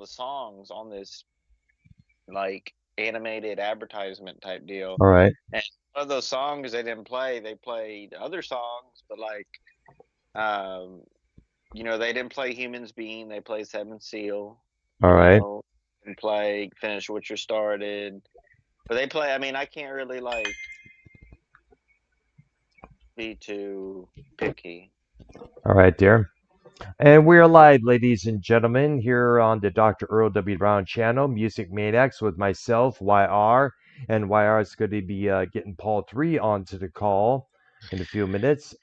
the songs on this like animated advertisement type deal. All right. And one of those songs they didn't play. They played other songs, but like um, they didn't play Humans Being. They played Seven Seal. All right. And play Finish What You Started. But they play. I mean, I can't really like be too picky. All right, dear. And we're live, ladies and gentlemen, here on the Dr. Earl W. Brown channel, Music Maniacs, with myself, YR. And YR is going to be getting Paul 3 onto the call in a few minutes.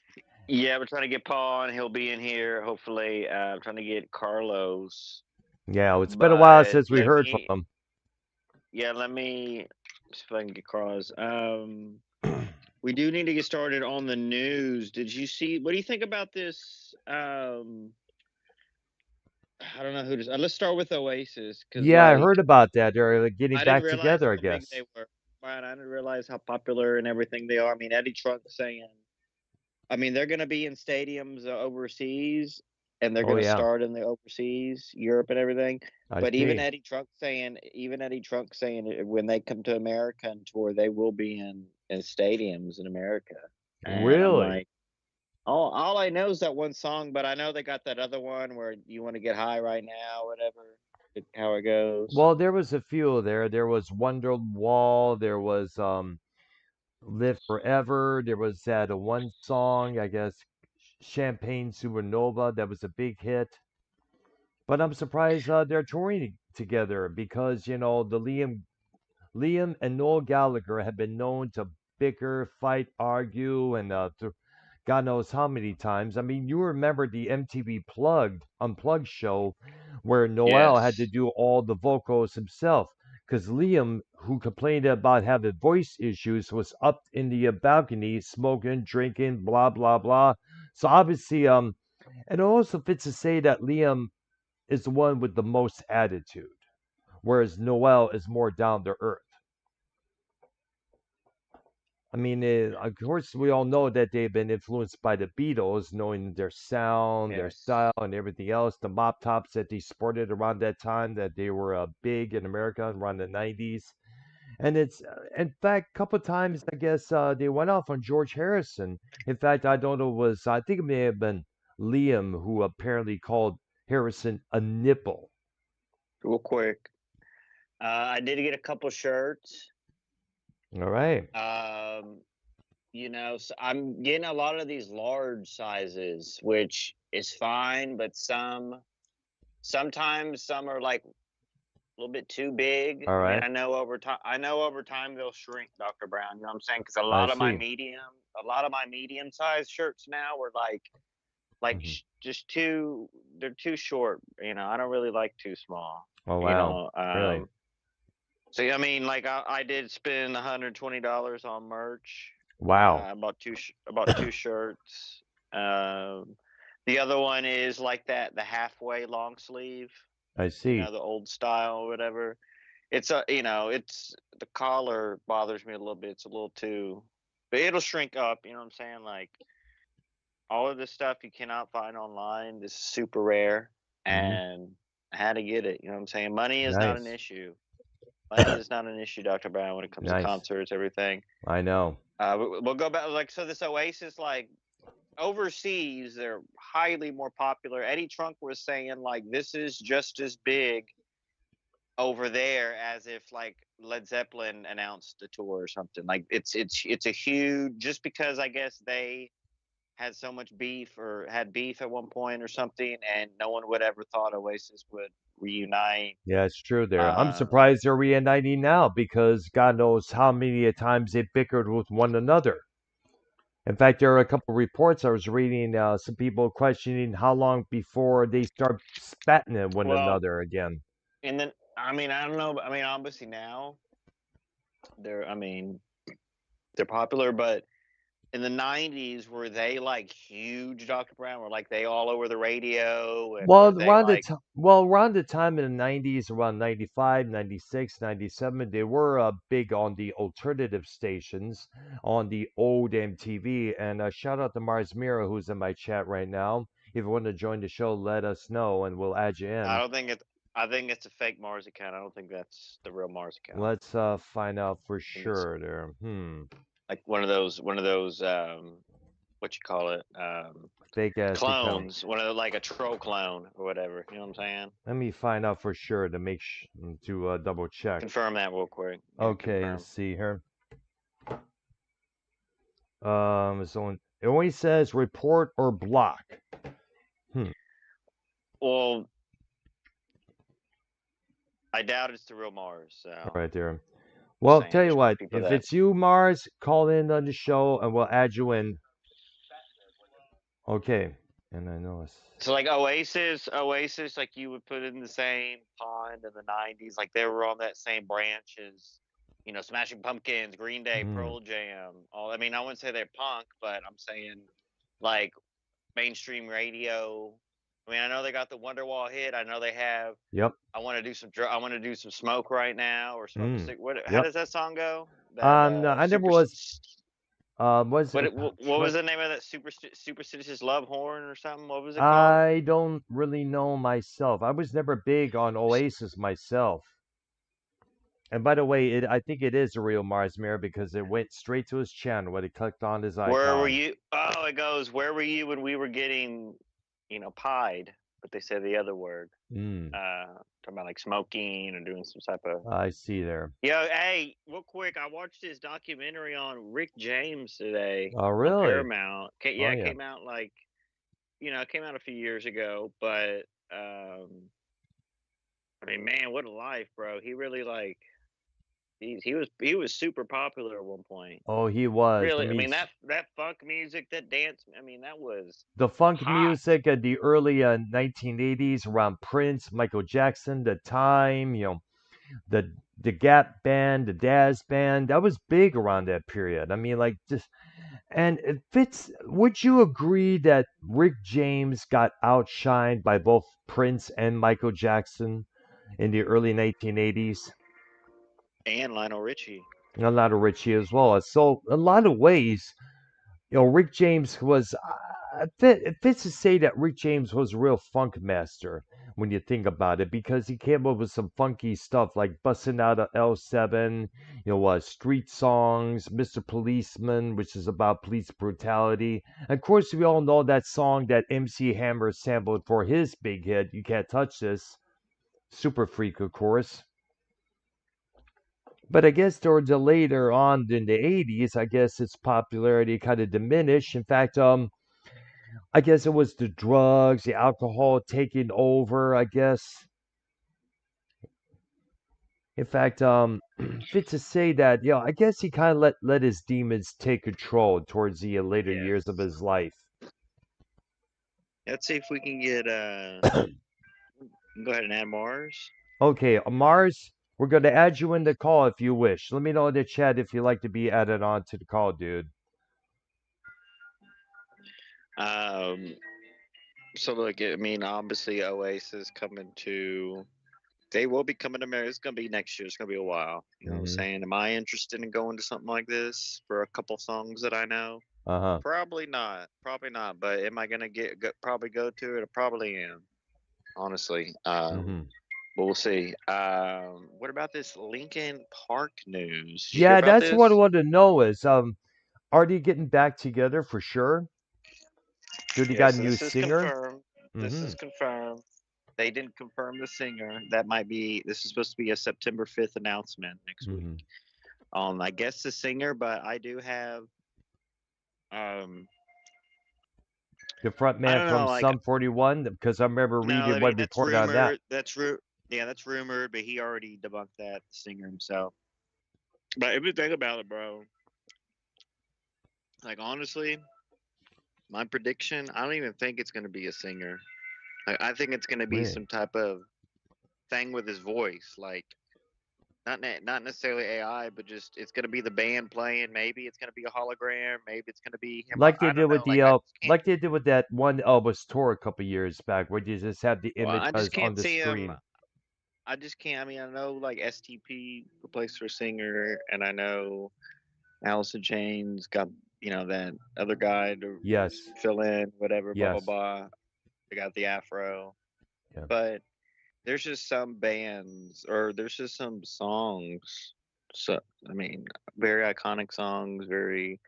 Yeah, we're trying to get Paul on. He'll be in here hopefully. I'm trying to get Carlos, Yeah, it's been a while but since we heard from him. let me see if I can get Carlos. We do need to get started on the news. Did you see? What do you think about this? I don't know who to. Let's start with Oasis because, Yeah, I heard like, about that. They're getting I didn't back realize together, I how big guess. they were. Right, I didn't realize how popular and everything they are. I mean, Eddie Trunk saying, I mean, they're going to be in stadiums overseas, and they're Oh, going to yeah. start in the overseas, Europe and everything. I But see. Even Eddie Trunk saying when they come to America and tour, they will be in stadiums in America. And I'm Really? like, all I know is that one song, but I know they got that other one where you want to get high right now, whatever, how it goes. Well, there was a few there. There was Wonderwall. There was Live Forever. There was that one song, I guess, Champagne Supernova. That was a big hit. But I'm surprised they're touring together because the Liam and Noel Gallagher have been known to bicker, fight, argue, and God knows how many times. I mean, you remember the MTV Unplugged show where Noel had to Yes. do all the vocals himself because Liam, who complained about having voice issues, was up in the balcony smoking, drinking, blah blah blah. So obviously, and it also fits to say that Liam is the one with the most attitude, whereas Noel is more down to earth. I mean, of course, we all know that they've been influenced by the Beatles, knowing their sound, their Yes. style, and everything else. The mop tops that they sported around that time, that they were big in America around the 90s. And it's, in fact, a couple of times, I guess, they went off on George Harrison. In fact, I don't know, I think it may have been Liam who apparently called Harrison a nipple. Real quick. I did get a couple shirts. All right. Um, so I'm getting a lot of these large sizes, which is fine, but sometimes some are like a little bit too big. All I mean, right. I know over time they'll shrink, Dr. Brown. You know what I'm saying? Because I see. a lot of my medium sized shirts now are like Hmm. just too, they're too short. I don't really like too small. Oh, You wow. know, Really? so I mean, like I did spend $120 on merch. Wow. I bought two shirts. Um, the other one is like the halfway long sleeve. I see. The old style or whatever. It's the collar bothers me a little bit. It's a little too, but it'll shrink up. You know what I'm saying? Like all of this stuff you cannot find online. This is super rare, Hmm. and I had to get it. You know what I'm saying? Money is not an Nice. issue. Money is not an issue, Dr. Brown, when it comes to Nice. concerts, everything. I know. We'll go back. Like, so this Oasis, like, overseas, they're highly more popular. Eddie Trunk was saying, like, this is just as big over there as if, like, Led Zeppelin announced the tour or something. Like, it's a huge, just because I guess they had so much beef or had beef at one point or something, and no one would ever thought Oasis would reunite. Yeah, it's true there. I'm Uh, surprised they're reuniting now because God knows how many times they bickered with one another. In fact, there are a couple reports I was reading, some people questioning how long before they start spatting at one well, another again. and then I mean, I don't know. I mean, obviously now they're, I mean, they're popular, but in the '90s, were they like huge, Dr. Brown? Were like they all over the radio, and were they like, Around the time in the 90s, around 95, 96, 97, they were big on the alternative stations on the old MTV. And shout out to Mars Mira, who's in my chat right now. If you want to join the show, let us know and we'll add you I in. don't think it. I think it's a fake Mars account. I don't think that's the real Mars account. Let's find out for I think it's sure there. like one of those what you call it Fake ass account. clones, one of the, like a troll clone or whatever. You know what I'm saying? Let me find out for sure to to double check. Confirm that real quick. Yeah, Okay, let's confirm. see here. So it only says report or block. Hmm. Well, I doubt it's the real Mars. All So right there. just Well, saying, tell you just for the what, people if that. it's you, Mars, call in on the show and we'll add you in. Okay. And I know it's. So like Oasis, like you would put in the same pond in the '90s. Like they were on that same branch as, Smashing Pumpkins, Green Day, Hmm. Pearl Jam. All I mean, I wouldn't say they're punk, but I'm saying like mainstream radio. I mean, I know they got the Wonderwall hit. I know they have. Yep. I want to do some smoke right now or smoke a Hmm. stick. What? How Yep. does that song go? That No, I never was. Was it what was the name of that superstitious love horn or something? What was it called? I don't really know myself. I was never big on Oasis myself. And by the way, I think it is a real Mars mirror because it went straight to his channel when he clicked on his Where were icon. you? Oh, it goes. Where were you when we were getting, pied? But they said the other word. Hmm. Talking about like smoking or doing some type of. I see there. Yo, hey, real quick, I watched this documentary on Rick James today Oh, on really? Paramount. Oh, Yeah, it yeah. came out like, it came out a few years ago, but I mean, man, what a life, bro. He really like he was super popular at one point. Oh, he was. I Really, I mean, mean that funk music, that dance. I mean, that was the funk hot. music of the early 1980s around Prince, Michael Jackson, the time, the the Gap band, the Daz band, that was big around that period. I mean, like just and it fits. Would you agree that Rick James got outshined by both Prince and Michael Jackson in the early 1980s? And Lionel Richie. And a lot of Richie as well. So, a lot of ways, Rick James was. It fits to say that Rick James was a real funk master when you think about it, because he came up with some funky stuff like busting out of L7, street songs, Mr. Policeman, which is about police brutality. And of course, we all know that song that MC Hammer sampled for his big hit, "You Can't Touch This," Super Freak, of course. But I guess towards the later on in the 80s, I guess its popularity kind of diminished. In fact, I guess it was the drugs, the alcohol taking over, I guess. In fact, fit to say that, I guess he kind of let his demons take control towards the later years of Yes. his life. Let's see if we can get go ahead and add Mars. Okay, Mars, we're going to add you in the call if you wish. Let me know in the chat if you'd like to be added on to the call, dude. Um, so look, I mean, obviously Oasis coming to. They will be coming to America. It's gonna be next year. It's gonna be a while. You know what I'm Mm-hmm. saying? Am I interested in going to something like this for a couple songs that I know? Uh-huh. Probably not. Probably not. But am I gonna probably go to it? I probably am. Honestly. Mm-hmm. But we'll see. What about this Linkin Park news? Did you hear Yeah, about that's what I this? want to know is, are they getting back together for sure? Do they Yeah. got a So new this is singer? confirmed. This Mm-hmm. is confirmed. They didn't confirm the singer. That might be. This is supposed to be a September 5th announcement next week. Mm-hmm. I guess the singer, but I do have. Um, The front I man don't know. from Like Sum 41, because I remember no, reading I mean one that's report on that. rumored. Yeah, that's rumored, but he already debunked that, the singer himself. But if you think about it, bro, like honestly, my prediction, I don't even think it's gonna be a singer. Like, I think it's gonna be Really? some type of thing with his voice, like not necessarily AI, but just it's gonna be the band playing. Maybe it's gonna be a hologram. Maybe it's gonna be him. Like they I did don't with know. Like I just can't. that one Elvis tour a couple years back, where you just have the Well, I just images on can't the see him. screen. I just can't. I mean, I know like STP replaced her singer, and I know Alice in Chains got that other guy to Yes, fill in, whatever, blah blah yes, blah. They got the afro, yeah. but there's just some bands or there's just some songs. So I mean, very iconic songs, very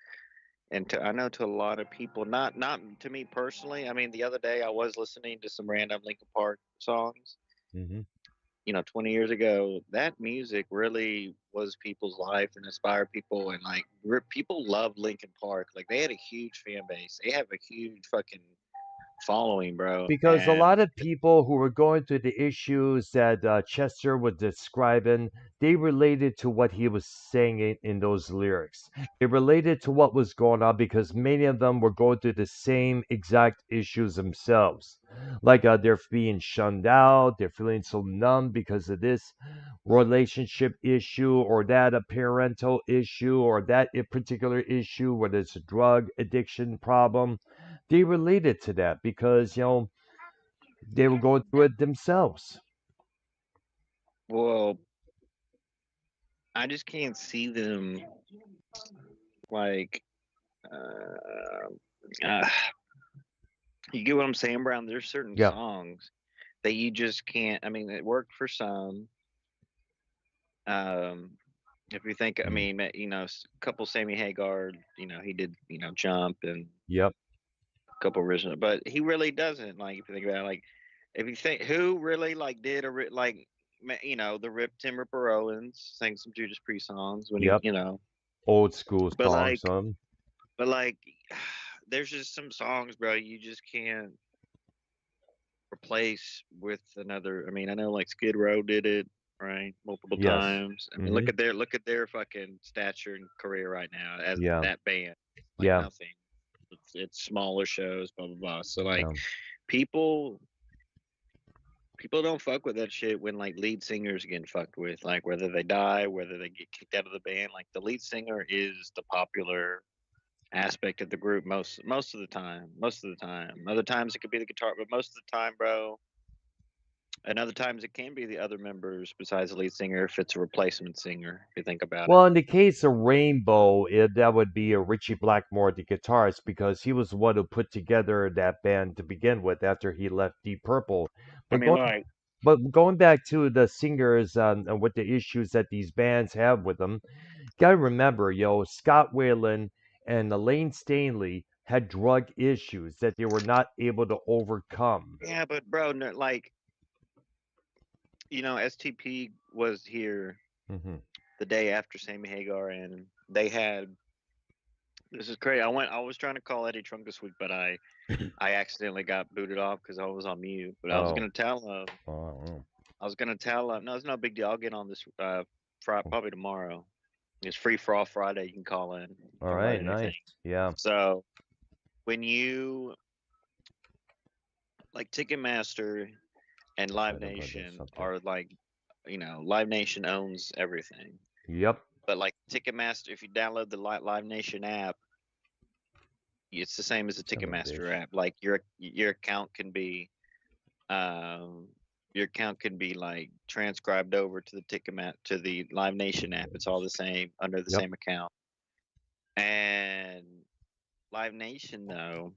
and I know to a lot of people, not to me personally. I mean, the other day I was listening to some random Linkin Park songs. Hmm. 20 years ago, that music really was people's life and inspired people. And like, people loved Linkin Park. Like, they had a huge fan base. They have a huge fucking following, bro. Because a lot And of people who were going through the issues that Chester was describing, they related to what he was saying in those lyrics. They related to what was going on because many of them were going through the same exact issues themselves. Like they're being shunned out, they're feeling so numb because of this relationship issue or that a parental issue or that a particular issue, whether it's a drug addiction problem. They related to that because, they were going through it themselves. well, I just can't see them like, uh, uh, you get what I'm saying, Brown? There's certain Yeah. songs that you just can't. I mean, it worked for some. Um, if you think, I Mm. mean, a couple Sammy Hagar, he did, Jump and Yep. a couple original, but he really doesn't. Like, if you think about it, like, if you think who really like did like, the Rip Tim Ripper Owens sang some Judas Priest songs when he, Yep. Old school but songs. like, but like, there's just some songs, bro, you just can't replace with another. I mean, I know like Skid Row did it right multiple Yes. times. I mean, Hmm. look at their fucking stature and career right now as Yeah. that band. Like Yeah. nothing. It's smaller shows, blah blah blah. So like Yeah. people people don't fuck with that shit when like lead singers getting fucked with. Like whether they die, whether they get kicked out of the band. Like the lead singer is the popular aspect of the group most of the time. Most of the time. Other times it could be the guitar, but most of the time, bro, and other times it can be the other members besides the lead singer if it's a replacement singer, if you think about it. Well, in the case of Rainbow, that would be a Richie Blackmore, the guitarist, because he was the one who put together that band to begin with after he left Deep Purple. I But mean, going, like, but going back to the singers and what the issues that these bands have with them, gotta remember, Scott Whalen and Elaine Stanley had drug issues that they were not able to overcome. yeah, but bro, no, like, STP was here Hmm. the day after Sammy Hagar, and they had this is crazy. I was trying to call Eddie Trunk this week, but I accidentally got booted off because I was on mute. But I was Oh, gonna tell him, oh, no, it's no big deal. I'll get on this probably tomorrow. It's free for all Friday. You can call in, all talk about right, anything. nice. Yeah. So when you like Ticketmaster and I Live don't got this Nation up there. are like, Live Nation owns everything. Yep. But like Ticketmaster, if you download the Live Nation app, it's the same as the Son of a Ticketmaster bitch. app. Like um, your account can be like transcribed over to the to the Live Nation app. It's all the same under the Yep. same account. And Live Nation though,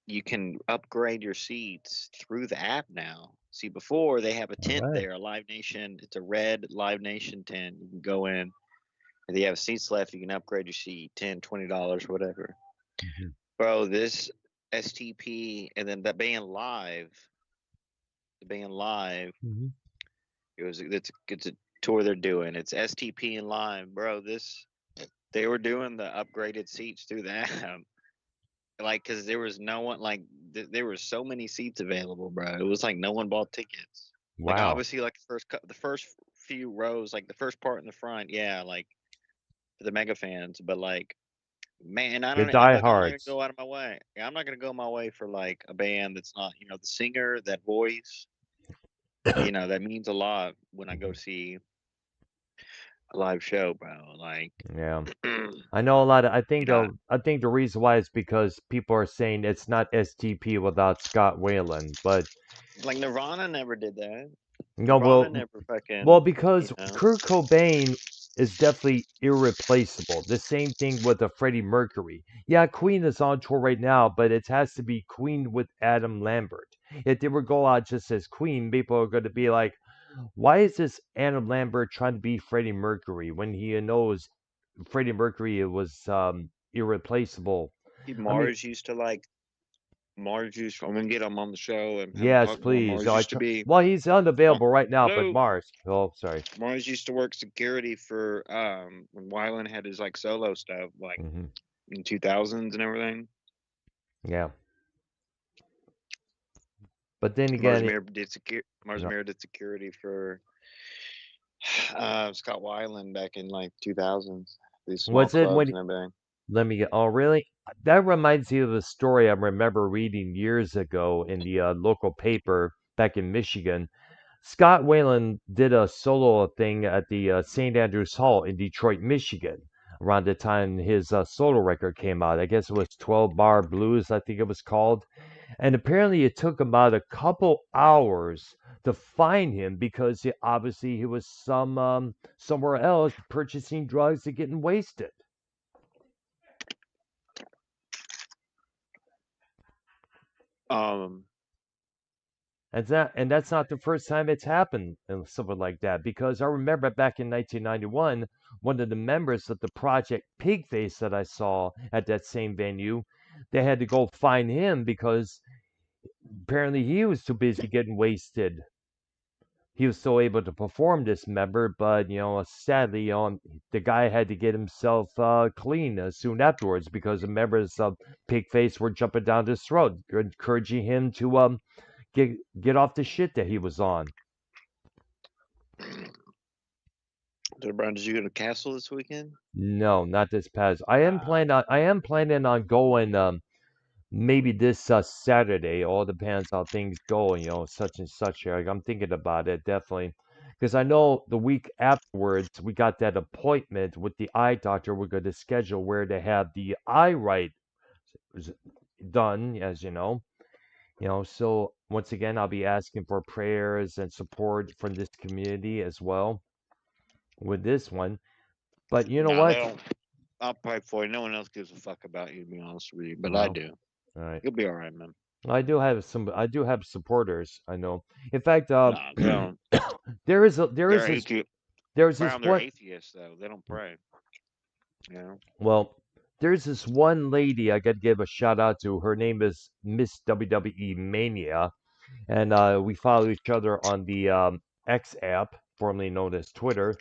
you can upgrade your seats through the app now. See, before they have a All tent right. there, a Live Nation. It's a red Live Nation tent. You can go in. If you have seats left, you can upgrade your seat, $10, $20, whatever. Hmm. Bro, this STP and then that band live, the band live. Hmm. It's a tour they're doing. It's STP and live, bro. They were doing the upgraded seats through the app. Like, cause there was no one like there were so many seats available, bro. It was like no one bought tickets. Like Wow. obviously, like the first few rows, like the first part in the front, yeah, like for the mega fans. But like, man, I The don't. I'm not gonna diehards. go out of my way. I'm not gonna go my way for like a band that's not, the singer, that voice, that means a lot when I go Hmm. see a live show, bro. Like, Yeah. I know a lot of. you know, I think the reason why is because people are saying it's not STP without Scott Whalen, but like Nirvana never did that. no, Nirvana well, never fucking, well, you because know. Kurt Cobain is definitely irreplaceable. The same thing with the Freddie Mercury. Yeah, Queen is on tour right now, but it has to be Queen with Adam Lambert. if they would go out just as Queen, people are going to be like, why is this Adam Lambert trying to be Freddie Mercury when he knows Freddie Mercury was irreplaceable? I mean, Mars used to like Mars used. I'm gonna get him on the show and have him yes, talk more. please. Mars used to be. Well, he's unavailable right now, but Hello. Mars. Oh, sorry. Mars used to work security for when Wyland had his like solo stuff like Hmm. in 2000s and everything. Yeah. But then Mars again, Mayer did Mars no. Mayer did security for Scott Weiland back in like 2000s. These small Was it clubs when? and everything. Let me get. Oh, really? That reminds me of a story I remember reading years ago in the local paper back in Michigan. Scott Wayland did a solo thing at the St. Andrews Hall in Detroit, Michigan, around the time his solo record came out. I guess it was 12 Bar Blues, I think it was called. And apparently it took about a couple hours to find him because obviously he was somewhere else purchasing drugs and getting wasted. Um, And that's not the first time it's happened and something like that. Because I remember back in 1991, one of the members of the Project Pigface that I saw at that same venue, they had to go find him because apparently he was too busy getting wasted. He was still able to perform this member, but sadly, the guy had to get himself clean soon afterwards because the members of Pigface were jumping down his throat, encouraging him to get off the shit that he was on. so Brian, did you go to Castle this weekend? No, not this past. I am planning on going maybe this Saturday. All depends how things go, such and such. Like, I'm thinking about it definitely. Because I know the week afterwards we got that appointment with the eye doctor. We're going to schedule where to have the eye right done, as you know. So once again, I'll be asking for prayers and support from this community as well with this one. But you know No, they what? don't. I'll pray for you. No one else gives a fuck about you, to be honest with you, but I Well, do. all right. You'll be all right, man. I do have supporters. I know. In fact, Nah, they don't. there is a there They're is this atheist. there's this Brown, they're one. atheists though. They don't pray. You know. Well, there's this one lady I got to give a shout out to. Her name is Miss WWE Mania, and we follow each other on the X app, formerly known as Twitter.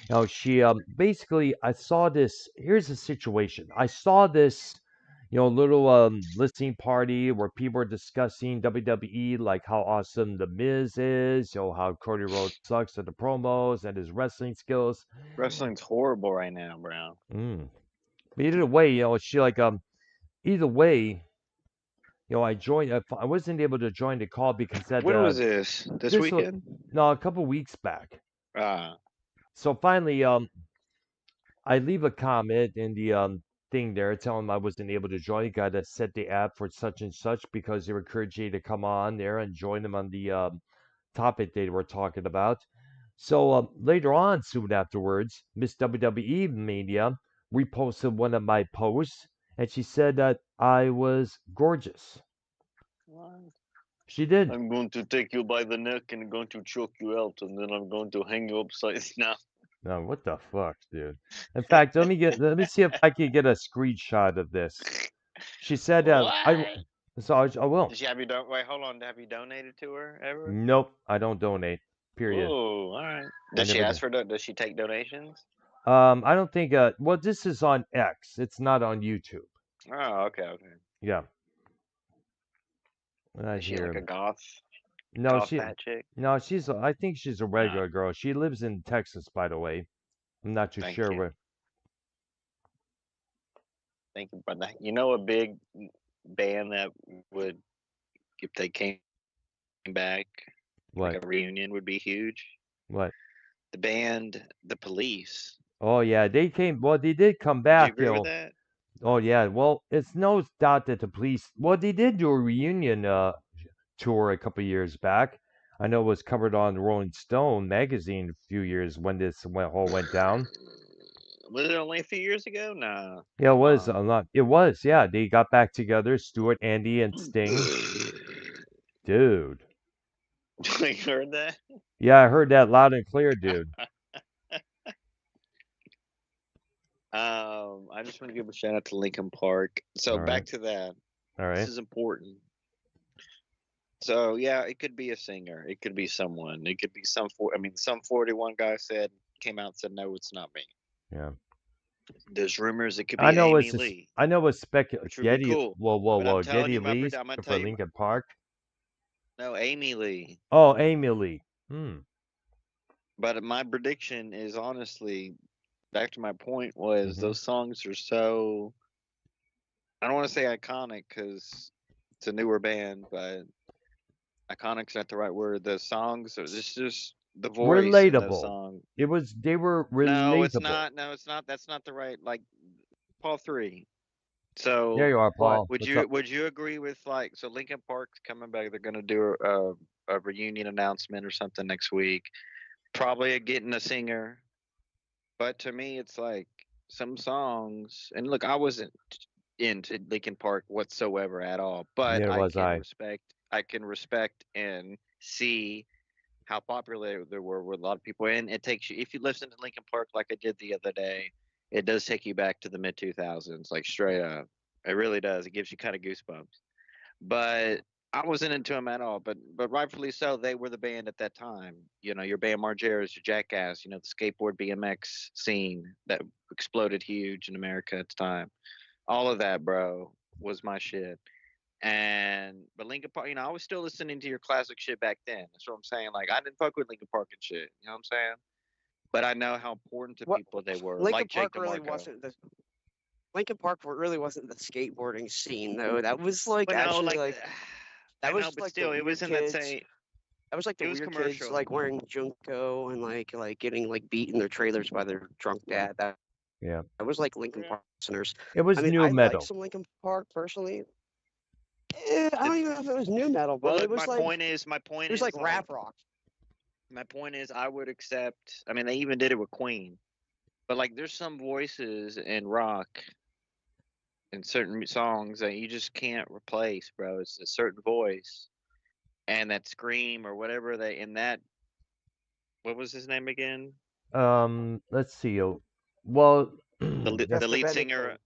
Now, she basically, I saw this. Here's the situation. I saw this, little listening party where people are discussing WWE, like how awesome The Miz is, how Cody Rhodes sucks at the promos and his wrestling skills. Wrestling's horrible right now, Brown. Mm. But either way, she like either way, I joined. I wasn't able to join the call because that When was this? This this was weekend? no a couple weeks back. Ah, So finally, I leave a comment in the thing there telling them I wasn't able to join. Got to set the app for such and such because they were encouraging you to come on there and join them on the topic they were talking about. So later on, soon afterwards, Miss WWE Mania reposted one of my posts, and she said that I was gorgeous. what? She did. I'm going to take you by the neck and going to choke you out, and then I'm going to hang you upside down. No, what the fuck, dude? In fact, let me see if I can get a screenshot of this. She said, What? I will. Did she have you Wait, hold on. Have you donated to her ever? Nope, I don't donate. Period. Oh, all right. I Does she never ask did. for? Does she take donations? I don't think. Well, this is on X. It's not on YouTube. Oh, okay, okay. Yeah, right Is she like a here. goth, No, goth she, fat chick? no, I think she's a No. regular girl. She lives in Texas, by the way. I'm not too Thank sure you. where. Thank you, brother. You know a big band that would, if they came back, like What? a reunion, would be huge. What? The band, The Police. Oh yeah, they came. Well, they did come Would you back. agree with that? Oh yeah. Well, it's no doubt that the police. Well, they did do a reunion tour a couple years back. I know it was covered on Rolling Stone magazine a few years when this all went down. Was it only a few years ago? Nah, Yeah, it come was a on. lot. It was, yeah. They got back together, Stuart, Andy, and Sting. Dude. You heard that? Yeah, I heard that loud and clear, dude. I just want to give a shout out to Linkin Park. So All right. back to that. All This right. is important. So yeah, it could be a singer. It could be someone. It could be I mean, some 41 guy came out and said no, it's not me. Yeah. There's rumors it could I be know Amy it's just, Lee, I know it's which would be Getty. cool. Whoa, whoa, But I'm whoa. telling Getty you, Lee's I'm gonna tell for you, Lincoln Park. no, Amy Lee. Oh, Amy Lee. Hmm. But my prediction is honestly back to my point was Mm-hmm. those songs are so I don't want to say iconic because it's a newer band, but iconic's not the right word. The songs are just the voice in those Relatable. songs. They were No, it's relatable. not. No, it's not. That's not the right like Paul 3. There So you are, What? Paul. What's up? would you agree with like so Linkin Park's coming back? They're gonna do a reunion announcement or something next week. Probably getting a singer. But to me, it's like some songs. And look, I wasn't into Linkin Park whatsoever at all. But Neither was I. I can respect and see how popular they were with a lot of people. And it takes you, if you listen to Linkin Park like I did the other day, it does take you back to the mid 2000s, like straight up. It really does. It gives you kind of goosebumps. But I wasn't into them at all. But rightfully so, they were the band at that time. You know, your Bam Margera's, your Jackass. You know, the skateboard BMX scene that exploded huge in America at the time. All of that, bro, was my shit. And but Linkin Park, you know, I was still listening to your classic shit back then. That's what I'm saying. Like I didn't fuck with Linkin Park and shit. You know what I'm saying? But I know how important to What? people they were, Lincoln like Jake Park really DeMarco. wasn't the Lincoln Park really wasn't the skateboarding scene though. That was like But no, actually like like I that know, was but like the still, it was weird in that kids. same. That was like It the was weird kids commercial. like wearing Junko and like getting like beat in their trailers by their drunk dad. Yeah. That was like Lincoln Yeah. Park listeners. It I was mean, new I like metal. some Lincoln Park personally. I The, don't even know if it was new metal, well, bro. It was like my point it was like is like rap rock. my point is I would accept. I mean, they even did it with Queen, but like there's some voices in rock in certain songs that you just can't replace, bro. It's a certain voice and that scream or whatever they in that. What was his name again? Let's see. Well, The Chester lead singer. Bennington.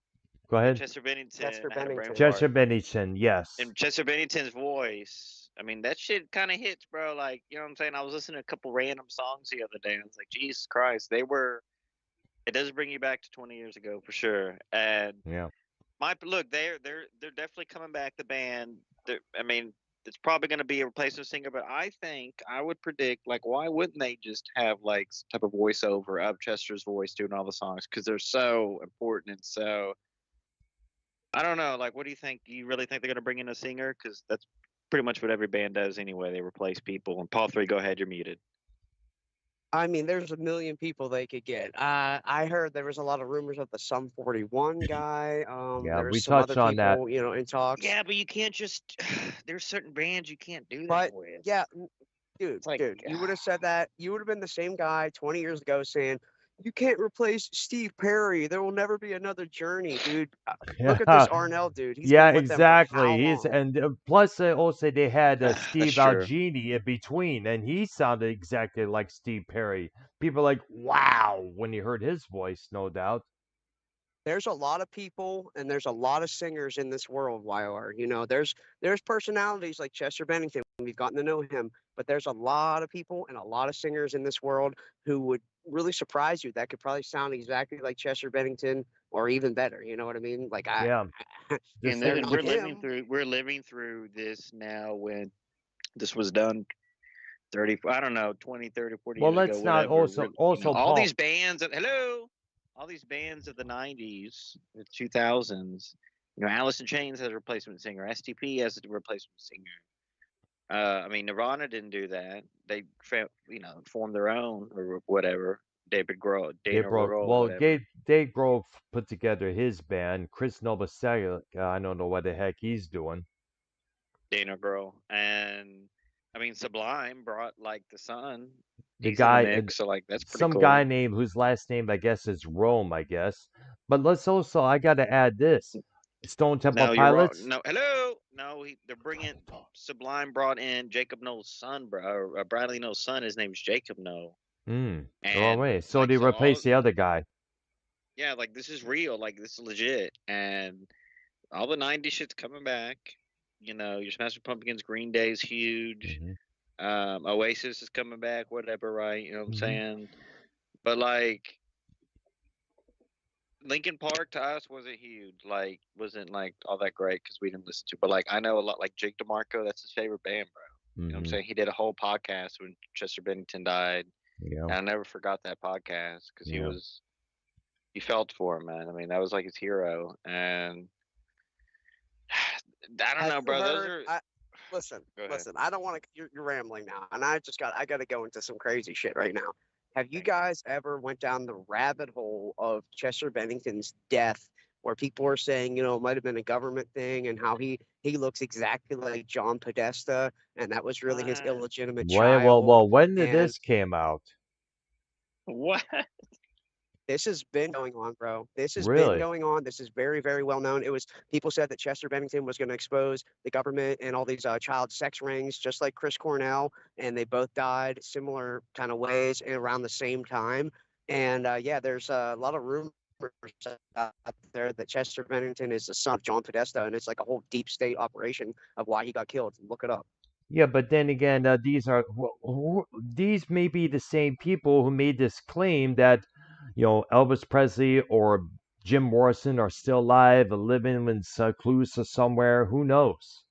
go Yeah, ahead. Chester Bennington. Chester I had a brain Bennington. fart. Chester Bennington. Yes. And Chester Bennington's voice. I mean, that shit kind of hits, bro. Like, you know what I'm saying? I was listening to a couple random songs the other day. And I was like, Jesus Christ, they were. It does bring you back to 20 years ago for sure. And Yeah. my look, they're definitely coming back. The band. I mean, it's probably going to be a replacement singer, but I think I would predict like, why wouldn't they just have like some type of voiceover of Chester's voice doing all the songs because they're so important and so I don't know. Like, what do you think? You really think they're going to bring in a singer? Because that's pretty much what every band does anyway. They replace people. And Paul 3, go ahead. You're muted. I mean, there's a million people they could get. I heard there was a lot of rumors of the Sum 41 guy. Yeah. There was We some other touched on that. people, in talks. Yeah, but you can't just. There's certain bands you can't do that But with. yeah, dude, It's like, you would have said that. You would have been the same guy 20 years ago saying, "You can't replace Steve Perry. There will never be another Journey, dude." Look at this Yeah. Arnell dude. He's Yeah, been with them for how exactly. He's long? and plus also they had that's Steve true. Algini in between, and he sounded exactly like Steve Perry. People are like, wow, when you heard his voice, no doubt. There's a lot of people and there's a lot of singers in this world, YR. There's personalities like Chester Bennington. We've gotten to know him, but there's a lot of people and a lot of singers in this world who would really surprise you. That could probably sound exactly like Chester Bennington or even better. You know what I mean? Like Yeah, And, just they're and not him. we're living through this now when this was done 30, I don't know, 20, 30, 40 well, years ago, let's not whatever. also All Paul. these bands, hello, all these bands of the 90s, the 2000s, Alice in Chains has a replacement singer, STP has a replacement singer. I mean, Nirvana didn't do that. They, formed their own or whatever. David Grohl, Dana Grohl, whatever. Dave Grohl put together his band. Chris Novoselic, I don't know what the heck he's doing. Dana Grohl. And, I mean, Sublime brought, like, the son. The He's in the guy, mix, so, like, that's pretty some guy cool. named whose last name I guess is Rome, I guess. But let's also I got to add this: Stone Temple No, you're wrong. Pilots. No, hello. they're bringing Sublime brought in Jacob Noel's son, bro, or Bradley Noel's son. His name's Jacob Noel, Oh, and wait. So like they so all replaced the other guy. yeah, like this is real, like this is legit, and all the '90s shit's coming back. Your Smashing Pumpkins, Green Day's huge. Hmm. Oasis is coming back, whatever, right? You know what I'm Hmm. saying? But like Linkin Park to us wasn't huge, like wasn't like all that great because we didn't listen to. But like I know a lot, like Jake DeMarco, that's his favorite band, bro. You know what I'm Hmm. saying? He did a whole podcast when Chester Bennington died, Yeah. and I never forgot that podcast because Yeah. he felt for him, man. I mean, that was like his hero, and I don't Have know, you bro. Those heard? are Listen, go ahead. listen. I don't want to. You're rambling now, and I got to go into some crazy shit right now. Have you Thank you. guys ever went down the rabbit hole of Chester Bennington's death, where people are saying, it might have been a government thing, and how he looks exactly like John Podesta, and that was really his What? illegitimate Well, child, when did and this came out? What? this has been going on, bro. This has been Really? going on. This is very, very well known. It was people said that Chester Bennington was going to expose the government and all these child sex rings, just like Chris Cornell, and they both died similar kind of ways and around the same time. And yeah, there's a lot of rumors out there that Chester Bennington is the son of John Podesta, and it's like a whole deep state operation of why he got killed. Look it up. Yeah, but then again, these may be the same people who made this claim that, Elvis Presley or Jim Morrison are still alive, living in seclusion somewhere. Who knows?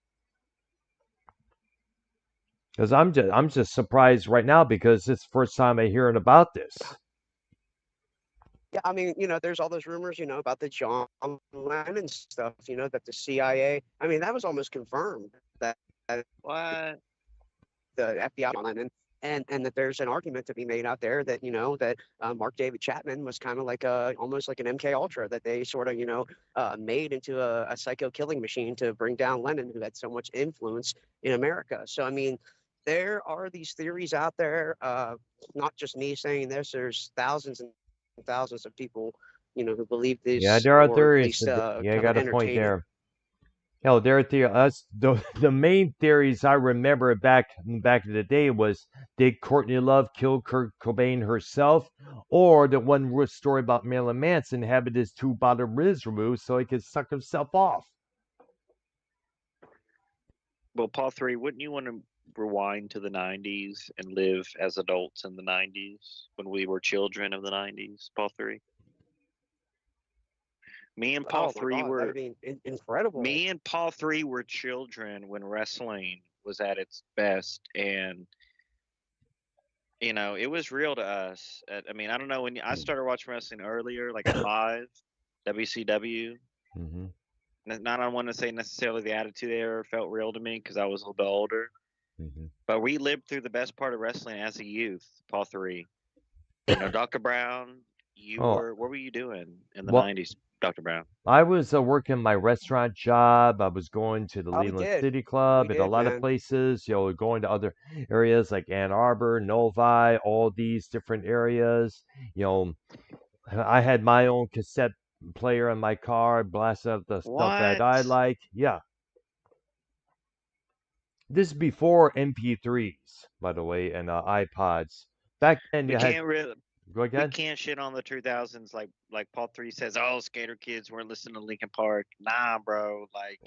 Because I'm just surprised right now because it's the first time I'm hearing about this. Yeah, I mean, there's all those rumors, about the John Lennon stuff, that the CIA, I mean, that was almost confirmed that What? the FBI John Lennon, and that there's an argument to be made out there that, that Mark David Chapman was kind of like almost like an MK Ultra that they sort of, made into a psycho killing machine to bring down Lennon, who had so much influence in America. So, I mean, there are these theories out there, not just me saying this, there's thousands and thousands of people, who believe Yeah, this there are or at theories. least Yeah, I kind of got a point entertain it. there. Hell, there are the main theories I remember back in the day was, did Courtney Love kill Kurt Cobain herself, or the one story about Marilyn Manson having his two bottom ribs removed so he could suck himself off. Well, Paul 3, wouldn't you want to rewind to the '90s and live as adults in the '90s when we were children of the '90s? Paul 3. Me and Paul Oh my 3 God, that'd were be incredible. Me and Paul 3 were children when wrestling was at its best, and it was real to us. I mean, I don't know when I started watching wrestling earlier, like at 5, WCW. Hmm. Not I want to say necessarily the Attitude Era felt real to me because I was a little bit older, Hmm. but we lived through the best part of wrestling as a youth. Paul 3, Dr. Brown, Oh, what were you doing in the well, '90s, Dr. Brown? I was working my restaurant job. I was going to the Oh, Leland City Club we and a did, lot of man. places, going to other areas like Ann Arbor, Novi, all these different areas. You know, I had my own cassette player in my car, blast out the stuff that What? I like. Yeah. This is before MP3s, by the way, and iPods. Back then, We you had. can't really Go we again? can't shit on the 2000s like Paul 3 says, oh, skater kids weren't listening to Linkin Park. Nah, bro. Like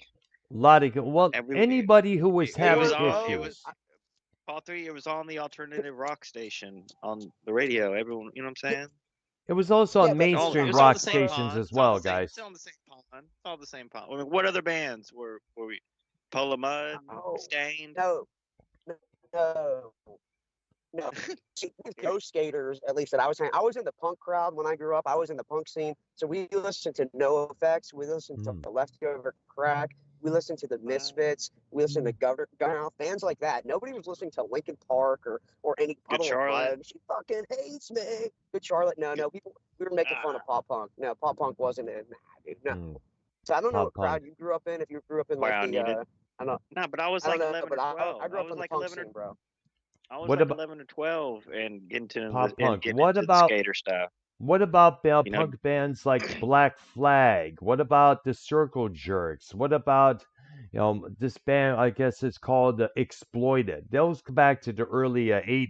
Well, every anybody who was They it was having were, all it bro. was issues. Paul 3, it was on the alternative rock station on the radio. Everyone, you know what I'm saying? It was also Yeah, on but All mainstream it was all rock the same before. stations pond. as well, It's guys. all the same pond. It's all the same pond. I mean, what other bands were we? Polar Mud, Oh Stained. no, no, no. See, those skaters, at least that I was saying, I was in the punk crowd when I grew up. I was in the punk scene, so we listened to No Effects, we listened to Hmm. Leftover Crack, we listened to the Misfits, we listened to Gunner, bands like that. Nobody was listening to Linkin Park or any Good Puddle of Charlotte. Mud. She fucking hates me. Good Charlotte. No, Good, no, people. We were making fun ah, of pop punk. No, pop punk wasn't it. Nah, dude, no. Hmm. So I don't know Pop what punk. crowd you grew up in. If you grew up in like wow, the, needed. I don't, Nah, but I was I don't like know, 11 but or I 12. grew up in the punk scene, bro. I was What like about 11 or 12 and pop punk? getting into the skater stuff. What about You know, punk bands like Black Flag? What about the Circle Jerks? What about This band, I guess it's called Exploited. Those go back to the early 80s,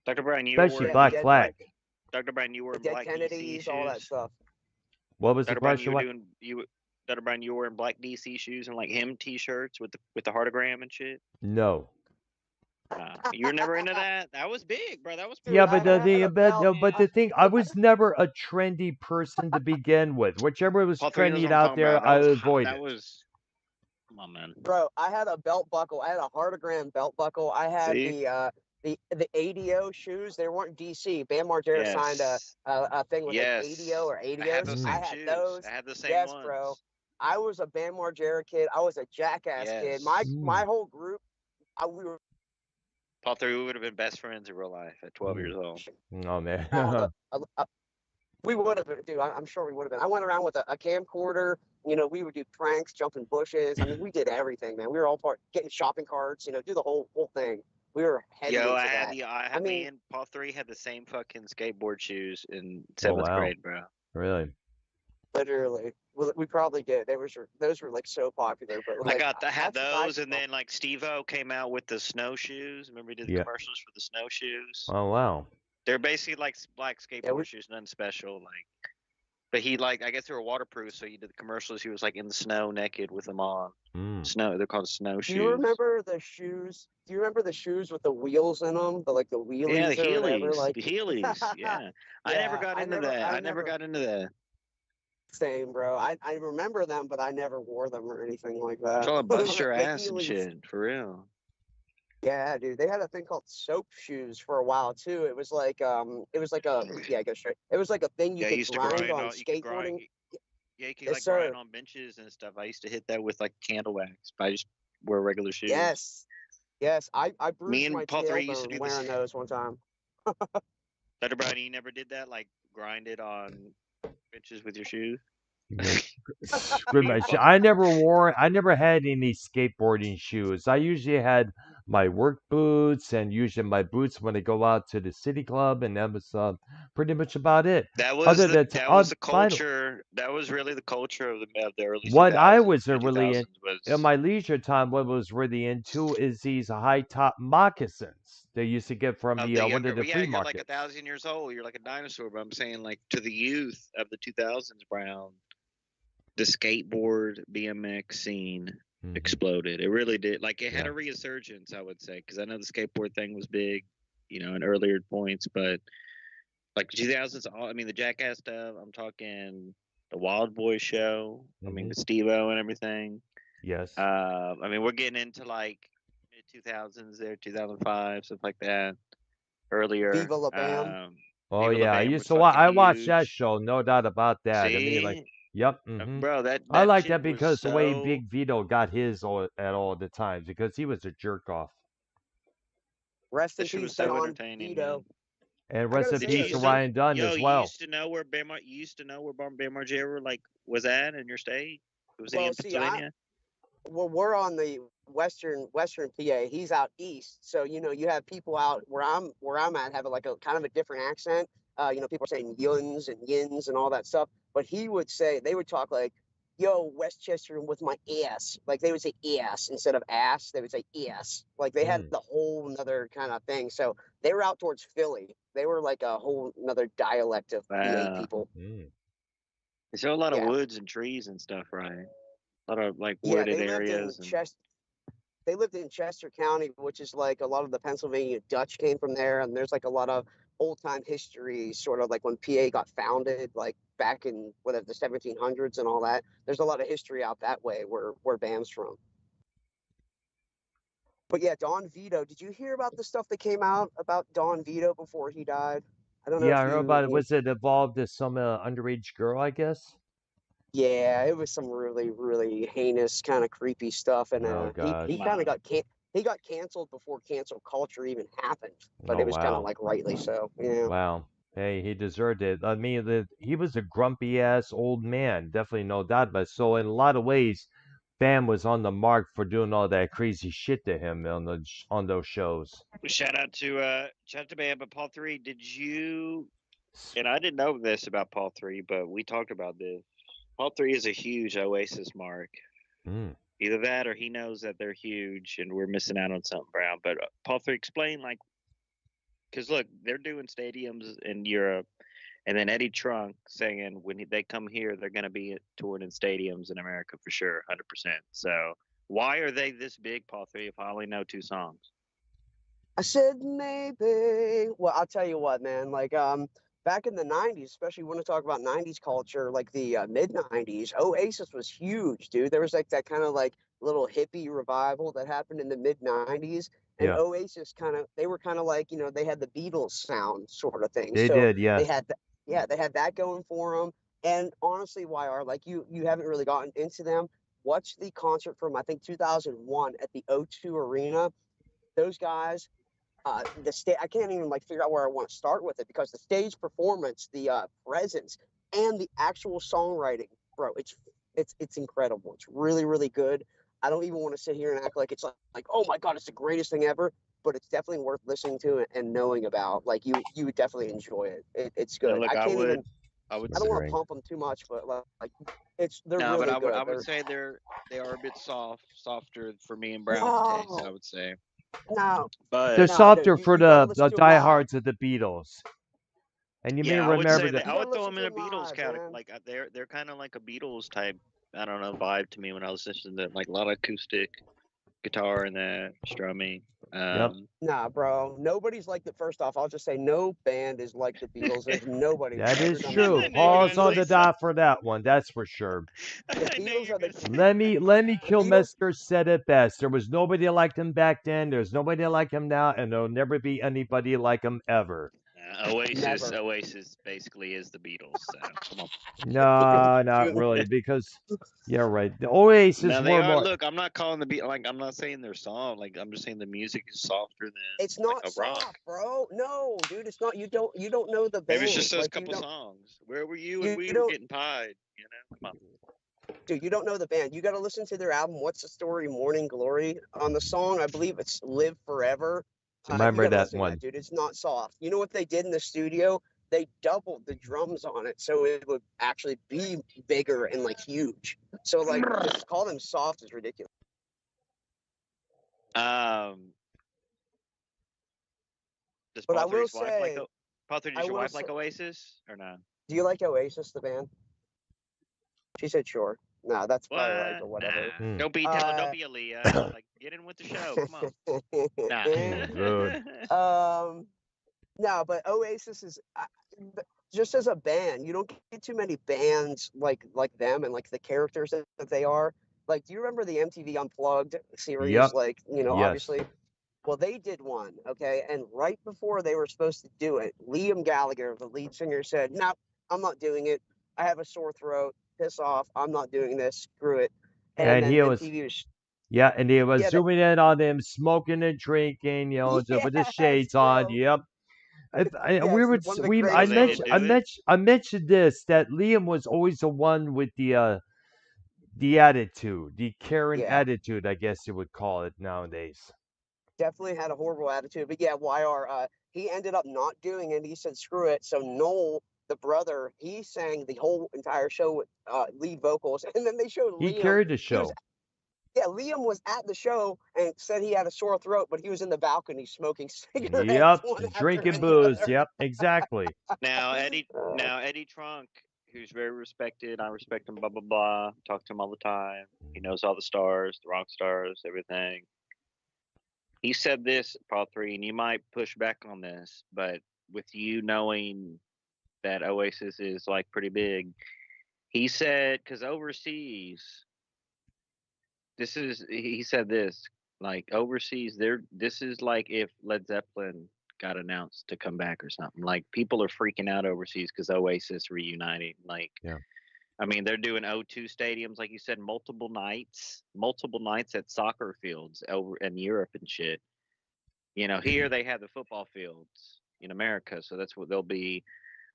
Dr. Brian, you especially were Yeah, in the Black like dead, Flag. Dr. Brian, you were the in dead black DC Kennedys, all that shoes. stuff. What was the Dr. Brian, you question? were What? doing Dr. Brian, you were in black DC shoes and like him T-shirts with the heartogram and shit. No. You were never into that. That was big, bro. That was Dude, Yeah, before but I all the, of had the a that. but belt. no, but the thing, I was never a trendy person to begin with. Whichever was Paul 3 knows trendy what I'm out talking there, about. I That avoided. was. Come on, man. Bro, I had a belt buckle. I had a heartogram belt buckle. I had See? the ADO shoes. They weren't DC. Bam Margera signed Yes. a thing with like ADO Yes. or I had ADOs. those I same had shoes. I those. had the same Yes, bro. ones. I was a Bam Margera kid. I was a Jackass kid. My Yes. my whole group, we were Paul 3, we would have been best friends in real life at 12 years old. Oh man. around we would have been, dude. I'm sure we would have been. I went around with a camcorder. We would do pranks, jumping bushes. I mean, we did everything, man. We were all part getting shopping carts. Do the whole thing. We were heavy Yo, into that. I me mean, and Paul 3 had the same fucking skateboard shoes in Oh 7th wow. grade, bro. Really? literally, we probably did. Those were like so popular. But I like, had that's what I those, and felt. then like Steve-O came out with the snowshoes. Remember he did the Yeah. commercials for the snowshoes? Oh wow. They're basically like black Yeah, skateboard shoes, nothing special. But he I guess they were waterproof, so he did the commercials. He was like in the snow, naked with them on. Snow. They're called Do snowshoes. you remember the shoes? Do you remember the shoes with the wheels in them? The Yeah, the wheelies or whatever. Heelys. Like, The Heelys. Yeah. I never yeah, got into that. I never got into that. same, bro. I remember them, but I never wore them or anything like I'm that. trying to bust your The ass and Heelys. shit, for real. Yeah, dude. They had a thing called soap shoes for a while too. It was like I go straight. It was like a thing you Yeah, you could used to grind on you could grind. skateboarding. Yeah, you could Yes, like grind sir. on benches and stuff. I used to hit that with like candle wax, but I just wear regular shoes. Yes. Yes. I Me bruised my and Paul 3 used to tailbone do wearing this. those one time. Dr. Brownie, you never did that? Like grind it on benches with your shoes? Screw my shit. I never had any skateboarding shoes. I usually had my work boots and usually my boots when I go out to the city club, and that was pretty much about it. That was Other the than that was the final, culture. That was really the culture of the early what I 2000s. was Mid really 2000s in was. my leisure time, what was really into is these high top moccasins they used to get from Of the the one of younger, the yeah, flea you're like markets. 1,000 years old. You're like a dinosaur. But I'm saying, like to the youth of the 2000s, Brown, the skateboard BMX scene exploded. It really did. Like it had a resurgence, I would say, because I know the skateboard thing was big, in earlier points, but like 2000s. I mean, the Jackass stuff. I'm talking the Wild Boy show. I mean, with Steve-O and everything. Yes. I mean, we're getting into like mid 2000s there, 2005, stuff like that. Earlier. Viva La Bam. Oh Viva La yeah, I Bam used was to watch. fucking I watched that huge. show, no doubt about that. I mean, like, See, yep. bro, I that like shit that was because the way so. Big Vito got his at all the times because he was a jerk off. Rest That in shit peace, was so Don entertaining, Vito. man. And I rest gotta in Did say you peace though, to used the to, Ryan Dunn yo? as You well. used to know where Bam, you used to know where Bam Margera like was at in your state? Was he well, in see, Pennsylvania? we're on the western PA. He's out east, so you have people out where I'm at have like a kind of a different accent. People are saying yuns and yins and all that stuff, but they would talk like, "Yo, Westchester with my ass." Like they would say ass instead of ass. They would say ass. Like they had the whole another kind of thing. So they were out towards Philly. They were like a whole another dialect of PA Wow. people. There's a lot of Yeah. woods and trees and stuff, right? A lot of like Yeah, wooded areas and. They lived in Chester County, which is like a lot of the Pennsylvania Dutch came from there, and there's like a lot of old time history, sort of like when PA got founded, like back in whatever the 1700s and all that. There's a lot of history out that way where Bam's from. But yeah, Don Vito. Did you hear about the stuff that came out about Don Vito before he died? I don't know Yeah, if I heard about it. Was it involved as some underage girl? I guess. Yeah, it was some really, really heinous, kind of creepy stuff, and Oh gosh. he kind of he got canceled before cancel culture even happened, but Oh it was kind of wow. like rightly so. Yeah. Wow. Hey, he deserved it. I mean, he was a grumpy ass old man, definitely no doubt. But so in a lot of ways, Bam was on the mark for doing all that crazy shit to him on those shows. Shout out to Bam, but Paul 3, did you? And I didn't know this about Paul 3, but we talked about this. Paul 3 is a huge Oasis mark. Either that, or he knows that they're huge, and we're missing out on something, Brown. But Paul, three, explain like, because look, they're doing stadiums in Europe, and then Eddie Trunk saying when they come here, they're going to be touring in stadiums in America for sure, 100%. So why are they this big, Paul three? If I only know two songs. I said maybe. Well, I'll tell you what, man. Like, back in the '90s, especially when we talk about '90s culture, like the mid '90s, Oasis was huge, dude. There was like that kind of like little hippie revival that happened in the mid '90s, and Yeah, Oasis they were kind of like they had the Beatles sound sort of thing. they So did. they Yes, had yeah, they had that going for them. And honestly, YR, like you haven't really gotten into them. Watch the concert from I think 2001 at the O2 Arena. Those guys, I can't even like figure out where I want to start with it because the stage performance, the presence, and the actual songwriting, bro, it's incredible. It's really really good. I don't even want to sit here and act like it's like oh my god, it's the greatest thing ever. But it's definitely worth listening to and knowing about. Like you would definitely enjoy it. It's Now, good. look, I can't even. I would I don't want to considering. pump them too much, but like they're no, but really I good. would They're say they are a bit softer for me and Brown's taste. I no, would say, no, They're but no, dude. softer You, for you got to listen the to them live. diehards of the Beatles, and you may yeah, I would remember say that. that You I got to would throw listen them to in a them Beatles live, category. man. Like they're kind of like a Beatles type. I don't know, vibe to me when I was listening to them, like a lot of acoustic guitar and that strumming. Yep, Nah, bro. Nobody's like the first off. I'll just say no band is like the Beatles. There's nobody that's that ever is done that. true. I knew you Like were the Paul's gonna on say the Beatles, something. dot for that one. That's for sure. the I knew you Beatles were are the gonna say Lemmy the Beatles. Kilmister said it best. There was nobody like him back then. There's nobody like him now, and there'll never be anybody like him ever. Oasis. Never. Oasis basically is the Beatles. So come on. No, not really, because yeah, right. The Oasis No, they were are. more. Look, I'm not calling the beat like I'm not saying their song. Like I'm just saying the music is softer than It's like not a rock. soft, bro. No, dude, it's not. You don't know the Maybe it's just band. those Like you couple don't songs. Where were you when you we were don't getting pied? You know, come on. dude, you don't know the band. You got to listen to their album. What's the story? Morning Glory. On the song, I believe it's Live Forever. You Remember got to that listen to that, one? dude. It's not soft. You know what they did in the studio? They doubled the drums on it so it would actually be bigger and like huge. So like to call them soft is ridiculous. Um, does But Paul Three's wife like Paul Three? I Does your will wife say, like Oasis or not? do you like Oasis, the band? She said sure. No, that's probably like What? or whatever. Nah. Hmm. Don't be telling. Don't be Aaliyah. Like get in with the show. Come on. Nah. Good. um, no, but Oasis is just as a band, you don't get too many bands like them and like the characters that they are. Like, do you remember the MTV Unplugged series? Yep. Like, Yes. obviously. Well, they did one, okay, and right before they were supposed to do it, Liam Gallagher, the lead singer, said, "No, I'm not doing it. I have a sore throat. Piss off. I'm not doing this. Screw it." And And then he was MTV was, yeah, and he was yeah, zooming in on him smoking and drinking, with his yes, shades on. bro, Yep. We yes, were one of the we So greatest they didn't moments. do it. I mentioned this that Liam was always the one with the attitude, the caring Yeah, attitude, I guess you would call it nowadays. definitely had a horrible attitude. But yeah, YR, he ended up not doing it. He said, "Screw it." So Noel, the brother, he sang the whole entire show with lead vocals, and then they showed He Liam. carried the He was show. Yeah, Liam was at the show and said he had a sore throat, but he was in the balcony smoking cigarettes Yep, one after drinking booze. another. Yep, exactly. Now Eddie. Uh, Now Eddie Trunk, who's very respected. I respect him. Blah blah blah. Talk to him all the time. He knows all the stars, the rock stars, everything. He said this, Paul Three, and you might push back on this, but with you knowing that Oasis is like pretty big, he said because overseas, he said this like overseas, this is like if Led Zeppelin got announced to come back or something. Like people are freaking out overseas because Oasis reuniting. Like Yeah. I mean, they're doing O2 stadiums, like you said, multiple nights at soccer fields over in Europe and shit. Here they have the football fields in America, so that's what they'll be.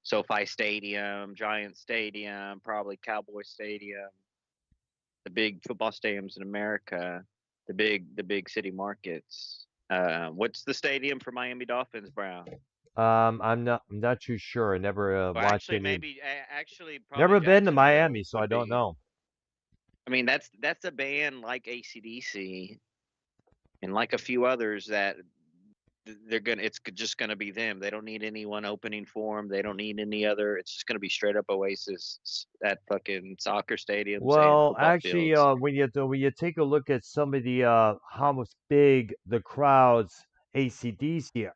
SoFi Stadium, Giant Stadium, probably Cowboy Stadium, the big football stadiums in America, the big city markets. What's the stadium for Miami Dolphins, Brown? I'm not too sure. I never Or watched actually, any. maybe actually probably Never been to Jacksonville Miami, so I would don't be. know. I mean, that's a band like AC/DC and like a few others that they're gonna. It's just gonna be them. They don't need anyone opening for them. They don't need any other. It's just gonna be straight up Oasis at fucking soccer stadiums and Well, football actually, fields. when you take a look at some of the how much big the crowds AC/DC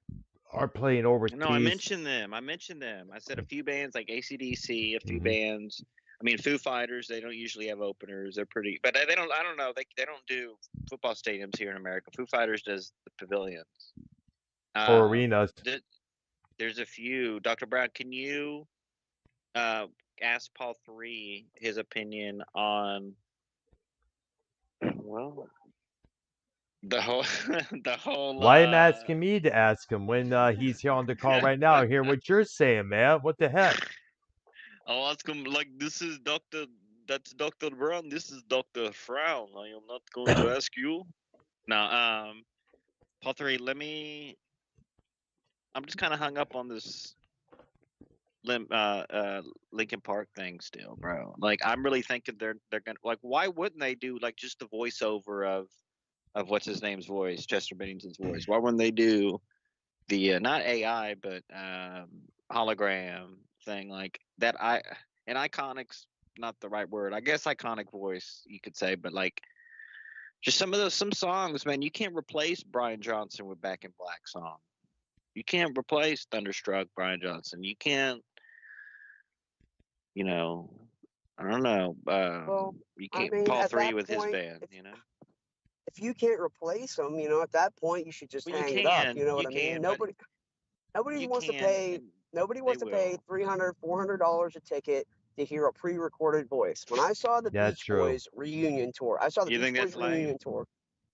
are playing No, I overseas. mentioned them. I mentioned them. I said a few bands like AC/DC, a few Mhm. bands. I mean, Foo Fighters. They don't usually have openers. They're pretty, but they don't. I don't know. They don't do football stadiums here in America. Foo Fighters does the pavilions. Or arenas. Th- there's a few. Dr. Brown, can you uh, ask Paul III his opinion on well the whole the whole Why am asking me to ask him when he's here on the call right now? Hear what you're saying, man. What the heck? I'll ask him like this is that's Dr. Brown, this is Dr. Frown. I am not going to ask you. Now, Paul III, I'm just kind of hung up on this Linkin Park thing still, bro. Like I'm really thinking they're gonna like why wouldn't they do like just the voiceover of what's his name's voice, Chester Bennington's voice? Why wouldn't they do the not AI but hologram thing like that? An iconic's not the right word. I guess iconic voice you could say, but like just some songs, man. You can't replace Brian Johnson with Back in Black song. You can't replace Thunderstruck Brian Johnson. You can't, you know, I don't know. Well, You I can't mean, Paul at III that with his point, band. You know, if you can't replace them, at that point you should just well, you hang it up. You can, know what I mean? but Nobody you wants to can, pay. and Nobody they wants to pay will. $300, $400 a ticket to hear a pre-recorded voice. When I saw the That's Beach true. Boys reunion tour, I saw the You Beach think Boys that's lame? reunion tour.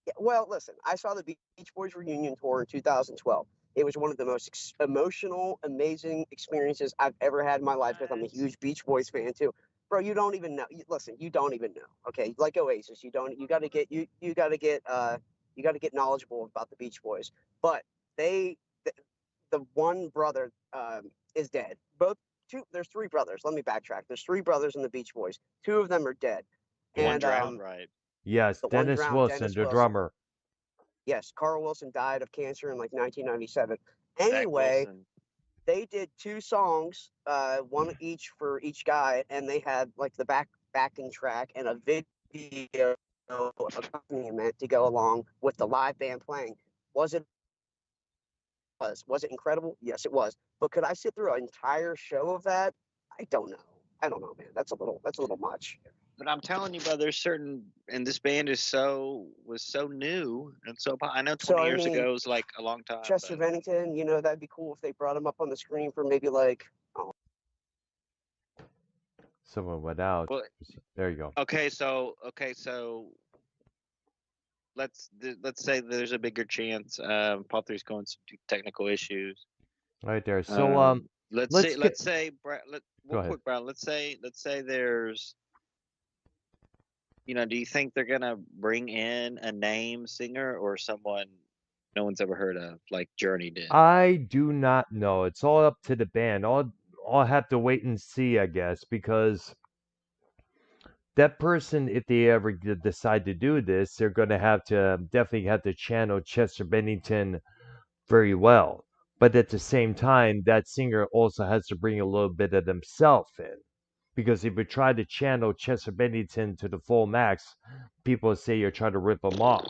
Yeah, well, listen, I saw the Beach Boys reunion tour in 2012. It was one of the most emotional, amazing experiences I've ever had in my life because I'm a What? huge Beach Boys fan too. Bro, you don't even know. Listen, you don't even know. Okay, like Oasis, you don't. You got to get you got to get knowledgeable about the Beach Boys. But they, the one brother is dead. Both two. There's three brothers. Let me backtrack. There's three brothers in the Beach Boys. Two of them are dead, One and drowned, right? Yes, the one Dennis drowned, Wilson, Dennis the Wilson. drummer. Yes, Carl Wilson died of cancer in like 1997. Zach Anyway, Wilson. they did two songs, one each for each guy, and they had like the backing track and a video accompaniment to go along with the live band playing. Was it was it incredible? Yes, it was. But could I sit through an entire show of that? I don't know. I don't know, man. That's a little much. But I'm telling you, bro, there's certain, and this band was so new and so. I know So 20 I years mean, ago was like a long time, Chester but Bennington, that'd be cool if they brought him up on the screen for maybe like, oh, Someone went out. well, There you go. okay, so let's say there's a bigger chance Paul III's going some technical issues. Right there. So Let's say let's get. Go real ahead. quick, Brown. Let's say there's do you think they're gonna bring in a name singer or someone no one's ever heard of, like Journey did? I do not know. It's all up to the band. I'll have to wait and see, I guess, because that person, if they ever decide to do this, they're going to definitely have to channel Chester Bennington very well. But at the same time, that singer also has to bring a little bit of themselves in. Because if you try to channel Chester Bennington to the full max, people say you're trying to rip him off.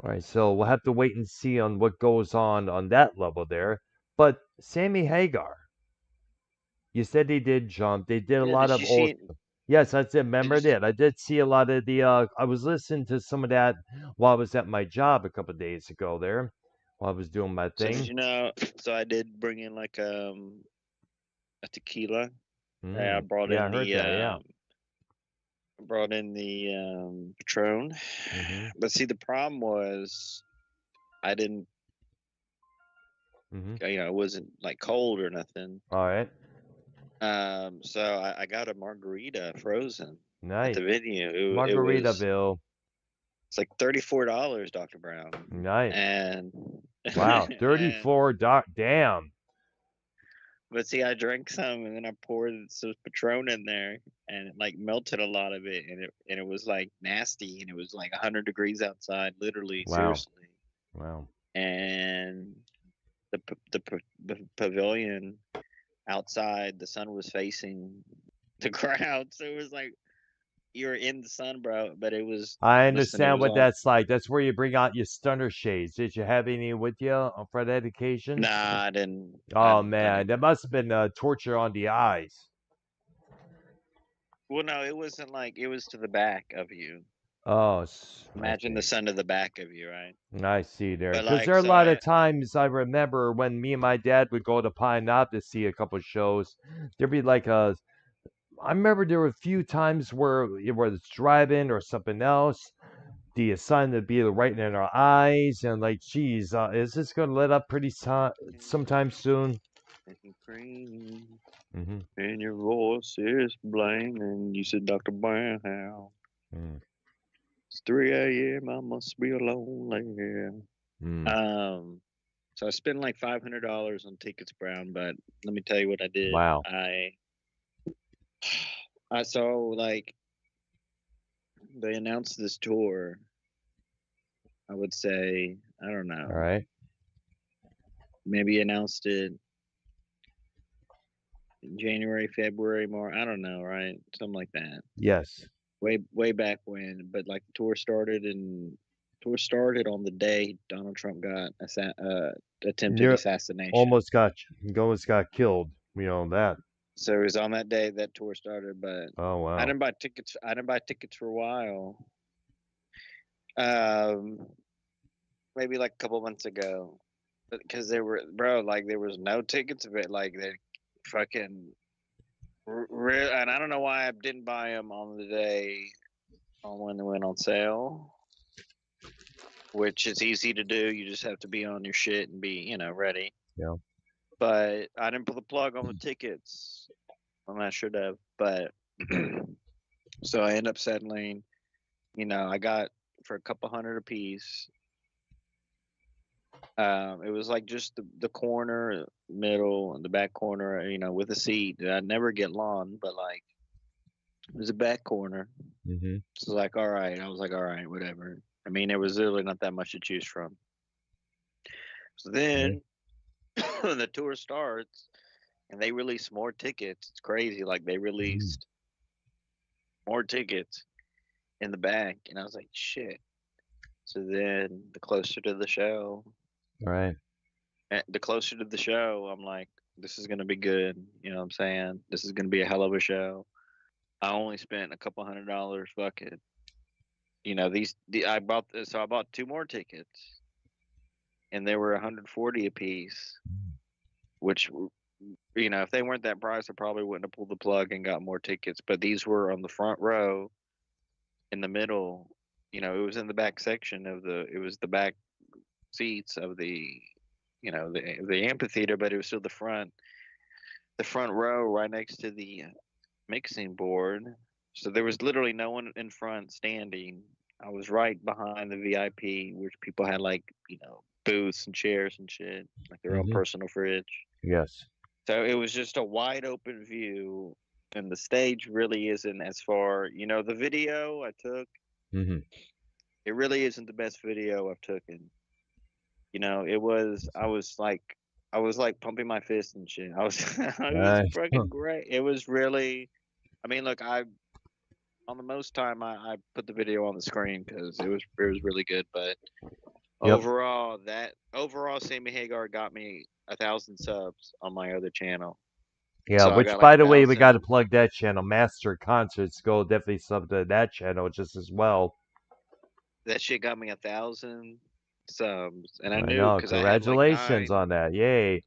All right, so we'll have to wait and see on what goes on that level there. But Sammy Hagar, you said they did jump. They did a Yeah, lot did of you old. see? Yes, that's it. Did Remember you? that. I did see a lot of the. I was listening to some of that while I was at my job a couple of days ago there, while I was doing my So did thing. you know? So I did bring in like a tequila. I brought Yeah, I in heard that. Yeah. Patron. Mm-hmm. But see, the problem was I didn't. Mm-hmm. It wasn't like cold or nothing. All right. So I got a margarita frozen at Nice. the venue. Margaritaville. It's like $34, Dr. Brown. Nice. And Wow. and 34. Damn. But see, I drank some and then I poured some Patron in there, and it like melted a lot of it, and it was like nasty, and it was like 100 degrees outside, literally, Wow. seriously. Wow. And the pavilion outside, the sun was facing the crowd, so it was like you were in the sun, bro. But it was, I listen, it understand was what all. that's like. That's where you bring out your stunner shades. Did you have any with you for that occasion? Nah, I didn't. Oh I man, didn't. that must have been torture on the eyes. Well, no, it wasn't like it was to the back of you. Oh, I Imagine the see. sun to the back of you, right? I see there. But Because like, there are a so lot I of times I remember when me and my dad would go to Pine Knob to see a couple shows. There'd be like a. I remember there were a few times where whether it's driving or something else, the sun would be right in our eyes, and like, geez, is this gonna let up pretty sometime soon? cream Mm-hmm. and your voice is blame, and you said, Dr. Brown, Mm. it's 3 a.m. I must be lonely. Mm. So I spent like $500 on tickets, Brown. But let me tell you what I did. Wow. I saw like they announced this tour. I would say, I don't All know, right. maybe announced it in January, February, March. I don't know, right? Something like that. Yes. Way back when. But like the tour started on the day Donald Trump got attempted Near assassination. almost got killed. We know that. So it was on that day that tour started. But Oh I wow. didn't buy tickets. I didn't buy tickets for a while. Um, maybe like a couple months ago, because there were, bro, like there was no tickets of it. Like they fucking real, and I don't know why I didn't buy them on the day on when they went on sale. Which is easy to do. You just have to be on your shit and be, ready. Yeah. But I didn't pull the plug on the tickets. I should have. But so I end up settling. I got for a couple hundred a piece. It was like just the corner, middle, and the back corner, with a seat. I'd never get lawn, but like it was a back corner. Mm-hmm. So like, all right. I was like, all right, whatever. I mean, there was literally not that much to choose from. So Okay. then the tour starts and they release more tickets. It's crazy. Like they Mm. released more tickets in the back, and I was like, shit. So then All right. the closer to the show, I'm like, this is gonna be good. You know what I'm saying? This is gonna be a hell of a show. I only spent a couple $100. Fuck it. I bought two more tickets, and they were 140 a piece. Which, if they weren't that price, I probably wouldn't have pulled the plug and got more tickets. But these were on the front row, in the middle. It was in the back section it was the back seats of the amphitheater, but it was still the front row right next to the mixing board. So there was literally no one in front standing. I was right behind the VIP, which people had like, booths and chairs and shit, like their own Mm-hmm. personal fridge. Yes. So it was just a wide open view, and the stage really isn't as far. The video I took, Mm-hmm. it really isn't the best video I've taken. It was. I was like pumping my fist and shit. It was Nice. fucking great. It was really. I mean, look, on the most time I put the video on the screen because it was really good. But Yep. overall, Sammy Hagar got me 1,000 subs on my other channel. Yeah. So I Which, got like by a the way, we got to thousand. plug that channel. Master Concerts. Go definitely sub to that channel just as well. That shit got me 1,000 subs, and I I knew know. because I had like Congratulations on that. Yay.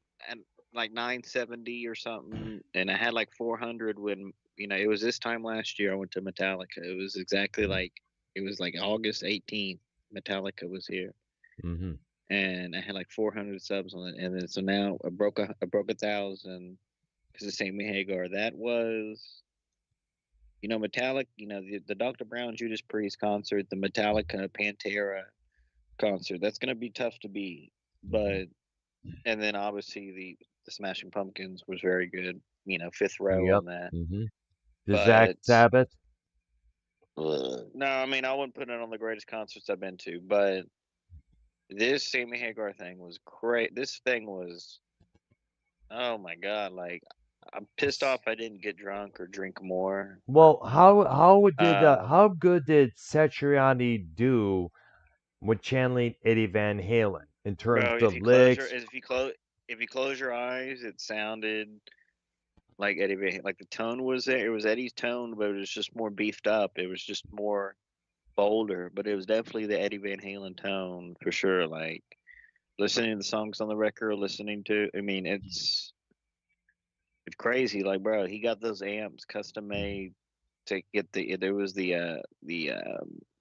970 or something, and I had like 400 when it was this time last year. I went to Metallica. It was exactly like it was like August 18th. Metallica was here, Mm-hmm. and I had like 400 subs on it, and then so now I broke 1,000 because of Sammy Hagar. That was Metallica. The Dr. Brown Judas Priest concert, the Metallica Pantera concert. That's gonna be tough to beat, but And then obviously the Smashing Pumpkins was very good. Fifth row Yep. on that. The Zach But Sabbath. no, I mean I wouldn't put it on the greatest concerts I've been to. But this Sammy Hagar thing was great. This thing was, oh my god! Like I'm pissed off I didn't get drunk or drink more. Well, how Um, good did Satriani do with channeling Eddie Van Halen in terms bro, of licks? if you close your eyes, it sounded like Eddie Van Halen. Like the tone was there. It was Eddie's tone, but it was just more beefed up. It was just more bolder. But it was definitely the Eddie Van Halen tone for sure. Like listening to the songs on the record, listening to. I mean, it's crazy. Like, bro, he got those amps custom made to get there was the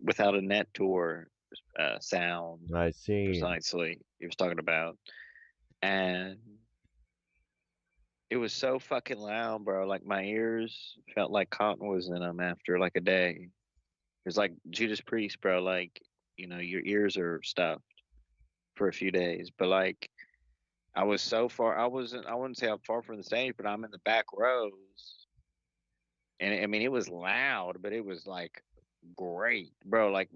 Without a Net tour sound I see. precisely he was talking about, and it was so fucking loud, bro. Like my ears felt like cotton was in them after like a day. It was like Judas Priest, bro. Like your ears are stuffed for a few days, but like I was so far. I wouldn't say I'm far from the stage, but I'm in the back rows, and I mean it was loud, but it was like great, bro. Like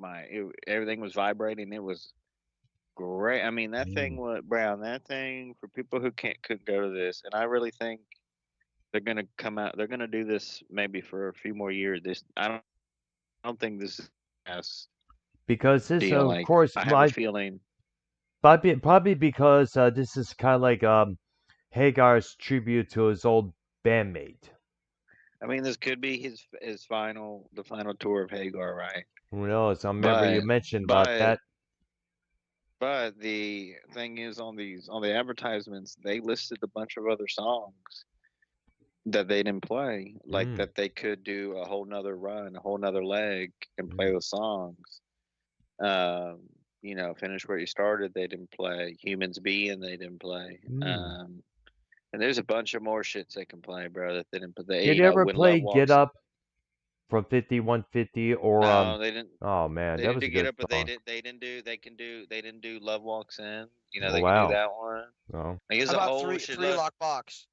everything was vibrating. It was great. I mean that thing Mm. was Brown. That thing for people who couldn't go to this, and I really think they're gonna come out. They're gonna do this maybe for a few more years. I don't think this is a last Because this, deal. of Like course, I have a feeling. probably because this is kind of like Hagar's tribute to his old bandmate. I mean, this could be the final tour of Hagar, right? Who knows? I remember you But mentioned about but that. but the thing is, on the advertisements, they listed a bunch of other songs that they didn't play, like Mm. that they could do a whole nother run, a whole nother leg, and play Mm. those songs. Um, Finish Where You Started, they didn't play. Humans Being, they didn't play. Mm. And there's a bunch of more shits they can play, bro. That they didn't. But Did you ever When Love play Get Walks. Up from 5150 or No, they didn't. Oh man, They that didn't was do a Get good Up, but song. they didn't do. They can do. They didn't do Love Walks In. Oh They can do wow. that one. Oh. Like, there's How a about whole three shit three load. lock box?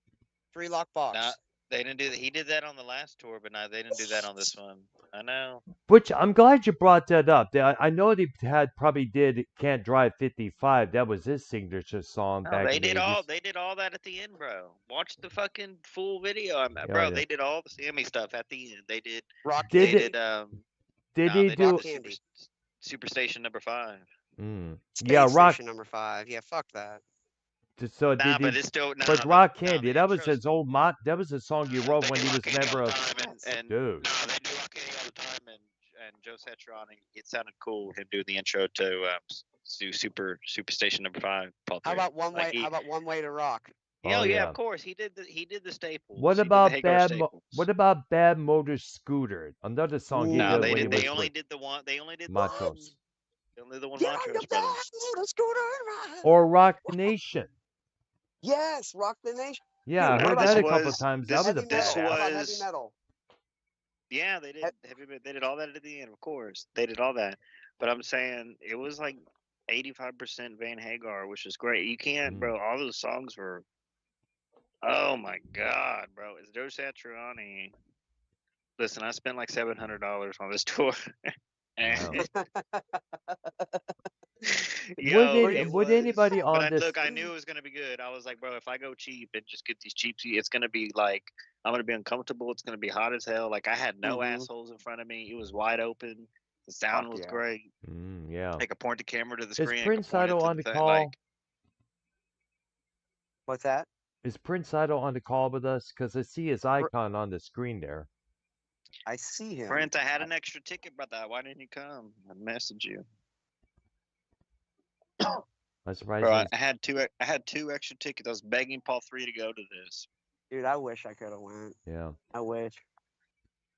Three lock Not box. they didn't do that. He did that on the last tour, but no, they didn't do that on this one. I know. Which I'm glad you brought that up. I know they had probably did Can't Drive 55. That was his signature song No, back in the 80s. they did all that at the end, bro. Watch the fucking full video. Oh Bro, yeah. they did all the Sammy stuff at the end. They did. Rock Did They candy. it? did. Did No, he they did do? Rock the candy. Superstation number 5. Yeah, Space Rock. Station #5. Yeah, fuck that. So Nah, did but he? it's still But but Rock no, Candy, the that was intros. his old mod. That was a song he wrote They when do he Rock was a Candy all member the of. time, and Dude. no, they do Rock Candy all the time, and Joe Satriani. It sounded cool him doing the intro to Superstation number 5, Paul How 3. about one Like way? How about One Way to Rock? Oh yeah, yeah. of course he did the staples. What He did the about Hagar What staples. about Bad Motor Scooter? Another song he No, did Ooh. when he they was only with did the one. They only did the one. Matos. They only did the one Get on your Montrose bad brothers. motor scooter ride. Or Rock the Nation. Yes, Rock the Nation. Yeah, I Dude, what No, heard about that this a couple of was times. That this was a heavy this metal? How badass. about heavy was metal? yeah, they did they did all that at the end, of course. They did all that. But I'm saying it was like 85% Van Hagar, which is great. You can't, Mm. bro. All those songs were, oh my god, bro. It's Joe Satriani. Listen, I spent like $700 on this tour. Wow. And yo, it Would was. anybody But on this? I knew it was gonna be good. I was like, bro, if I go cheap and just get these cheap seats, it's gonna be like I'm gonna be uncomfortable. It's gonna be hot as hell. Like I had no Mhm. assholes in front of me. It was wide open. The sound Fuck was yeah. great. Yeah. I could point the camera to the Is screen. I could Prince point it Idol to on the the thing. call? Like What's that? Is Prince Idol on the call with us? Because I see his icon on the screen there. I see him. Brent, I had an extra ticket, brother. Why didn't you come? I messaged you. I'm surprised. Bro, I had two extra tickets. I was begging Paul 3 to go to this. Dude, I wish I could have went. Yeah. I wish.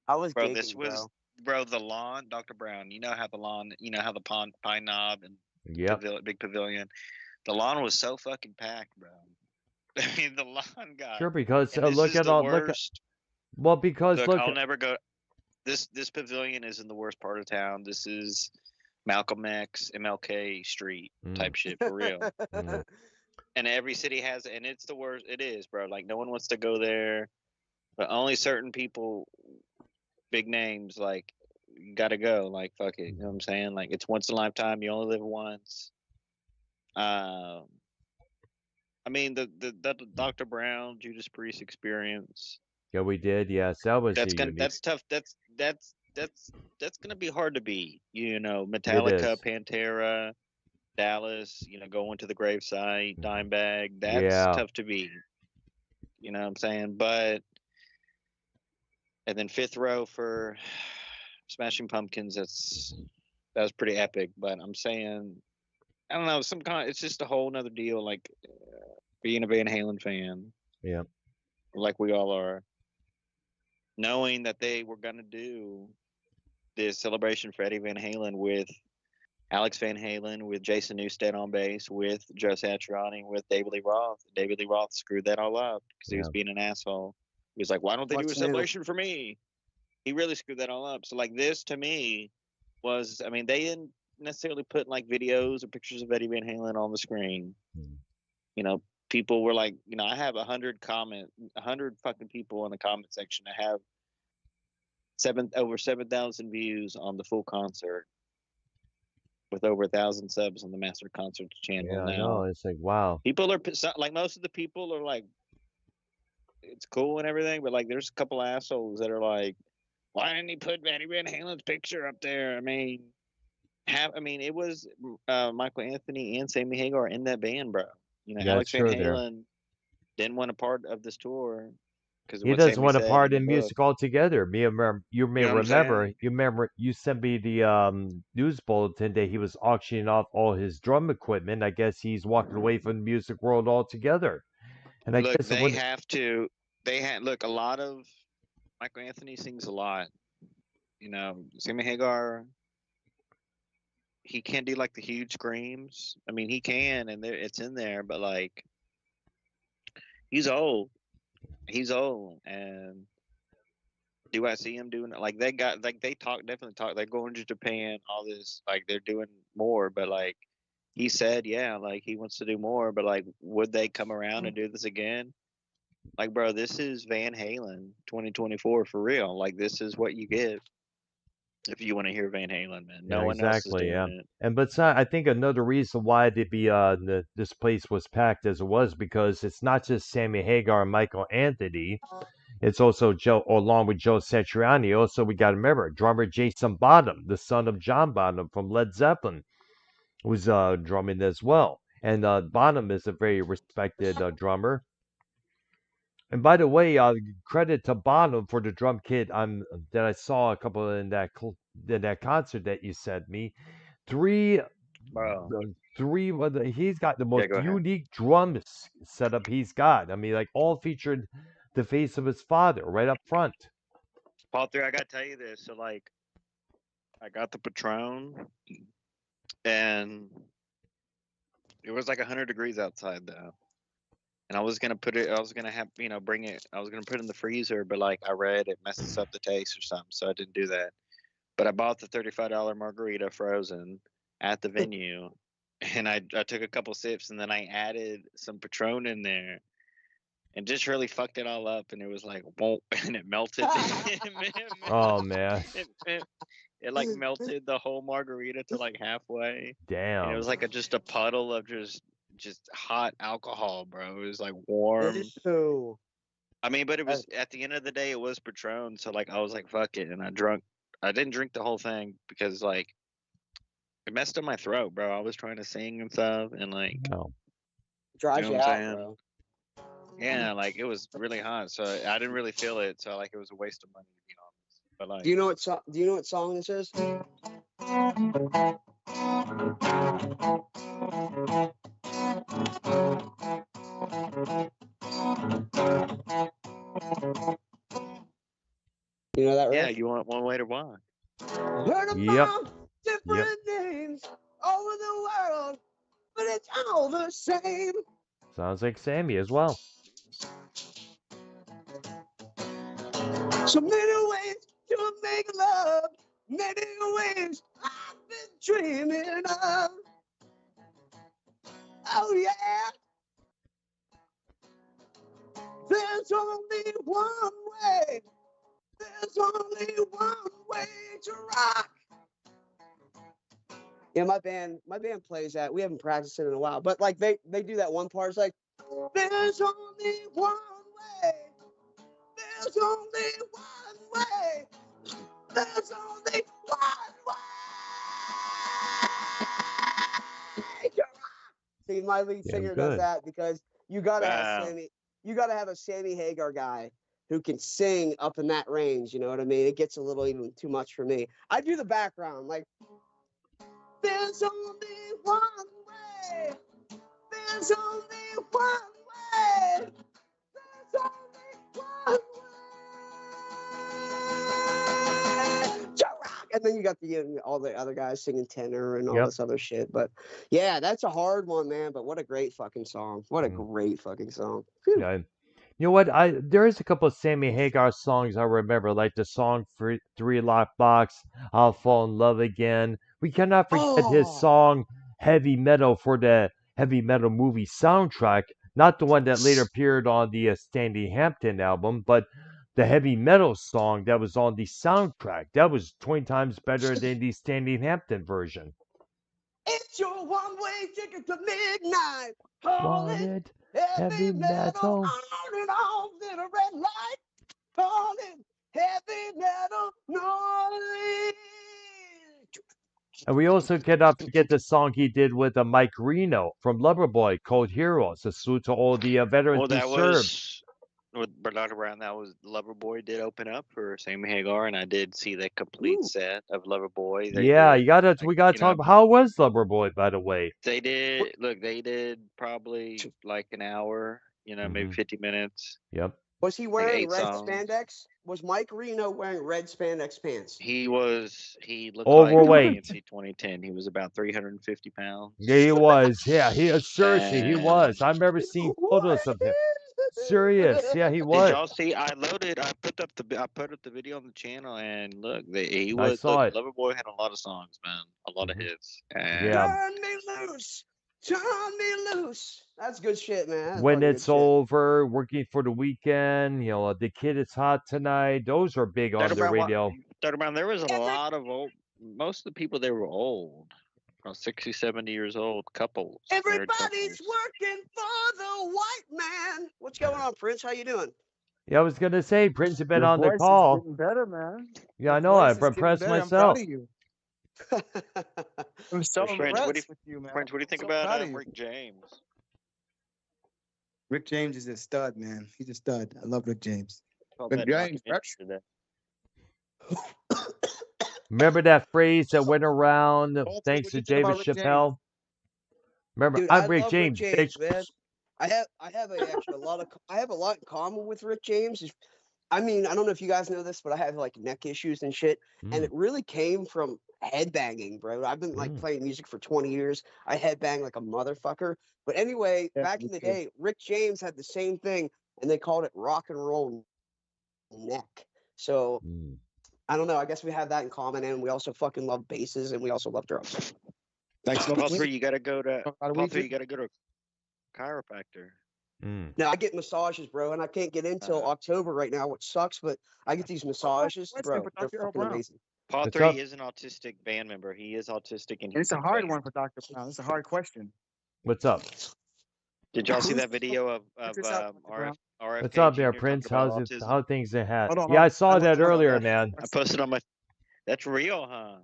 I was Bro, gaking, this was the lawn, Dr. Brown. You know how the lawn, how the pine knob and Yep. big pavilion. The lawn was so fucking packed, bro. I mean, the lawn got. Sure, because And this look is at the all worst. well, because Look, look. I'll never go. This pavilion is in the worst part of town. This is Malcolm X, MLK Street type shit for real. Mm. and every city has, and it's the worst. It is, bro. Like no one wants to go there, but only certain people, big names, like you gotta go. Like fuck it, you know what I'm saying? Like it's once in a lifetime. You only live once. Um, I mean the Dr. Brown Judas Priest experience. Yeah, we did. Yes, that was a unique. That's tough. That's gonna be hard to beat. You know, It Metallica, is. Pantera, Dallas. You know, going to the gravesite, Dimebag. That's Yeah. tough to beat. You know what I'm saying? But and then fifth row for Smashing Pumpkins. That was pretty epic. But I'm saying I don't know. Some kind. It's just a whole nother deal. Like being a Van Halen fan, Yeah. like we all are, knowing that they were gonna do this celebration for Eddie Van Halen with Alex Van Halen, with Jason Newsted on bass, with Joe Satriani, with David Lee Roth. David Lee Roth screwed that all up because he was Yeah. being an asshole. He was like, "Why don't they do a What's new? celebration for me?" He really screwed that all up. So like this to me was, I mean, they didn't necessarily put like videos or pictures of Eddie Van Halen on the screen. Mhm. You know, people were like, you know, I have 100 fucking people in the comment section. I have over 7,000 views on the full concert with over 1,000 subs on the Master Concerts channel Yeah, I know. now. It's like, wow. People are like, most of the people are like, it's cool and everything, but like, there's a couple assholes that are like, why didn't he put Eddie Van Halen's picture up there? I mean, it was Michael Anthony and Sammy Hagar in that band, bro. You know, Yeah, it's Alex Van true there. Halen didn't want a part of this tour because of He what doesn't Sammy want a said part in the in book. music altogether. You may You know what I'm remember. saying? You remember you sent me the news bulletin that he was auctioning off all his drum equipment. I guess he's walking away from the music world altogether. And I Look, guess it they would. have to. They had look. A lot of Michael Anthony sings a lot. You know, Sammy Hagar, he can't do like the huge screams. I mean, he can, and it's in there, but like he's old. He's old, and do I see him doing it? Like they got like they talk definitely talk. They're going to Japan, all this. Like they're doing more, but like he said, yeah, like he wants to do more, but like would they come around and do this again? Like, bro, this is Van Halen 2024 for real. Like this is what you get if you want to hear Van Halen, man. Yeah, No one else is exactly. doing Yeah. it. And but I think another reason why this place was packed as it was because it's not just Sammy Hagar and Michael Anthony. It's also Joe, along with Joe Satriani. Also, we got to remember drummer Jason Bonham, the son of John Bonham from Led Zeppelin, was drumming as well. And Bonham is a very respected drummer. And by the way, credit to Bonham for the drum kit that I saw a couple in that concert that you sent me. Three, Bro. he's got the Yeah, most go ahead. unique drum setup he's got. I mean, like all featured the face of his father right up front. Paul 3, I gotta tell you this. So like I got the Patron and it was like 100 degrees outside though. And I was gonna have, you know, bring it, I was gonna put it in the freezer, but like I read it messes up the taste or something, so I didn't do that. But I bought the $35 margarita frozen at the venue, and I took a couple sips, and then I added some Patron in there, and just really fucked it all up, and it was like, whoa, and it melted. Oh man, It like melted the whole margarita to like halfway, and it damn. was like just a puddle of just hot alcohol, bro. It was like warm. Ew. I mean, but it was at the end of the day, it was Patron, so like I was like, fuck it, and I didn't drink the whole thing because like it messed up my throat, bro. I was trying to sing and stuff, and like, No. you Dries know you what I'm out, saying? bro. Yeah, like it was really hot, so I didn't really feel it. So like it was a waste of money to be honest. But like, Do you know what song this is? You know that yeah, riff? you want one way to walk. Heard them Yep. all, Yep. different names over the world, but it's all the same. Sounds like Sammy as well. So many ways to make love, many ways I've been dreaming of. Oh yeah, There's only one way. There's only one way to rock. Yeah, my band plays that. We haven't practiced it in a while, but like they do that one part. It's like, there's only one way. There's only one way. There's only one way. See, my lead singer does that because you gotta have Sammy. You gotta have a Sammy Hagar guy who can sing up in that range. You know what I mean? It gets a little even too much for me. I do the background like. There's only one way. There's only one way. There's only one way. And then you got all the other guys singing tenor and all this other shit. But yeah, that's a hard one, man. But what a great fucking song. What a great fucking song. Yeah. You know what? There is a couple of Sammy Hagar songs I remember, like the song for Three Lock Box, I'll Fall in Love Again. We cannot forget his song Heavy Metal for the Heavy Metal movie soundtrack. Not the one that later appeared on the Stanley Hampton album, but the heavy metal song that was on the soundtrack. That was 20 times better than the Stanley Hampton version. It's your one-way ticket to midnight. Wanted heavy metal. On and off in a red light. Calling heavy metal noise. And we also cannot forget the song he did with Mike Reno from Loverboy called Heroes, a salute to all the veterans Well, who that served. was with Bernard Brown. That was Loverboy did open up for Sammy Hagar, and I did see the complete set of Loverboy. Yeah, did, we gotta talk about how was Loverboy, by the way. They did probably like an hour, maybe 50 minutes. Yep. Was he wearing red songs. spandex? Was Mike Reno wearing red spandex pants? He looked overweight. like 2010. He was about 350 pounds. Yeah, he was. Yeah, seriously, he was. I remember seeing photos of him. Serious. Yeah, he was. Did y'all see? I put up the video on the channel, and look, I saw it. Loverboy had a lot of songs, man, a lot of hits. And Turn me loose. Turn me loose. That's good shit, man. That's When It's Over, Working for the Weekend, The Kid Is Hot Tonight. Those are big on the radio. There was a lot of old. Most of the people there were old, 60, 70 years old couples. Everybody's working for the white man. What's going on, Prince? How you doing? Yeah, I was gonna say Prince had been Your on the voice call. is getting better, man. Yeah, I Your know. voice I'm is getting impressed better. myself. I'm proud of you. I'm so Prince, impressed with you, man. Prince, what do you think So about proud of you. Rick James? Rick James is a stud, man. He's a stud. I love Rick James. Called Rick that James, documentary today. Remember that phrase that went around thanks what to you think about David Rick Chappelle? Remember, Dude, I'm I Rick love James. Rick James, man. I have actually I have a lot in common with Rick James. I mean, I don't know if you guys know this, but I have like neck issues and shit, and it really came from headbanging, bro. I've been like playing music for 20 years. I headbang like a motherfucker. But anyway, back in the day, Rick James had the same thing, and they called it rock and roll neck. So I don't know. I guess we have that in common, and we also fucking love basses, and we also love drums. Thanks, Paul 3, you gotta go to chiropractor. Now I get massages, bro, and I can't get in till October right now, which sucks. But I get these massages, bro. They're fucking amazing. Paul 3 is an autistic band member. He is autistic, and it's a hard one for Dr. Brown. It's a hard question. What's up? Did y'all see that video of RF? What's up there, Prince? How things are had? Yeah, I saw that earlier, man. I posted on my. That's real, huh?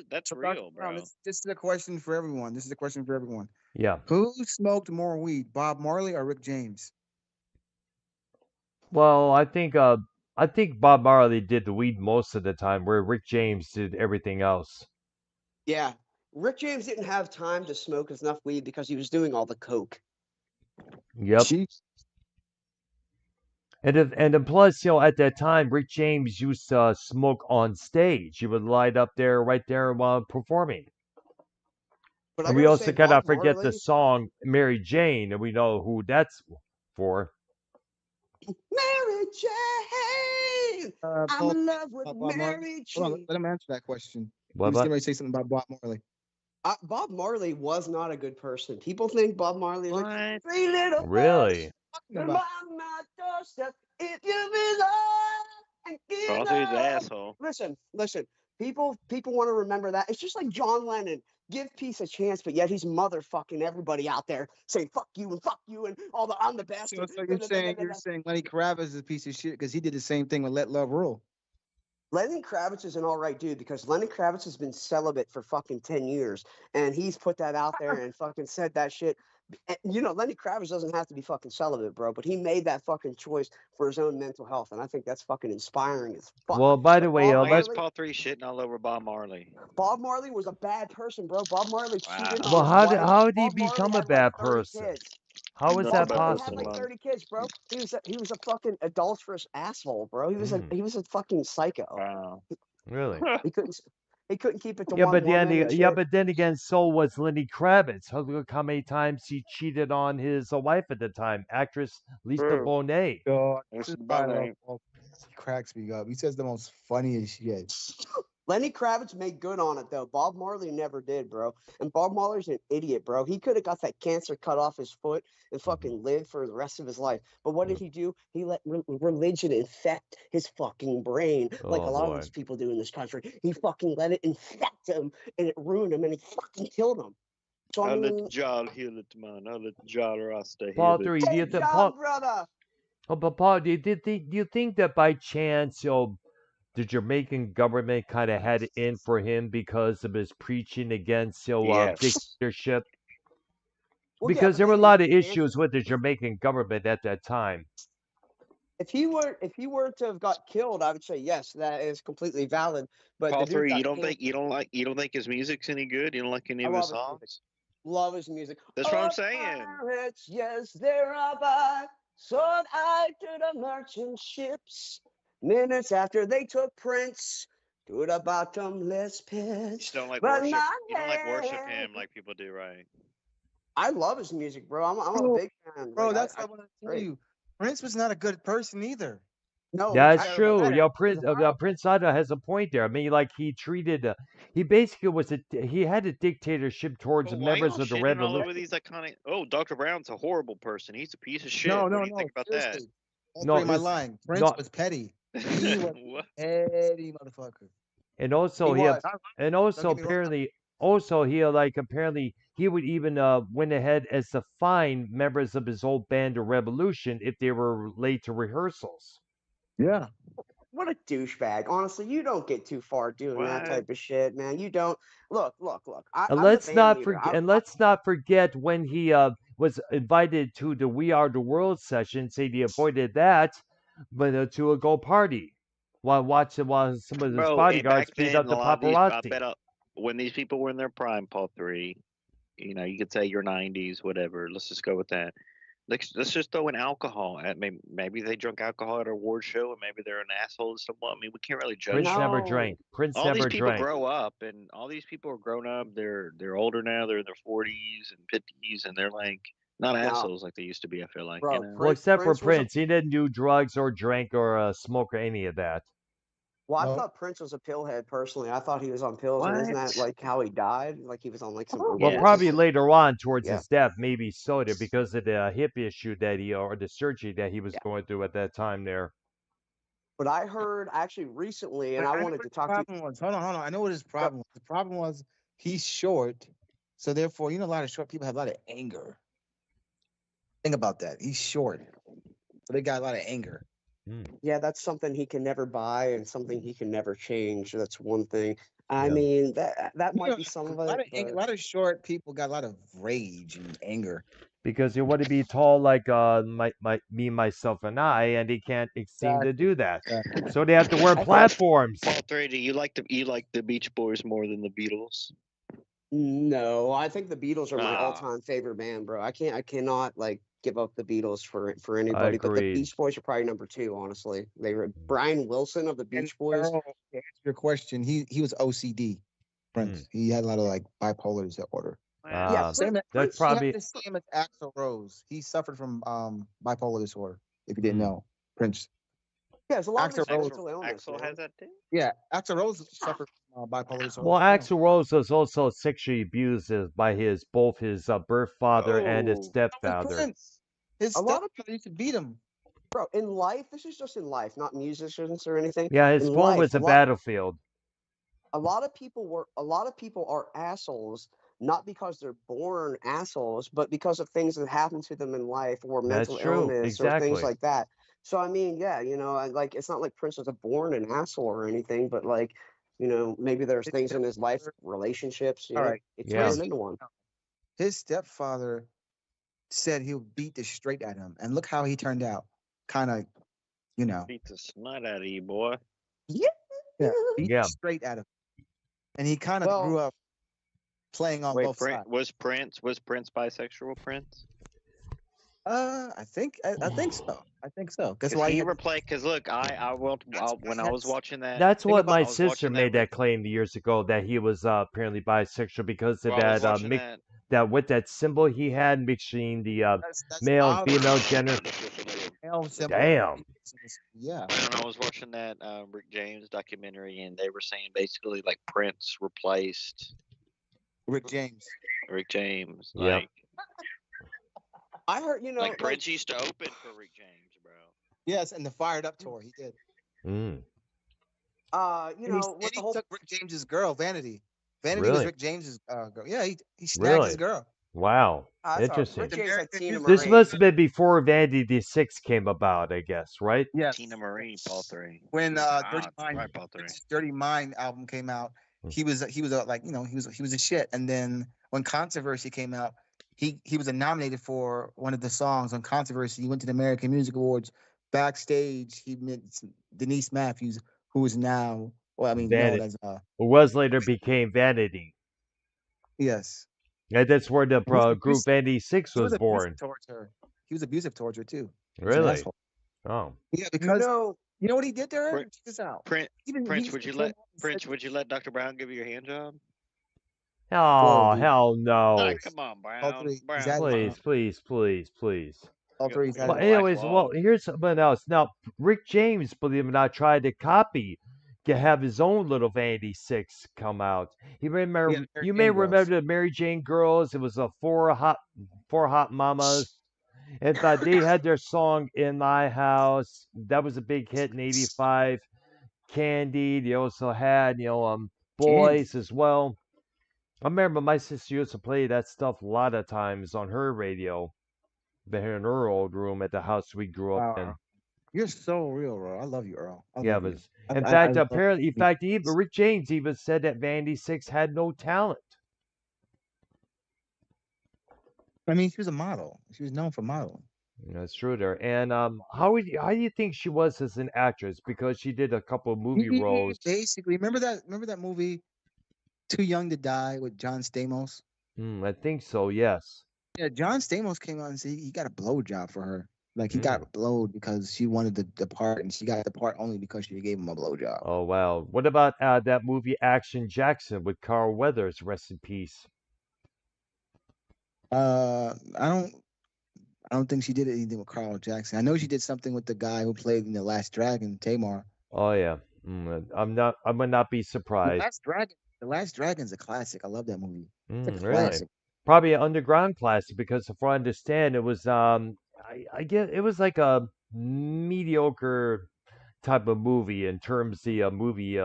That's real, bro. This is a question for everyone. Yeah. Who smoked more weed, Bob Marley or Rick James? Well, I think Bob Marley did the weed most of the time, where Rick James did everything else. Yeah, Rick James didn't have time to smoke enough weed because he was doing all the coke. Yep. Jeez. And plus, at that time, Rick James used to smoke on stage. He would light up right there while performing. But and we also cannot forget the song Mary Jane, and we know who that's for. Mary Jane! I'm in love with Mary Jane. Hold on, let him answer that question. What, He's getting ready to say something about Bob Marley. Bob Marley was not a good person. People think Bob Marley is like, 3 little really? on my doorstep give it up and give Paul 3's an up. asshole. Listen. People want to remember that. It's just like John Lennon. Give peace a chance, but yet he's motherfucking everybody out there saying fuck you and all the I'm the best. So you're saying Lenny Kravitz is a piece of shit because he did the same thing with Let Love Rule. Lenny Kravitz is an all right dude because Lenny Kravitz has been celibate for fucking 10 years and he's put that out there and fucking said that shit. And, you know, Lenny Kravitz doesn't have to be fucking celibate, bro, but he made that fucking choice for his own mental health. And I think that's fucking inspiring as fuck. Well, by the But way, Bob Why is Marley, Paul 3 shitting all over Bob Marley? Bob Marley was a bad person, bro. Bob Marley cheated well, on his wife. how did he Bob Marley become a had like bad 30 person? kids. How is Not a that Bob bad Marley person, had like possible? man. 30 kids, bro. He was a fucking adulterous asshole, bro. He was a fucking psycho. Wow. Really? He couldn't keep it to Yeah, one woman. but then again, so was Lenny Kravitz. Look how many times he cheated on his wife at the time, actress Lisa True. Bonet. Yo, This this is is why I love Bonet. Paul. He cracks me up. He says the most funniest shit. Lenny Kravitz made good on it though. Bob Marley never did, bro. And Bob Marley's an idiot, bro. He could have got that cancer cut off his foot and fucking lived for the rest of his life. But what did he do? He let religion infect his fucking brain, like Oh a lot boy. of these people do in this country. He fucking let it infect him, and it ruined him, and it fucking killed him. So I I'll let mean, the Jal heal it, man. I'll let the Jal Rasta heal Paul it. 3, do you good think job, brother. Paul, do you think that by chance, the Jamaican government kind of had it in for him because of his preaching against, Yes. dictatorship? Well, yeah, Because but there were a then lot of his issues chances. with the Jamaican government at that time. If he were to have got killed, I would say yes, that is completely valid. But Paul the dude 3, got you don't cancer. think his music's any good? You don't like any I of his love his music. songs? Love his music. That's what I'm Oh, saying. pirates, yes, there are by. Sold I to the merchant ships. Minutes after they took Prince to the bottomless You pits. just don't like But worship. my You don't like worship hand. him like people do, right? I love his music, bro. I'm a Bro, big fan. bro, Like that's what I want to tell great. you. Prince was not a good person either. No, Yeah, I it's heard about true. that. Yeah, He was horrible. Prince Ada has a point there. I mean, like he treated, he basically he had a dictatorship towards But the why y'all members of the shitting all revolution. over these iconic? Oh, Dr. Brown's a horrible person. He's a piece of shit. No, What no, do you think no. about that? Seriously. All No, three my it's line. Prince not. was petty. He was What? a petty motherfucker. And He also was. and Don't also get me wrong. apparently he would even went ahead as to fine members of his old band, the Revolution, if they were late to rehearsals. Yeah. What a douchebag. Honestly, you don't get too far doing that What? type of shit, man. You don't. Look. And I'm the band leader. let's not forget when he was invited to the We Are the World session, say he avoided that, but to a go party while some of his Bro, bodyguards back beat then, up a the lot of these, I paparazzi. bet when these people were in their prime, Paul 3, you could say your 90s, whatever. Let's just go with that. Let's just throw in alcohol. Maybe they drunk alcohol at an award show, and maybe they're an asshole to someone. I mean, we can't really judge Prince them. never No. drank. Prince All these never people drank. grow up, and all these people are grown up. They're older now. They're in their 40s and 50s, and they're like not No. assholes like they used to be. I feel like, Bro, you know. Well, except for Prince was a. Prince, he didn't do drugs or drink or smoke or any of that. Well, I No. thought Prince was a pillhead personally. I thought he was on pills, and isn't that What? like how he died? Like he was on like some Well, opiates or probably something? later on towards Yeah. his death, maybe soda because of the hip issue that or the surgery that he was Yeah. going through at that time there. But I heard actually recently, and But I I know wanted what to the talk to you. problem was. Hold on. I know what his problem was. The problem was he's short. So therefore, a lot of short people have a lot of anger. Think about that. He's short. So they got a lot of anger. Yeah, that's something he can never buy and something he can never change. That's one thing. I Yeah. mean, that might be some of A lot it. of a But lot of short people got a lot of rage and anger. Because you want to be tall like me, myself, and I, and they can't seem to do that. Exactly. So they have to wear I think platforms. Paul 3, do you like the Beach Boys more than the Beatles? no, I think the Beatles are my Ah, all-time favorite band, bro. I cannot like give up the Beatles for I anybody. But the agree. Beach Boys are probably number two, honestly. They were Brian Wilson of the And Beach Boys. Earl, to answer your question, he was OCD. Prince. He had a lot of like bipolar disorder. well, Yeah, Ah, Same as, that's Prince. he had probably the same as Axl Rose. He suffered from bipolar disorder. If you didn't Mm. know, Prince. Yeah, there's a lot of Axl his Rose. mental illness, Axel man. has that too. Yeah, Axl Rose suffered from bipolar disorder. well. as well. Axl Rose was also sexually abused by both his birth father and his Oh, So was stepfather. Prince. His A lot of stepfather used to beat him. bro, in life, this is just in life, not musicians or anything. Yeah, his In phone life, was a battlefield. a lot of people are assholes not because they're born assholes, but because of things that happen to them in life or That's mental true. illness or things Exactly. like that. So I mean, yeah, like it's not like Prince was a born an asshole or anything, but like, maybe there's His things in his life, stepfather, relationships, all right. it turned Yeah. him into one. His stepfather said he'll beat the straight at him, and look how he turned out. Kind of, you know, Beat the snot out of you, boy. Yeah. yeah, beat Yeah. straight at him, and he kind of Well, grew up playing on Wait, both sides. Was Prince bisexual? Prince? I think so. I think so. That's Because why he he had. replied. Because look, That's why when he I had. was watching that, That's Think what about. my I was sister watching that. made that claim years ago that he was apparently bisexual because of Well, I was that watching that. that with that symbol he had between the That's male and obvious. female gender. Male symbol. Damn. Yeah. And I was watching that Rick James documentary, and they were saying basically like Prince replaced Rick James. Rick James. Yep. Like, I heard, like Prince used to open for Rick James, bro. Yes, and the Fired Up tour, he did. Mm. what And the he whole took Rick James's girl, Vanity. Vanity was Really? Rick James's girl. Yeah, he snagged Really? his girl. Wow. I thought Interesting. Rick James had American Tina music. This Marie. must have been before Vanity 6 came about, I guess, right? Yes. Tina Marie, Paul 3. When Dirty Right, Mind, Paul 3. Dirty Mind album came out, Mm. he was like he was a shit. And then when Controversy came out, he was nominated for one of the songs on Controversy. He went to the American Music Awards. Backstage, he met Denise Matthews, who is now, well, I mean, known Vanity. as Who was later became Vanity. yes. And that's where the He was group abusive. Vanity 6 He was was abusive born. towards her. He was abusive towards her too. He was an Really? asshole. Oh. Yeah, because you know what he did to her? Prin- Check this out. Prince, Even Prince, he would you came let out and said, Would you let Dr. Brown give you your hand job? Oh, Whoa, hell no. Nah, come on, all Brown. three. He's Brown, out of come his on. Please, please, please, please. all three. He's out Well, of anyways, well, here's something else. Now, Rick James, believe it or not, tried to copy to have his own little Vanity 6 come out. You may remember the Mary Jane Girls. It was a four hot mamas. In fact, they had their song "In My House." That was a big hit in '85. Candy. They also had, Boys as well. I remember my sister used to play that stuff a lot of times on her radio there in her old room at the house we grew up in. You're so real, Earl. I love you, Earl. I Yeah, love it you. was. In fact, even Rick James even said that Vanity 6 had no talent. I mean, she was a model. She was known for modeling. That's true there. And how do you think she was as an actress? Because she did a couple of movie roles. Basically, remember that movie, Too Young to Die, with John Stamos? I think so. Yes. Yeah, John Stamos came out and said he got a blowjob for her. Like he got blowed because she wanted the part, and she got the part only because she gave him a blowjob. Oh wow. What about that movie Action Jackson with Carl Weathers? Rest in peace. I don't think she did anything with Carl Jackson. I know she did something with the guy who played in The Last Dragon, Tamar. Oh yeah. I would not be surprised. The Last Dragon's a classic. I love that movie. It's a Really? classic. Probably an underground classic because if I understand, it was I get it was like a mediocre type of movie in terms of the movie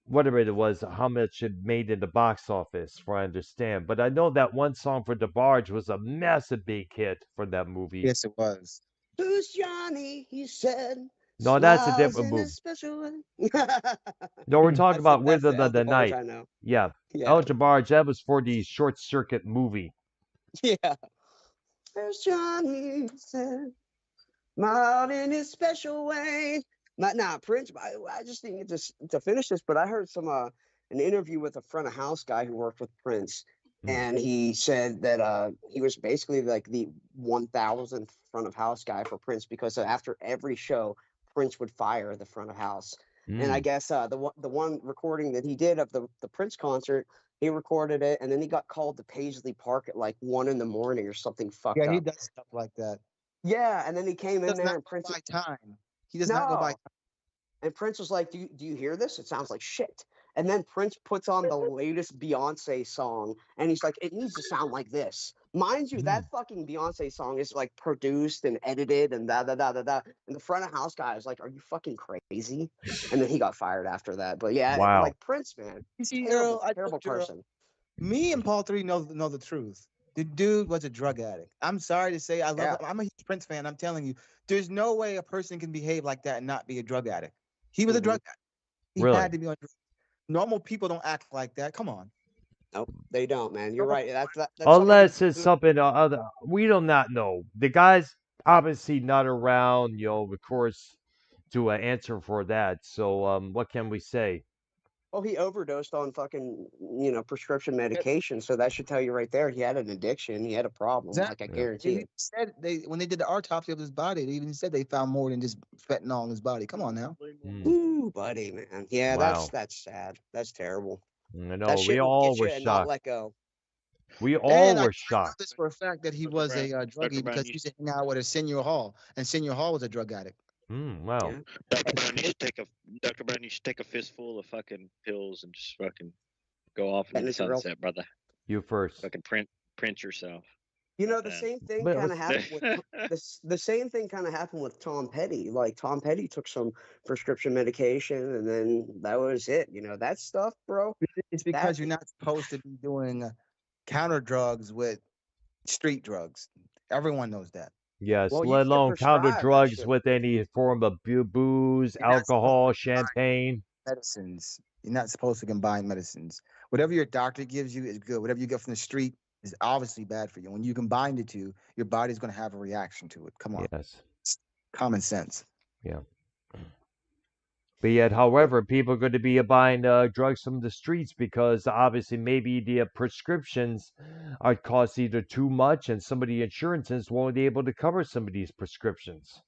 whatever it was, how much it made in the box office, for I understand. But I know that one song for DeBarge was a massive big hit for that movie. Yes, it was. Who's Johnny? He said. No, that's a Smiles different in a movie. special way. No, we're talking about That's Rhythm the of the El DeBarge Night. I know. Yeah. Yeah. El DeBarge, that was for the Short Circuit movie. Yeah. There's Johnny said, smiled in his special way. Prince. I just think to finish this, but I heard an interview with a front of house guy who worked with Prince, and he said that he was basically like the 1,000th front of house guy for Prince because after every show, Prince would fire the front of house. And I guess the one recording that he did of the Prince concert, he recorded it, and then he got called to Paisley Park at like 1 a.m. or something fucked up. Yeah, he does stuff like that. Yeah, and then he came in there and Prince by time. He does not go by time. And Prince was like, "Do you hear this? It sounds like shit." And then Prince puts on the latest Beyonce song, and he's like, it needs to sound like this. Mind you, that fucking Beyonce song is like produced and edited and da da da da da. And the front of house guy is like, are you fucking crazy? And then he got fired after that. But yeah, Wow. like Prince, man, You see, terrible, Earl, I terrible told you, Earl, person. me and Paul 3 know the truth. The dude was a drug addict. I'm sorry to say, I love Yeah. him. I'm a huge Prince fan. I'm telling you, there's no way a person can behave like that and not be a drug addict. He was a drug addict. He Really? had to be on drugs. Normal people don't act like that. Come on. Nope, they don't, man. You're right. That's Unless it's something other, we do not know. The guy's obviously not around, of course, to answer for that. So, what can we say? Well, he overdosed on fucking, prescription medication. So that should tell you right there he had an addiction. He had a problem. Like, I Exactly. guarantee They it. even said when they did the autopsy of his body, they even said they found more than just fentanyl in his body. Come on now. Ooh, buddy, man. Yeah, Wow. that's sad. That's terrible. I That know. We shit will all get were you and not shocked. let go. We all And I were know shocked. this for a fact that he was a druggie because he used to hang out with a Senior Hall, and Senior Hall was a drug addict. Wow. Yeah. Dr. Brown, you should take a fistful of fucking pills and just fucking go off into the Technically, real. sunset, brother. You first. Fucking print yourself. The same thing But kind of happened with the same thing kind of happened with Tom Petty. Like Tom Petty took some prescription medication, and then that was it. That stuff, bro. It's because you're not supposed to be doing counter drugs with street drugs. Everyone knows that. Yes, Well, you let can't alone counter prescribe that drugs shit. with any form of booze, You're not supposed alcohol, to combine champagne. medicines. You're not supposed to combine medicines. Whatever your doctor gives you is good. Whatever you get from the street is obviously bad for you. When you combine the two, your body's going to have a reaction to it. Come on. Yes. It's common sense. Yeah. But yet, however, people are going to be buying drugs from the streets because obviously maybe the prescriptions are cost either too much and some of the insurances won't be able to cover some of these prescriptions.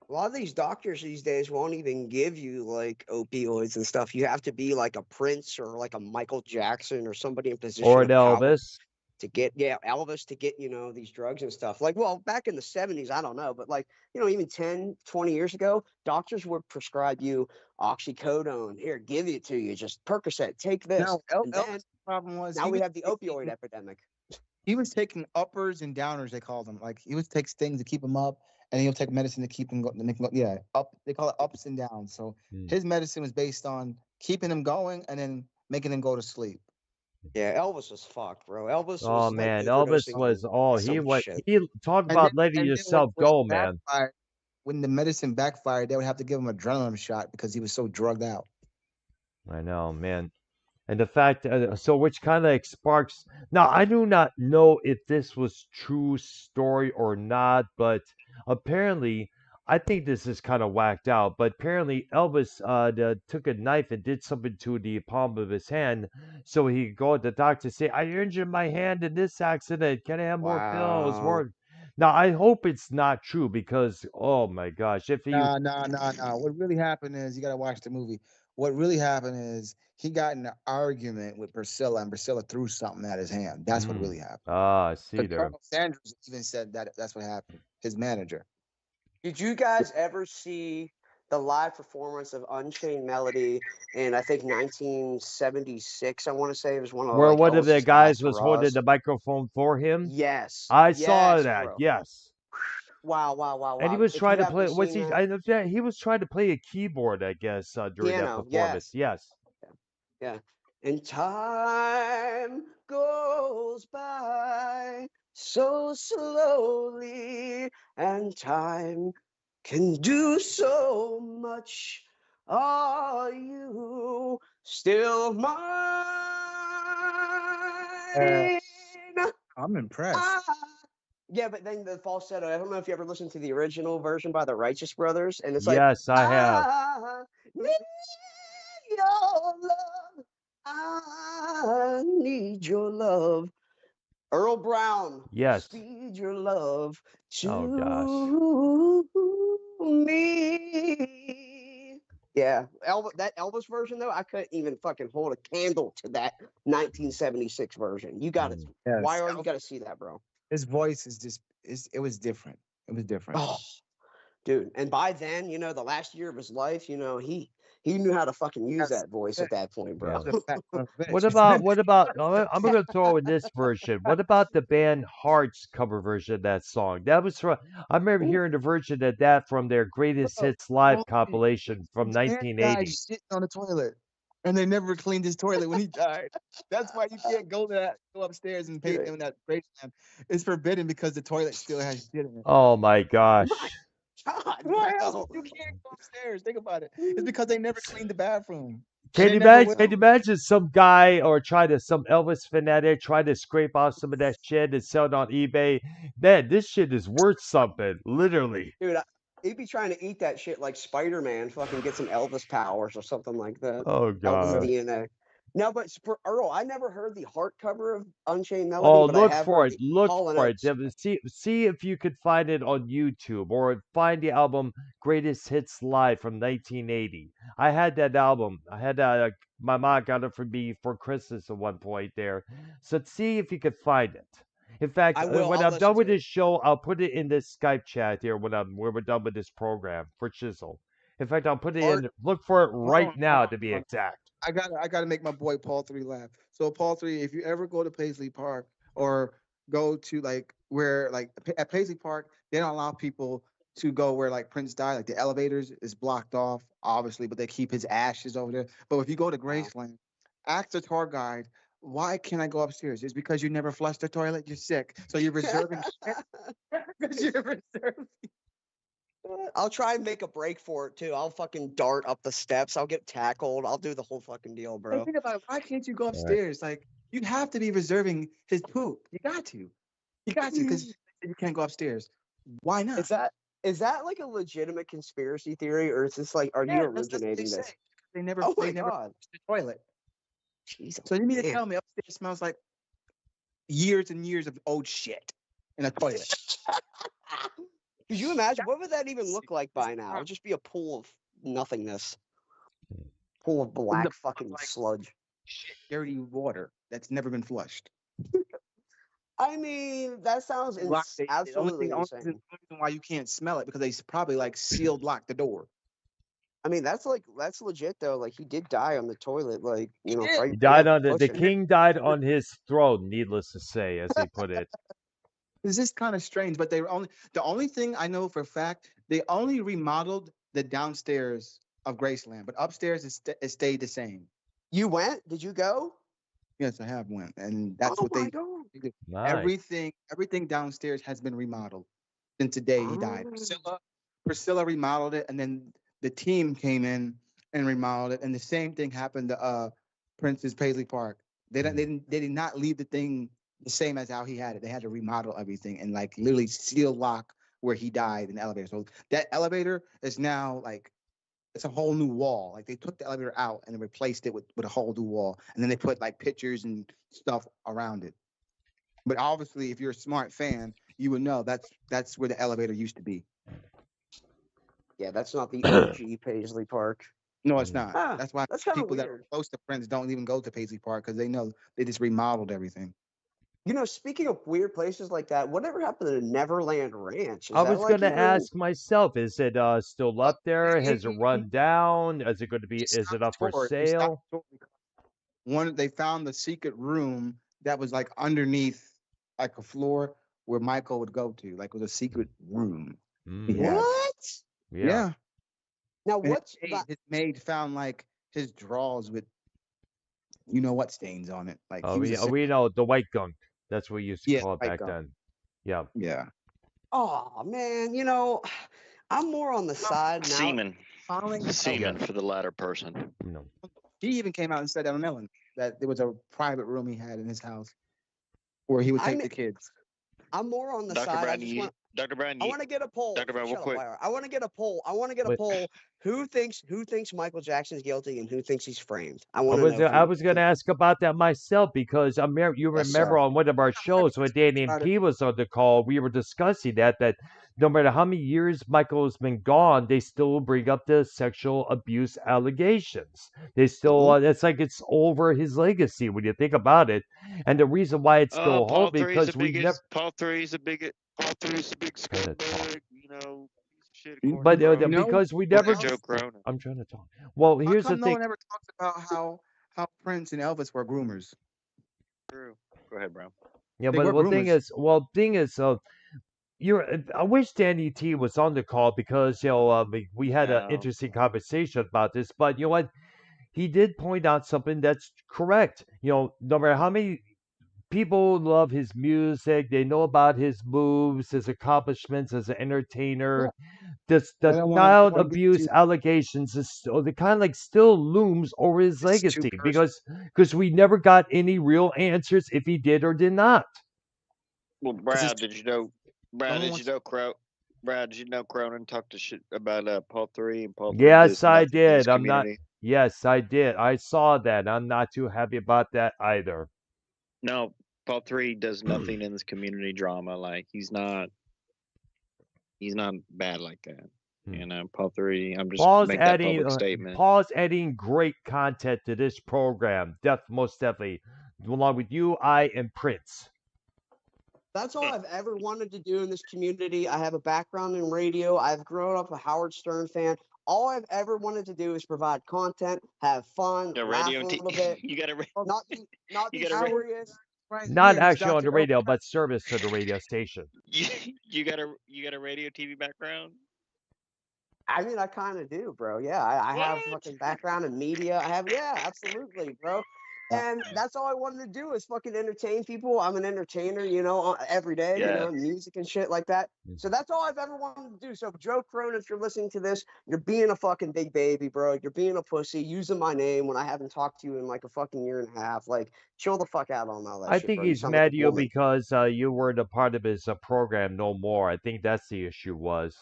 A lot of these doctors these days won't even give you like opioids and stuff. You have to be like a Prince or like a Michael Jackson or somebody in position Or of an power Elvis. to get Elvis to get these drugs and stuff. Like, well, back in the 70s, I don't know, but like, even 10 20 years ago, doctors would prescribe you oxycodone. Here, give it to you, just Percocet, take this. Now, And then Elvis' problem was now we have the opioid epidemic. he was taking uppers and downers. They called them like he would take things to keep him up, and he'll take medicine to keep him go. Yeah, up. They call it ups and downs. So his medicine was based on keeping him going and then making him go to sleep. Yeah, Elvis was fucked, bro. Elvis Oh was like man, Elvis overdosing was on so he much was shit. he talk about letting And then yourself when it go, man. backfired, when the medicine backfired, they would have to give him an adrenaline shot because he was so drugged out. I know, man. And the fact, so which kind of sparks. Now, I do not know if this was true story or not, but apparently, I think this is kind of whacked out. But apparently, Elvis took a knife and did something to the palm of his hand, so he could go to the doctor and say, "I injured my hand in this accident. Can I have more pills?" Wow. More. Now, I hope it's not true because, oh my gosh, if you No. What really happened is you got to watch the movie. What really happened is he got in an argument with Priscilla, and Priscilla threw something at his hand. That's what really happened. I see But there. Colonel Sanders even said that that's what happened. His manager. Did you guys ever see the live performance of Unchained Melody in I think 1976? I want to say it was one of Where like one of the Elvis's guys last was holding hurrahs. the microphone for him. Yes, I saw that. bro. Yes. Wow. And he was If you trying to haven't play. Was seen he? that, Yeah, he was trying to play a keyboard, I guess, during that piano, performance. Yes. yeah. And time goes by so slowly, and time can do so much. Are you still mine? I'm impressed. Yeah, but then the falsetto. I don't know if you ever listened to the original version by the Righteous Brothers, and it's like, Yes, I have. I need your love. I need your love. Earl Brown, Yes. speed your love Oh gosh. to me. Yeah, that Elvis version though, I couldn't even fucking hold a candle to that 1976 version. You got to, Yes. why are you got to see that, bro? His voice is just it was different. It was different. Oh, dude. And by then, you know, the last year of his life, you know, he knew how to fucking use That's that voice yeah, at that point, bro. Yeah. that's a fat son of a What bitch. about I'm gonna throw in this version. What about the band Heart's cover version of that song? That was from I remember Ooh, hearing a version of that from their Greatest Bro, Hits Live Paul, compilation from this man died 1980. shitting on the toilet, and they never cleaned his toilet when he died. That's why you can't go upstairs and pay dude, in that Graceland. It's forbidden because the toilet still has shit in it. Oh my my gosh. God, Why else bro. you can't go upstairs? Think about it. It's because they never cleaned the bathroom, and Can they you never imagine? will. Can you imagine some guy or some Elvis fanatic try to scrape off some of that shit and sell it on eBay? Man, this shit is worth something, literally. Dude, he'd be trying to eat that shit like Spider-Man, fucking get some Elvis powers or something like that. Oh Elvis god. DNA. No, but for Earl, I never heard the Heart cover of Unchained Melody, Oh, but I look have for heard it. the Look Hall and for it. Oates. See if you could find it on YouTube or find the album Greatest Hits Live from 1980. I had that album. I had that. My mom got it for me for Christmas at one point there. So see if you could find it. In fact, I will. when I'll I'm listen done with to it. this show, I'll put it in this Skype chat here when we're done with this program for Chisel. In fact, I'll put it Heart. in. Look for it Hold right on, hold now on, to be hold on. exact. I gotta make my boy Paul 3 laugh. So Paul 3, if you ever go to Paisley Park or go to like where like at Paisley Park, they don't allow people to go where like Prince died. Like the elevators is blocked off, obviously, but they keep his ashes over there. But if you go to Wow. Graceland, ask the tour guide, why can't I go upstairs? It's because you never flushed the toilet. You're sick, so you're reserving shit because you're reserving. I'll try and make a break for it too. I'll fucking dart up the steps. I'll get tackled. I'll do the whole fucking deal, Hey, bro. think about it. Why can't you go All right. upstairs? Like you have to be reserving his poop. You got to. You got to because you can't go upstairs. Why not? Is that like a legitimate conspiracy theory, or is this like, are you Yeah, that's what they originating say. this? They Oh my never god. flushed the toilet. Jesus. So you mean to Man. tell me upstairs smells like years and years of old shit in a toilet? Could you imagine? What would that even look like It's by now? It not would just be a pool of nothingness, pool of the black fucking like sludge. shit, dirty water that's never been flushed. I mean, that sounds The absolutely only insane. reason why you can't smell it because they probably like sealed locked the door. I mean, that's legit though. Like he did die on the toilet, like you know, Yeah. right He died on the pushing. king died on his throne, needless to say, as they put it. It's just kind of strange, but the only thing I know for a fact they only remodeled the downstairs of Graceland, but upstairs it stayed the same. You went? Did you go? Yes, I have one, and that's Oh what my god. they did. Nice. Everything downstairs has been remodeled since the day he died. Oh. Priscilla remodeled it, and then the team came in and remodeled it, and the same thing happened to Prince's Paisley Park. They did not leave the thing the same as how he had it. They had to remodel everything and like literally seal lock where he died in the elevator. So that elevator is now like it's a whole new wall. Like they took the elevator out and replaced it with a whole new wall, and then they put like pictures and stuff around it. But obviously, if you're a smart fan, you would know that's where the elevator used to be. Yeah, that's not the OG Paisley Park. No, it's not. Ah, That's why that's kind of people that are weird. close to Prince don't even go to Paisley Park because they know they just remodeled everything. You know, speaking of weird places like that, whatever happened to Neverland Ranch? Is I that was like gonna even? ask myself, is it still up there? Has it They run down? Is it going to be? Is it stopped up the for tour. They stopped sale? the tour because they found the secret room that was like underneath like a floor where Michael would go to. Like it was a secret room he Mm, had. What? yeah. Yeah. Now And what's his maid found like his drawers with you know what stains on it. Like he was a We know the white gunk. That's what we used to yeah, call it like back then. Yeah. yeah. Oh man, you know, I'm more on the side now. Semen. Following Semen for the latter person. No. he even came out and said that on Ellen that there was a private room he had in his house where he would take the kids. I'm more on the Dr. side. Brad, Dr. Brad, I want to get a poll. Dr. Brad, real Shut up, quick. YR. I want to get a poll. I want to get a Wait. poll. Who thinks Michael Jackson's guilty and who thinks he's framed? I I want to was know. I was gonna ask about that myself because you Yes, remember sir. on one of our shows when Danny and P was on the call, we were discussing that no matter how many years Michael's been gone, they still bring up the sexual abuse allegations. They still it's like it's over his legacy when you think about it, and the reason why it's still held because we never. Paul 3's a big Kinda talk. scumbag, you know, piece of shit You, according But to Bro. because we Look never, at Joe Cronin. I'm trying to talk. Well, how here's the come no thing. one ever talks about how Prince and Elvis were groomers? True. Go ahead, bro. Yeah, They but were the groomers. thing is, I wish Danny T was on the call because we had an No. interesting conversation about this. But you know what? He did point out something that's correct. No matter how many people love his music, they know about his moves, his accomplishments as an Yeah. entertainer. The I don't want to. I child want to get abuse too. allegations is still, the kind of like still looms over his It's too legacy personal. because we never got any real answers if he did or did not. Well, Because Brad, did you know? Brad, someone did you wants. know Brad, did you know Cronin talked to shit about Paul three, and Paul three Yes, does I nothing in his did. I'm not. community? Yes, I did. I saw that. I'm not too happy about that either. No, Paul three does nothing in this community drama. Like he's not bad like that. Paul three. I'm just Paul's make that adding public statement. Paul's adding great content to this program. Most definitely, along with you, I, and Prince. That's all I've ever wanted to do in this community. I have a background in radio. I've grown up a Howard Stern fan. All I've ever wanted to do is provide content, have fun, The laugh radio a and little bit, you got to not you be got to Howard serious. right Not here. He's actually on Dr. the Elvis. radio, but service to the radio station. you, you got a radio TV background. I mean, I kind of do, bro. Yeah, I have What? fucking background in media. Yeah, absolutely, bro. And that's all I wanted to do is fucking entertain people. I'm an entertainer, every day, Yeah. music and shit like that. So that's all I've ever wanted to do. So Joe Crone, if you're listening to this, you're being a fucking big baby, bro. You're being a pussy, using my name when I haven't talked to you in like a fucking year and a half. Like, chill the fuck out on all that I shit, think bro. You he's sound like mad a at you woman. because you weren't a part of his program no more. I think that's the issue was.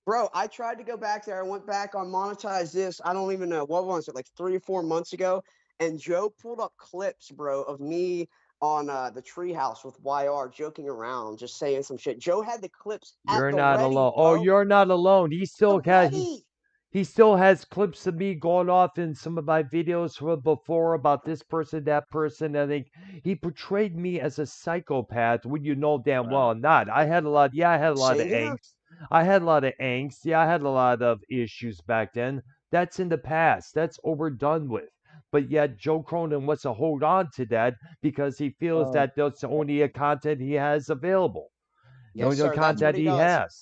Bro, I tried to go back there. I went back on Monetize This. I don't even know. What was it, like 3 or 4 months ago? And Joe pulled up clips, bro, of me on the treehouse with YR joking around, just saying some shit. Joe had the clips at You're the not ready, alone. Oh, bro. you're not alone. The ready. He still has clips of me going off in some of my videos from before about this person, that person. I think he portrayed me as a psychopath when you know damn well Wow. I'm not. I had a lot. Yeah, I had a lot of Same here. angst. I had a lot of angst. Yeah, I had a lot of issues back then. That's in the past. That's overdone with. But yet Joe Cronin wants to hold on to that because he feels Oh, that that's the only content he has available. The Yes, only sir. That's what content he he does. has.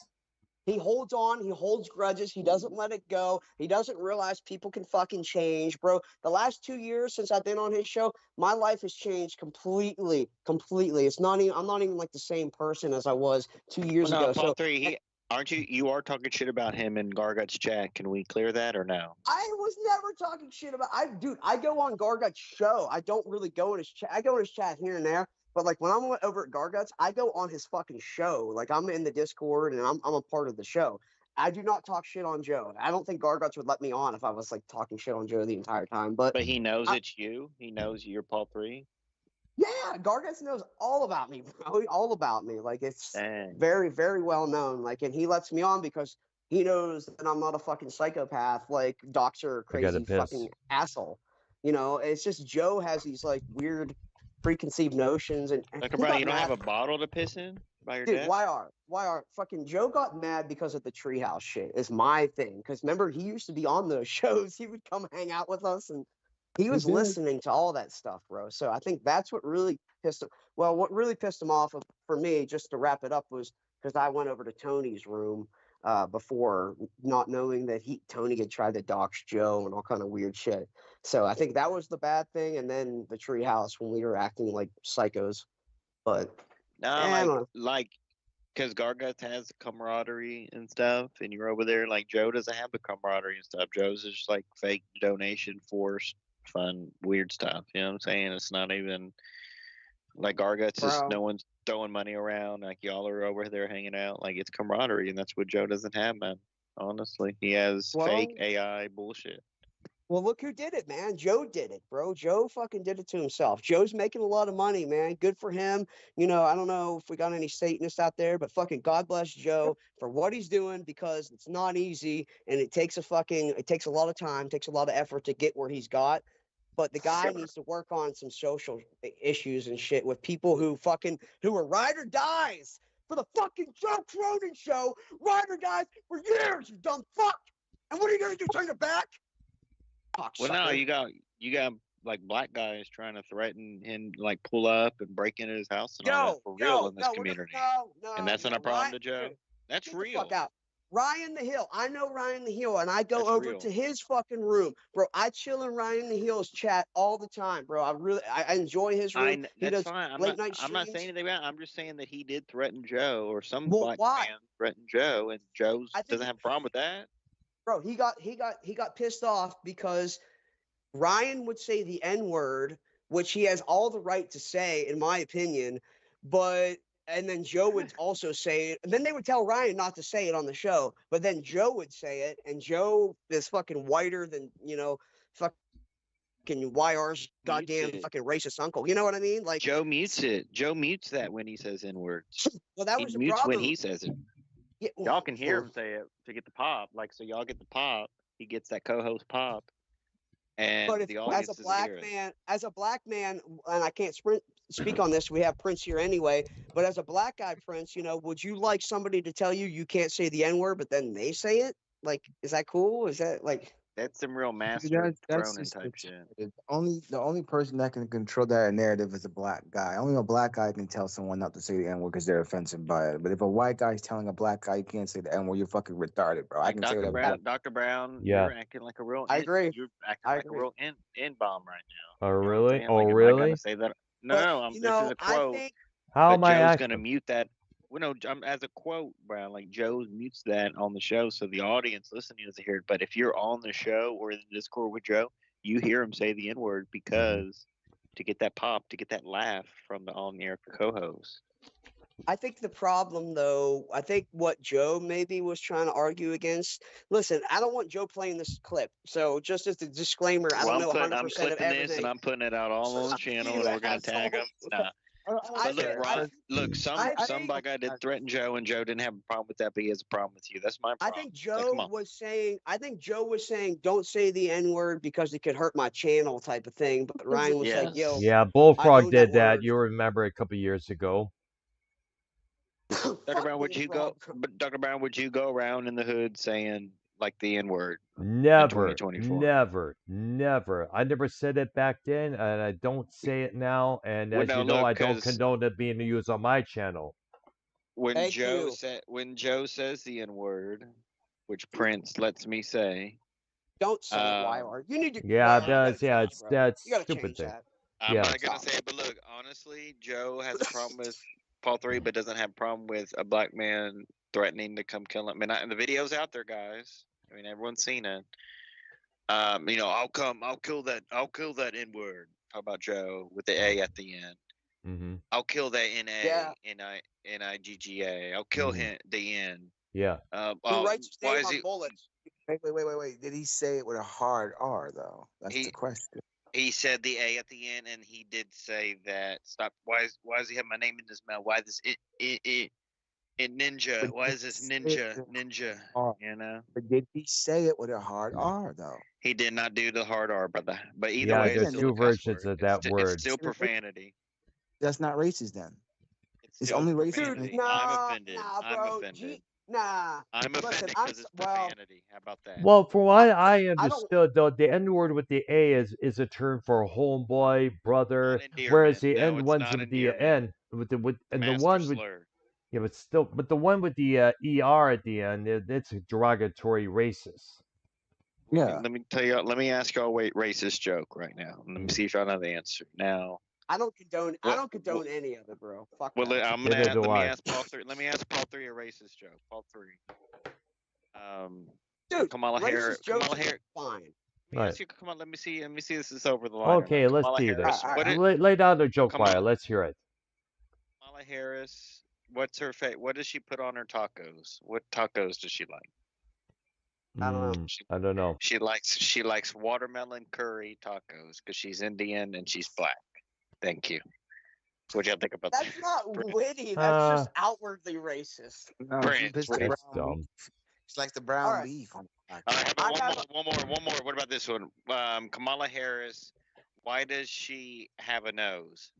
He holds on. He holds grudges. He doesn't let it go. He doesn't realize people can fucking change, bro. The last 2 years since I've been on his show, my life has changed completely, completely. It's not even. I'm not even like the same person as I was 2 years Well, no, ago. Paul So three. Aren't you? You are talking shit about him in Gargut's chat. Can we clear that or no? I was never talking shit about. Dude, I go on Gargut's show. I don't really go in his chat. I go in his chat here and there. But like when I'm over at Gargut's, I go on his fucking show. Like I'm in the Discord and I'm a part of the show. I do not talk shit on Joe. I don't think Gargut's would let me on if I was like talking shit on Joe the entire time. But But he knows I, it's you. He knows you're Paul three. yeah, Gargut's knows all about me, bro. All about me. Like it's Dang. very, very well known. Like, and he lets me on because he knows that I'm not a fucking psychopath, like Doctor I gotta crazy piss. fucking asshole. It's just Joe has these like weird preconceived notions, and Look, he bro, got you don't mad. have a bottle to piss in by your Dude, desk? YR, fucking Joe got mad because of the treehouse shit. Is my thing because remember he used to be on those shows. He would come hang out with us, and he was did. listening to all that stuff, bro. So I think that's what really pissed him. Well, what really pissed him off for me, just to wrap it up, was because I went over to Tony's room before, not knowing that Tony had tried to dox Joe and all kind of weird shit. So I think that was the bad thing, and then the treehouse when we were acting like psychos. But No, I don't know. like, because Gargut has camaraderie and stuff, and you're over there. Like Joe doesn't have the camaraderie and stuff. Joe's just like fake donation, forced, fun, weird stuff. You know what I'm saying? It's not even like Gargut's just Bro. no one's throwing money around. Like y'all are over there hanging out. Like it's camaraderie, and that's what Joe doesn't have, man. Honestly, he has fake Well, AI bullshit. Well, look who did it, man. Joe did it, bro. Joe fucking did it to himself. Joe's making a lot of money, man. Good for him. I don't know if we got any Satanists out there, but fucking God bless Joe for what he's doing because it's not easy and it takes a lot of time, takes a lot of effort to get where he's got. But the guy needs to work on some social issues and shit with people who are ride or dies for the fucking Joe Cronin show, Ryder guys, for years, you dumb fuck. And what are you gonna do? Turn your back? Well, no, you got like black guys trying to threaten him, like pull up and break into his house and all that for real in this community. And that's not a problem to Joe. That's Get real. the fuck out. Ryan the Hill. I know Ryan the Hill, and I go That's over real. to his fucking room, bro. I chill in Ryan the Hill's chat all the time, bro. I enjoy his room. He That's does fine. I'm late not. night I'm not streams. saying anything about it. I'm just saying that he did threaten Joe, or some Well, black why? man threatened Joe, and Joe I think doesn't have a problem with that. Bro, he got pissed off because Ryan would say the N-word, which he has all the right to say, in my opinion, and then Joe would also say it, and then they would tell Ryan not to say it on the show, but then Joe would say it, and Joe is fucking whiter than, fucking YR's goddamn fucking racist uncle. You know what I mean? Like, Joe mutes it. Joe mutes that when he says N words. well, that He was the mutes problem. when he says it. Yeah, Y'all can hear him say it to get the pop. Like, so y'all get the pop. He gets that co-host pop. And But if, the audience as a black man, and I can't speak on this, we have Prince here anyway. But as a black guy, Prince, would you like somebody to tell you can't say the N-word, but then they say it? Like, is that cool? Is that like? That's some real master Cronin type shit. The only person that can control that narrative is a black guy. Only a black guy can tell someone not to say the N-word because they're offended by it. But if a white guy's telling a black guy you can't say the N-word, you're fucking retarded, bro. I can say whatever. Dr. Brown, Yeah. you're acting like a real. I agree. You're acting like a real N-bomb right now. Oh, You know what I'm really? saying? Oh, Like, am I really? gonna say that? No, this is a quote. How am But I Joe's gonna acting? mute that. Well, no, as a quote, Brown, like Joe mutes that on the show, so the audience listening doesn't hear it. But if you're on the show or in the Discord with Joe, you hear him say the N word because to get that pop, to get that laugh from the on-air co-host. I think the problem, though, I think what Joe maybe was trying to argue against. Listen, I don't want Joe playing this clip, so just as a disclaimer, I don't know 100% I'm of clipping everything. this and I'm putting it out all on the channel, and we're gonna tag him. Nah. But look, some black guy did threaten Joe, and Joe didn't have a problem with that, but he has a problem with you. That's my problem. I think Joe was saying, don't say the N-word because it could hurt my channel type of thing. But Ryan was like, yo. Yeah, Bullfrog did that. You remember a couple years ago. Dr. Brown, would you go? But Dr. Brown, would you go around in the hood saying like the N word? Never. I never said it back then, and I don't say it now. And as you know, I don't condone it being used on my channel. When Joe says the N word, which Prince lets me say, don't say YR. You need to. Yeah, it does. Yeah, it's that stupid thing. I'm not gonna say it, but look, honestly, Joe has a problem with Paul 3, but doesn't have a problem with a black man threatening to come kill him. And the video's out there, guys. I mean, everyone's seen it. I'll kill that N-word. How about Joe with the A at the end? Mm-hmm. I'll kill that N-I-G-G-A. I'll kill him the N. Yeah. He writes his name on bullets. Wait. Did he say it with a hard R though? That's the question. He said the A at the end, and he did say that. Stop. Why does he have my name in his mouth? Why this ninja? Why is this ninja? You know. But did he say it with a hard R though? He did not do the hard R, brother. But either way, there's two versions of that word. It's still profanity. That's not racist then. It's only racist. I'm offended. I'm offended. I'm offended because it's profanity. How about that? Well, from what I understood, though, the N word with the A is a term for homeboy, brother, whereas the N ones with the N with the one with but the one with the ER at the end, it's a derogatory racist. Yeah. Let me tell you. Let me ask y'all a racist joke right now. Let me see if y'all know the answer. Now, I don't condone any of it, bro. Fuck well, that. I'm gonna let me ask Paul 3. Let me ask Paul 3 a racist joke. Paul 3. Dude, Kamala Harris. Fine. Let me see. This is over the line. Okay, let's do this. Lay down the joke wire. Let's hear it. Kamala Harris. What's her fate? What does she put on her tacos? What tacos does she like? I don't know. I don't know. She likes watermelon curry tacos because she's Indian and she's black. Thank you. What y'all think about that? That's not witty. That's just outwardly racist. No, Prince. That's dumb. It's like the brown leaf on the one more. What about this one? Kamala Harris. Why does she have a nose?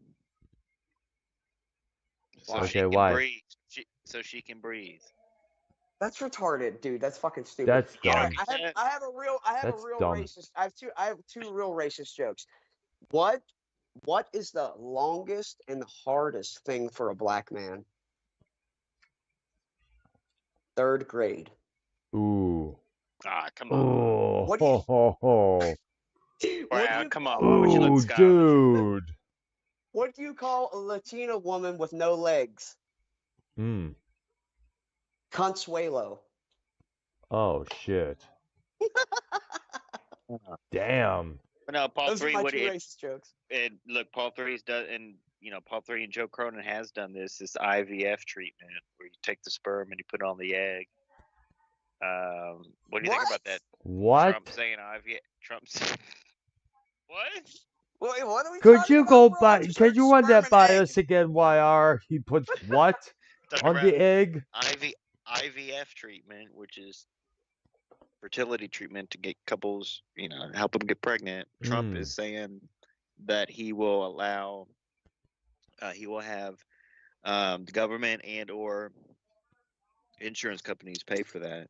So Why? she Okay, can why? breathe. So she can breathe. That's retarded, dude. That's fucking stupid. That's You All don't right, dumb. I have understand? I have a real That's dumb. racist. I have two real racist jokes. What is the longest and the hardest thing for a black man? 3rd grade. Ooh. Ah, come on. Oh. What do Ho, ho, ho. you Wow, come on. call Why would you let Ooh, Scott? dude. what do you call a Latina woman with no legs? Hmm. Consuelo. Oh shit. Damn. But no, Paul Those are 3 my would two it, racist jokes. and look, Paul 3's done, and Paul 3 and Joe Cronin has done this IVF treatment where you take the sperm and you put it on the egg. What do you think about that? What? Trump saying IVF. Trump's what? Wait, what are we Could talking you about, go bro? I by? just Can heard you run sperm that and by egg. us again, YR? He puts what Talking on about the egg? IVF treatment, which is fertility treatment to get couples, help them get pregnant. Trump is saying that he will allow, he will have the government and or insurance companies pay for that.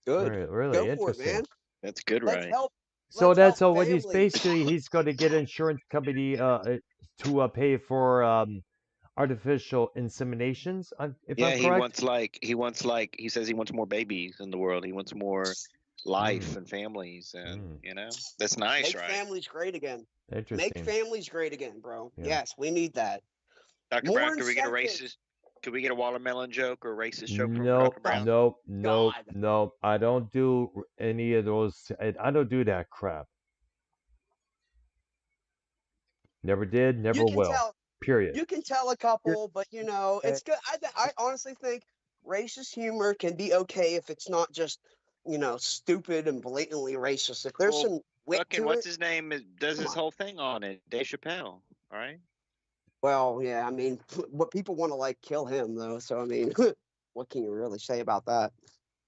Good. Really Go for it, interesting. man. That's good, Let's right? help. So Let's that's help what he's families. basically he's going to get insurance company to pay for artificial inseminations, if Yeah, I'm correct. he says he wants more babies in the world. He wants more life and families, and that's nice, Make right? families great again. Make Interesting. families great again, bro. Yeah. Yes, we need that. Dr. More Brown, could we get a incentives. racist? Could we get a watermelon joke or a racist joke from Nope, Dr. Brown? nope, Oh, nope, God. nope. I don't do any of those. I don't do that crap. Never did, You never can will. tell. Period. You can tell a couple, but it's good. I honestly think racist humor can be okay if it's not just stupid and blatantly racist. If there's Well, some wit fucking to what's it, his name does come his on. whole thing on it. Dave Chappelle. All right. Well, yeah, I mean, what people want to kill him though. So I mean, what can you really say about that?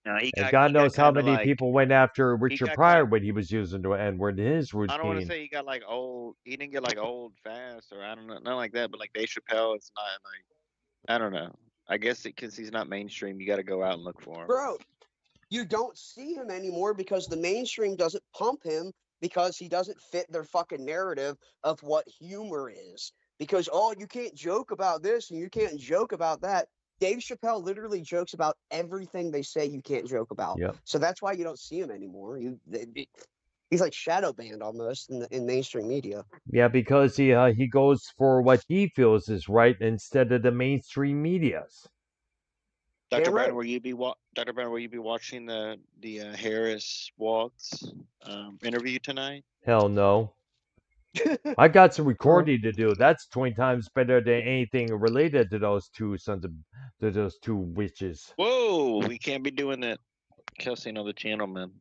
No, And God knows how many like people went after he Richard got Pryor kind. when he was using the N-word in his I don't want to routine. say he got like old. He didn't get like old fast, or I don't know, not like that. But like Dave Chappelle, it's not like I don't know. I guess because he's not mainstream, you got to go out and look for him. Bro, you don't see him anymore because the mainstream doesn't pump him because he doesn't fit their fucking narrative of what humor is. Because you can't joke about this and you can't joke about that. Dave Chappelle literally jokes about everything they say you can't joke about. Yep. So that's why you don't see him anymore. He's like shadow banned almost in mainstream media. Yeah, because he goes for what he feels is right instead of the mainstream media's. Dr. Brown, right. Dr. Brown, will you be watching the Harris Waltz interview tonight? Hell no. I got some recording to do. That's 20 times better than anything related to those two those two witches. Whoa, we can't be doing that. Cussing other gentlemen.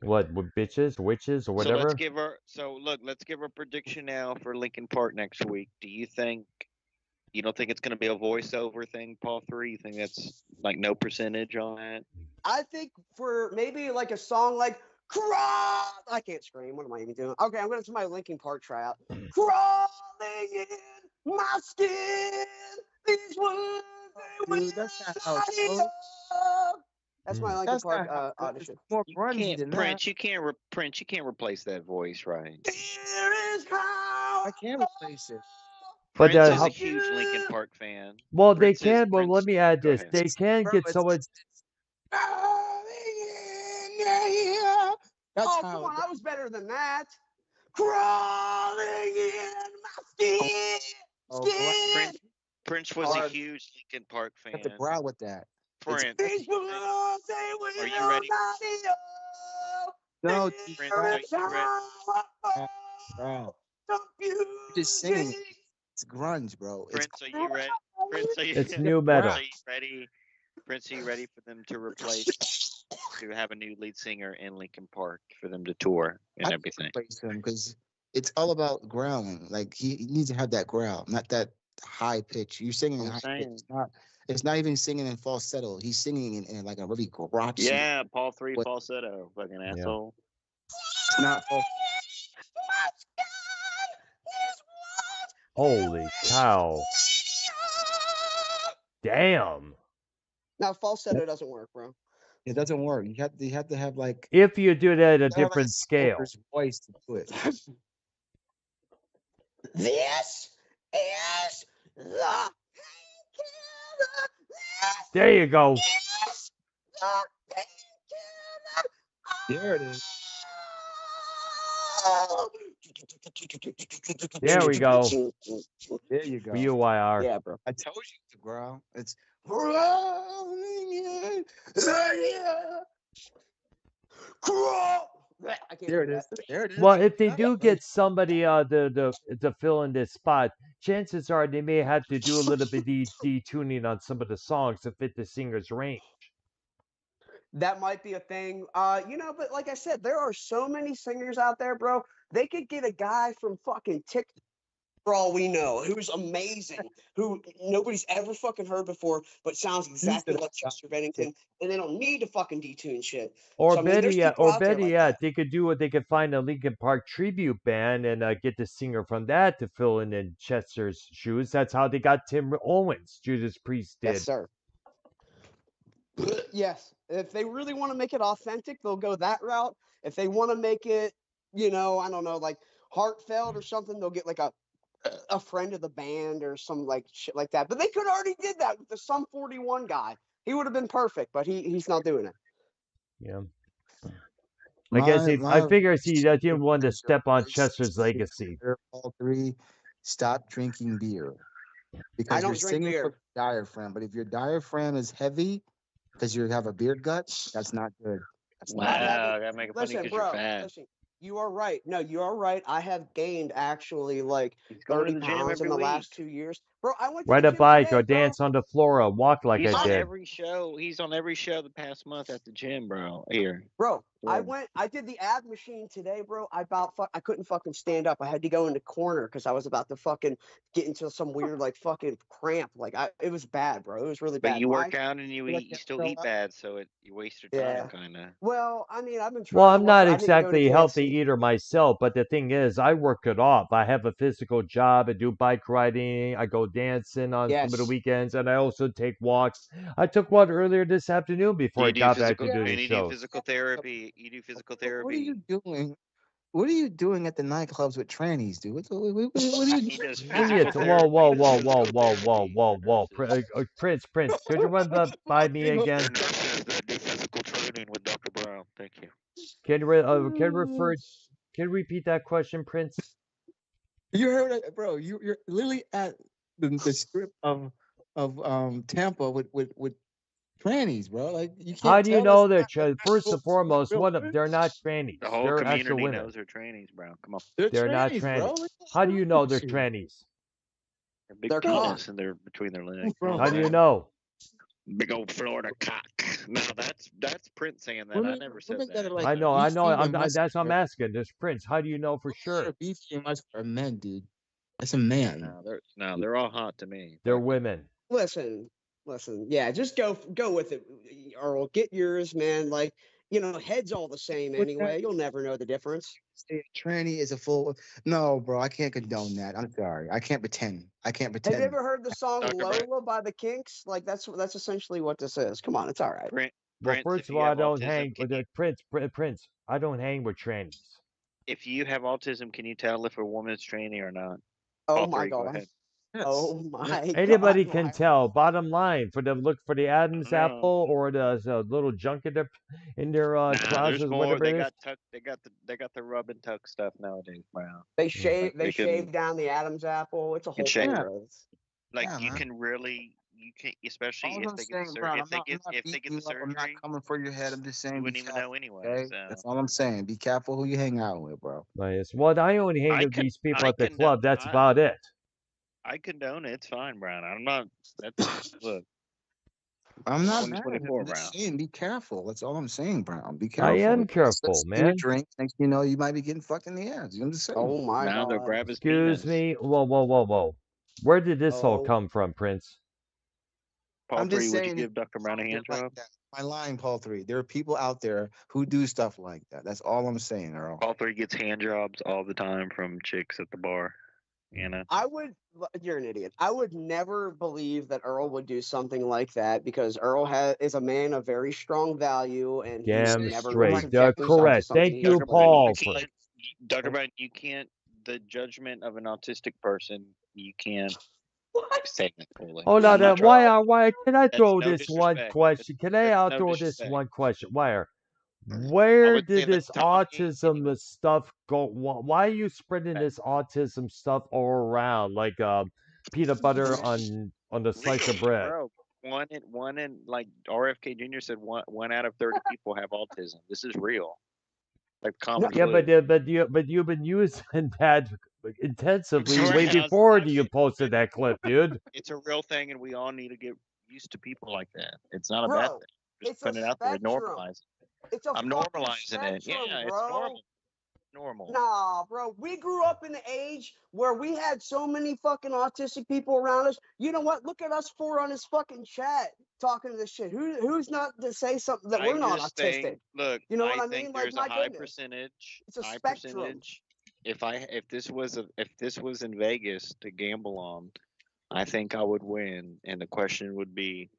What, with bitches, witches, or So whatever? let's give her prediction now for Linkin Park next week. You don't think it's going to be a voiceover thing, Paul 3? You think that's like no percentage on that? I think for maybe like a song like Crawl. I can't scream. What am I even doing? Okay, I'm going to do my Linkin Park tryout. Crawling in my skin. These words, they Dude, that's not how it will goes. That's my Linkin That's Park not how it goes. audition. More You grungy can't, than Prince. that. You can't replace that voice, right? Here is how I can't replace it. But Prince is how, a huge Linkin Park fan. well, they Prince is can. Well, let Prince. me add Go this. ahead. They can Bro, get someone. That's Oh, how come it on. goes. I was better than that. Crawling in my skin. Oh, Skin. Prince was a Hard. huge Linkin Park fan. have to growl with that. Prince, These words, they will are you ready? not be No, Prince, are you ready? growl. You're just singing. It's grunge, bro. It's Prince, are you ready? Prince, are you, It's new metal. Prince, are you ready? Prince, are you ready for them to have a new lead singer in Linkin Park for them to tour and I can't everything? replace him because it's all about growling. Like he needs to have that growl, not that high pitch. You're singing in I'm high pitch. saying. It's not even singing in falsetto. He's singing in like a really grouchy. Yeah, Paul 3 What- falsetto, fucking Yeah. asshole. It's not falsetto. Holy cow. Damn. Now falsetto doesn't work, bro. It doesn't work. You have to have like If you do it at a you have, like, different scale. singer's voice to do it. This is the There you go. There it is. There we go. There you go. BUYR. Yeah, bro. I told you, bro. It's I can't there. do It is. that. There it is. Well, if they Yeah. do get somebody to fill in this spot, chances are they may have to do a little bit of detuning on some of the songs to fit the singer's range. That might be a thing. But like I said, there are so many singers out there, bro. They could get a guy from fucking TikTok, for all we know, who's amazing, who nobody's ever fucking heard before, but sounds exactly like Chester Bennington, and they don't need to fucking detune shit. Or So, I mean, better there's yet, people out there like that. they could do what they could find a Linkin Park tribute band and get the singer from that to fill in Chester's shoes. That's how they got Tim Owens. Judas Priest did. Yes, sir. Yes. If they really want to make it authentic, they'll go that route. If they want to make it, I don't know, like heartfelt or something, they'll get like a friend of the band or some like shit like that. But they could already did that with the Sum 41 guy. He would have been perfect, but he's not doing it. Yeah. I guess I figure he didn't want to step on Chester's legacy. All three, stop drinking beer. Because I don't you're drink singing beer. for diaphragm, but if your diaphragm is heavy because you have a beer gut, that's not good. That's not good. Wow, gotta make it funny Listen, because you're bro. fat. Listen, you are right. No, you are right. I have gained actually like He's going to 30 the gym pounds in every the week. last 2 years, bro. I went to Ride the a gym bike today, or bro. dance on the floor or walk like He's I on did. every show. He's on every show the past month at the gym, bro. Here. Bro, Yeah. I did the ab machine today, bro. I couldn't fucking stand up. I had to go in the corner because I was about to fucking get into some weird like fucking cramp. It was bad, bro. It was really But bad. you work out and you Like eat, you that still fell eat out? bad, so you waste your Yeah. time, kind of. Well, I mean, I've been trying. Well, to I'm work not out. I need to go to exactly a healthy KFC. eater myself, but the thing is, I work it off. I have a physical job. I do bike riding. I go dancing on some of the Yes. weekends, and I also take walks. I took one earlier this afternoon Do before I you do got back to physical? doing And the you do shows. physical therapy. You do physical What are therapy. you doing? What are you doing at the nightclubs with trannies, dude? What are you He doing? does Give me a physical whoa, therapy. whoa, He does whoa, whoa, physical whoa, whoa, therapy whoa, for whoa. nurses. Prince, could you run by me Hang on. again? For nurses that do physical training with Dr. Brown. Thank you. Can you repeat that question, Prince? You heard it, bro. You're literally at the strip of Tampa with trannies, bro. Like you can't How do you tell know us they're not first real- and foremost? real They're not trannies. The whole They're actual community women. knows they're trainings, bro. Come on. They're They're not trannies, bro. trannies. Like, How do you know they're shit. trannies? Their big They're penis cock. and they're between their legs. Bro, How do you know? Big old Florida cock. No, that's Prince saying that. I Women- never said women that that. are, like, I know. beefy That's what I'm muscular. asking. This Prince. How do you know for Women that sure? are beefy and muscular are men, dude. That's a man. No, they're all hot to me. They're Fuck it. women. Listen. Yeah, just go with it, Earl. Get yours, man. Like, head's all the same What's that? anyway. You'll never know the difference. Say a tranny is a full. No, bro. I can't condone that. I'm sorry. I can't pretend. Have you ever heard the song Dr. Brett. Lola by the Kinks? Like that's essentially what this is. Come on, it's all right. Prince, Well, first if of you all, I have don't autism, hang can with you, Prince. I don't hang with trannies. if you have autism, can you tell if a woman's training or not? Oh All my three, go god. ahead. Yes. Oh my Anybody god. can Why- tell. Bottom line, look for the Adam's No. apple or the little junk in their Nah, there's trousers, more. whatever They it is. got tuck. They got the rub and tuck stuff nowadays, Brown. They shave They can- shave down the Adam's apple. It's a whole shave- thing, Yeah. bro. Like Yeah, you man. can really, you can, especially All if I'm they get the saying, surgery. bro, If they get beating the you up. I'm not surgery, coming for your head. I'm just saying. you Be wouldn't even careful, know anyway. okay? So. That's all I'm saying. Be careful who you hang out with, bro. Yes. Well, I only hang with these people at the club. That's about it. I condone it. It's fine, Brown. I'm not. That's look. I'm not mad. 2024, I'm just Brown. saying, be careful. That's all I'm saying, Brown. Be careful. I am careful, Your man. drink. Next, thing you know, you might be getting fucked in the ass. You know what I'm saying? Oh my Now they'll god. grab his Excuse penis. me. Whoa. Where did this all Oh. come from, Prince? Paul I'm just 3, would you saying give Dr. Brown a hand like job? that. My line, Paul 3. There are people out there who do stuff like that. That's all I'm saying, Earl. Paul 3 gets hand jobs all the time from chicks at the bar. You know. You're an idiot. I would never believe that Earl would do something like that because is a man of very strong value and he's Damn never going to straight. subject himself to Correct. something Thank he you, doesn't Dr. believe Brown, in. you Paul. For can't. Dr. Brown, you can't. The judgment of an autistic person, you can't What? say that fully. hold I'm on. not trying. Why can I That's throw no this one disrespect. question? Can I That's no throw this disrespect. one question? Where? I Where would say did that this Tommy. autism stuff go? Why are you spreading this autism stuff all around like peanut butter on the slice of Real, bread? bro. One in like RFK Jr. said one out of 30 people have autism. This is real. Like No, common Yeah, flu. but you've been using that intensively way Brown, before I'm you just posted that clip, dude. it's a real thing, and we all need to get used to people like that. It's not a bad bro, thing. Just it's a putting it out there. spectrum. Normalize it. It's a I'm fucking normalizing it. spectrum, Yeah, it's bro. normal. Normal. Nah, bro. We grew up in an age where we had so many fucking autistic people around us. You know what? Look at us four on this fucking chat talking to this shit. Who's not to say something that I we're not just autistic? think, look, You know I what I think mean? Like, there's a my high goodness, percentage, it's a high spectrum. percentage. If this was in Vegas to gamble on, I think I would win. And the question would be,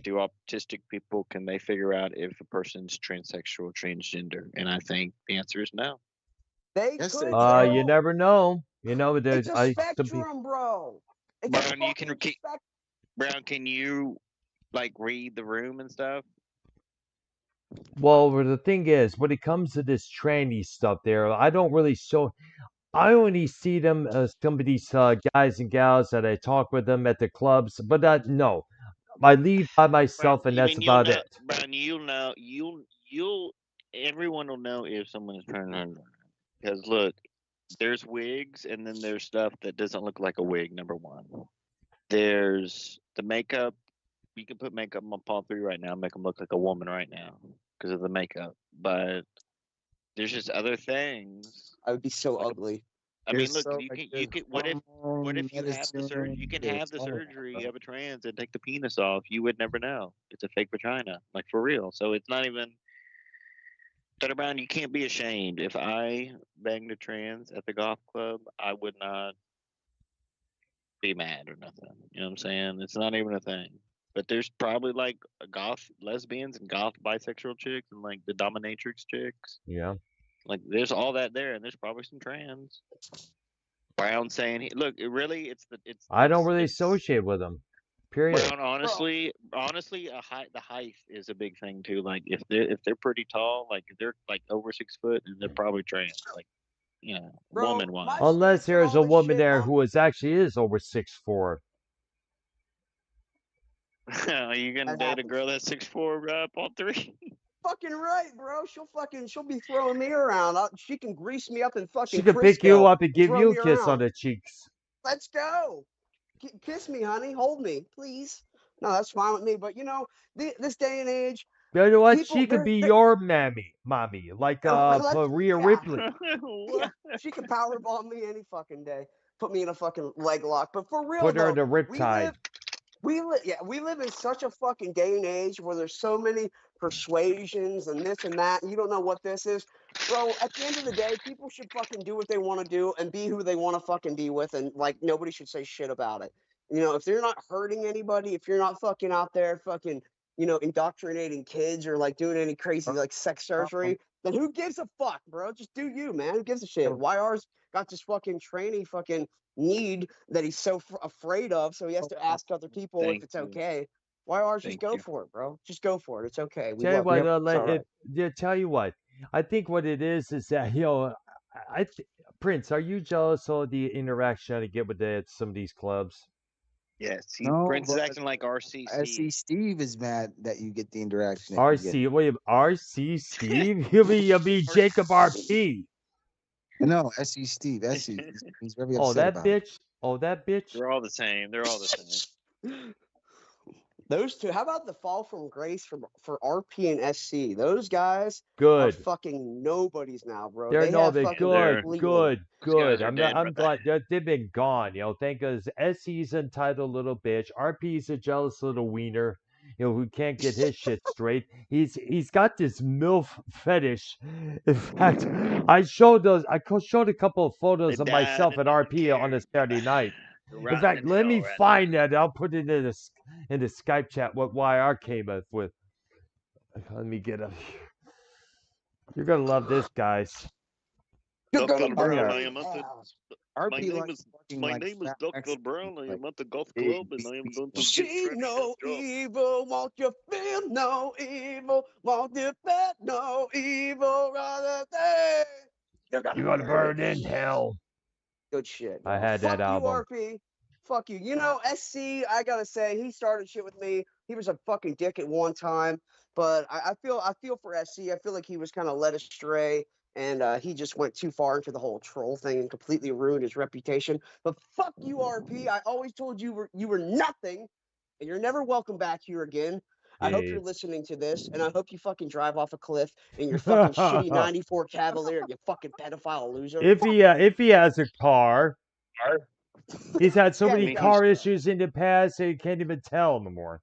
do autistic people, can they figure out if a person's transsexual, transgender? And I think the answer is no. They Yes, they could, can. You bro. never know. You know, It's a some people. spectrum, bro. It's a Brown, fucking spectrum. Brown, can you like read the room and stuff? Well, the thing is, when it comes to this tranny stuff, there, I don't really show. I only see them as some of these guys and gals that I talk with them at the clubs, but no, I leave by Brown, myself, and you that's mean you'll about know, it. Brown, you'll everyone will know if someone is transgender. Because look, there's wigs, and then there's stuff that doesn't look like a wig. Number one, there's the makeup. You can put makeup on Paul 3 right now, make him look like a woman right now because of the makeup. But there's just other things. I would be so Like ugly. I mean, There's look, so like you there's can what hormone if you have the surgery? You medicine. can There's have the all that, surgery bro. of a trans and take the penis off. You would never know. It's a fake vagina, like for real. So it's not even. Dr. Brown, you can't be ashamed. If I banged a trans at the golf club, I would not be mad or nothing. You know what I'm saying? It's not even a thing. But there's probably like goth lesbians and goth bisexual chicks and like the dominatrix chicks. Yeah, Like there's all that there, and there's probably some trans. Brown saying, "Look, it really, I don't really it's." associate with them. Period. Brown, honestly, the height is a big thing too. Like if they're pretty tall, like if they're like over 6 foot, and they're probably trans, like Bro, woman wise. my Unless stance on there's all a this woman shit, there who actually is over 6'4". Are you gonna that date a happens. girl that's 6'4", Paul 3? Fucking right, bro. She'll be throwing me around. She can grease me up in She fucking could pick you Crisco up and and give throw you me a kiss on around. the cheeks. Let's go. Kiss me, honey. Hold me, please. No, that's fine with me. But this day and age, You know what? people She could they're, be they're your mommy, like Rhea yeah, Ripley. yeah. She can powerbomb me any fucking day. Put me in a fucking leg lock. But for real Put her though, in the we riptide. live we live in such a fucking day and age where there's so many persuasions and this and that, and you don't know what this is. Bro, at the end of the day, people should fucking do what they want to do and be who they want to fucking be with, and like nobody should say shit about it. If you're not hurting anybody, if you're not fucking out there fucking, indoctrinating kids or like doing any crazy like sex surgery, then who gives a fuck, bro? Just do you, man. Who gives a shit? YR's got this fucking tranny fucking need that he's so afraid of, so he has to ask other people if it's okay. Why ours? Just go for it, bro. Just go for it. It's okay. We Tell you love what, you. It's all right. tell you what. I think what it is that Prince, are you jealous of the interaction I get with some of these clubs? Yes, No, Prince is but acting like RC SC Steve. Steve is mad that you get the interaction that you get. RC, wait, RC Steve? You mean Jacob RP? No, SC Steve. SC. He's very Oh, upset that about it. bitch. Oh, that bitch. They're all the same. They're all the same. Those two. How about the fall from grace for RP and SC? Those guys are Good. fucking nobodies now, bro. They're They have fucking they're- legally. good. guys are I'm dead, I'm brother. glad they've been gone. Thank goodness. SC's entitled little bitch. RP's a jealous little wiener. who can't get his shit straight. He's got this MILF fetish. In fact, I showed a couple of photos They of died myself and at no one RP on a cared. Saturday night. They're In rotting fact, in let hell me right find now. that. I'll put it in the Skype chat what YR came up with. Let me get up here. You're gonna love this, guys. You're Duckville gonna Brown, burn I in am at the. hell. My RP name like is fucking my like name is fat Duckville Mexican, Brown. I like am at the golf big club and I am going to people. get See fresh no and drunk. evil, won't you feel no evil? Won't you feel no evil, rather than you're You're gonna gonna burn burn in in hell. Good shit, I bro. had that Fuck you, album. RP. Fuck you. You know, SC, I gotta say, he started shit with me. He was a fucking dick at one time, but I feel for SC. I feel like he was kind of led astray, and he just went too far into the whole troll thing and completely ruined his reputation. But fuck you, RP. I always told you were nothing, and you're never welcome back here again. I hope Yeah. you're listening to this, and I hope you fucking drive off a cliff in your fucking shitty '94 Cavalier, you fucking pedophile loser. if he has a car, he's had so Yeah, many he I mean, does, car bro. issues in the past that you can't even tell no more.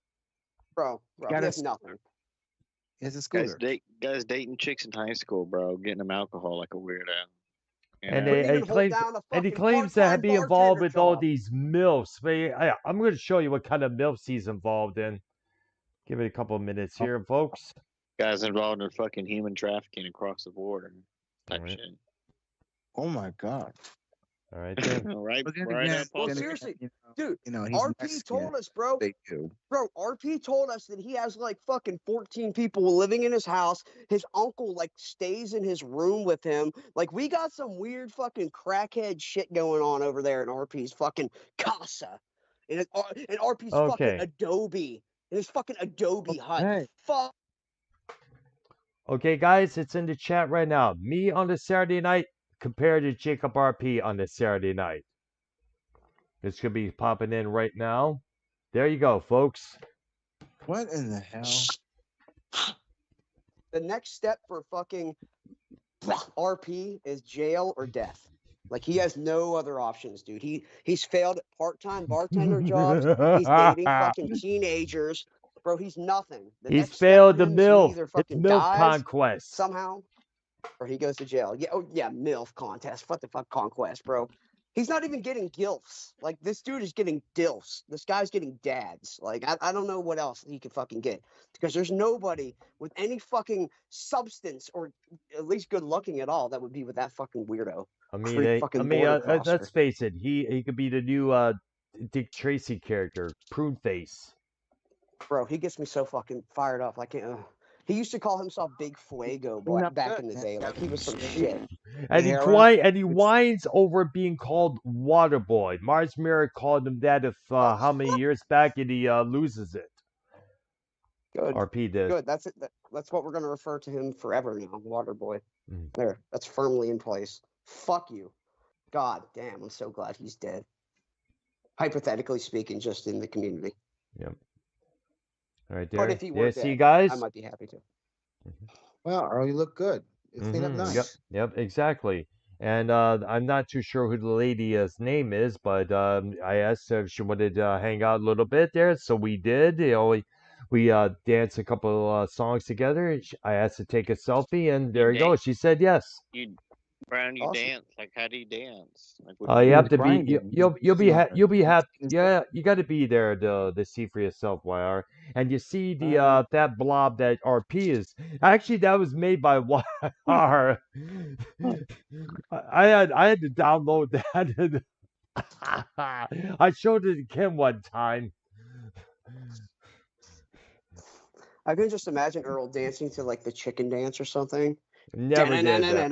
Bro, He he got has a nothing. he has a guys scooter. dating chicks in high school, bro, getting them alcohol like a weirdo. You And know? Couldn't he even hold claims down a and he fucking claims to part-time be involved bartender with all job. these MILFs. But I'm going to show you what kind of MILFs he's involved in. Give it a couple of minutes here, folks. Guys involved in fucking human trafficking across the border All type right, shit. Oh my god. all right then. right, But then right again, up Well, on then there. seriously, again, dude, he's RP Mexican. told us, bro. They do. Bro, RP told us that he has like fucking 14 people living in his house. His uncle like stays in his room with him. Like we got some weird fucking crackhead shit going on over there in RP's fucking casa. And RP's fucking Okay. Adobe. In his fucking Adobe hut. Hey, Fuck. Okay, guys, it's in the chat right now. Me on the Saturday night compared to Jacob RP on the Saturday night. This should be popping in right now. There you go, folks. what in the hell? The next step for fucking RP is jail or death. Like he has no other options, dude. He's failed at part-time bartender jobs. He's dating fucking teenagers. Bro, he's nothing. The He's next step for failed the him is he MILF. either It's fucking MILF dies conquest. somehow or he goes to jail. Yeah, oh yeah, MILF contest. What the fuck conquest, bro? He's not even getting gilfs. Like this dude is getting dilfs. This guy's getting dads. Like I don't know what else he could fucking get because there's nobody with any fucking substance or at least good looking at all that would be with that fucking weirdo. I mean, Fucking border crosser. let's face it. He could be the new Dick Tracy character, Prune Face. Bro, he gets me so fucking fired up. I can't. He used to call himself Big Fuego Clean up back good, in the man. day. Like he was some shit. And Sahara. he whines over being called Waterboy. Mars Mirror called him that how many years back, and he loses it. Good. RP did. Good. That's it. That's what we're gonna refer to him forever now, Waterboy. Mm. There. That's firmly in place. Fuck you. God damn. I'm so glad he's dead. Hypothetically speaking, just in the community. Yep. All right, there. But if he were Yeah, see, dead, guys. I might be happy to. Well, Earl, you look good. You clean up Mhm, nice. Yep, exactly. And I'm not too sure who the lady's name is, but I asked her if she wanted to hang out a little bit there, so we did. We danced a couple songs together. I asked to take a selfie, and there you go. dance? She said yes. You Brown, you Awesome. dance. Like how do you dance? Like what do You you have do? to be grinding. you'll be you'll be happy. He's Yeah, you got to be there to see for yourself, YR. And you see the that blob that RP is actually that was made by YR. I had to download that. And I showed it to Kim one time. I can just imagine Earl dancing to like the chicken dance or something. Never did that.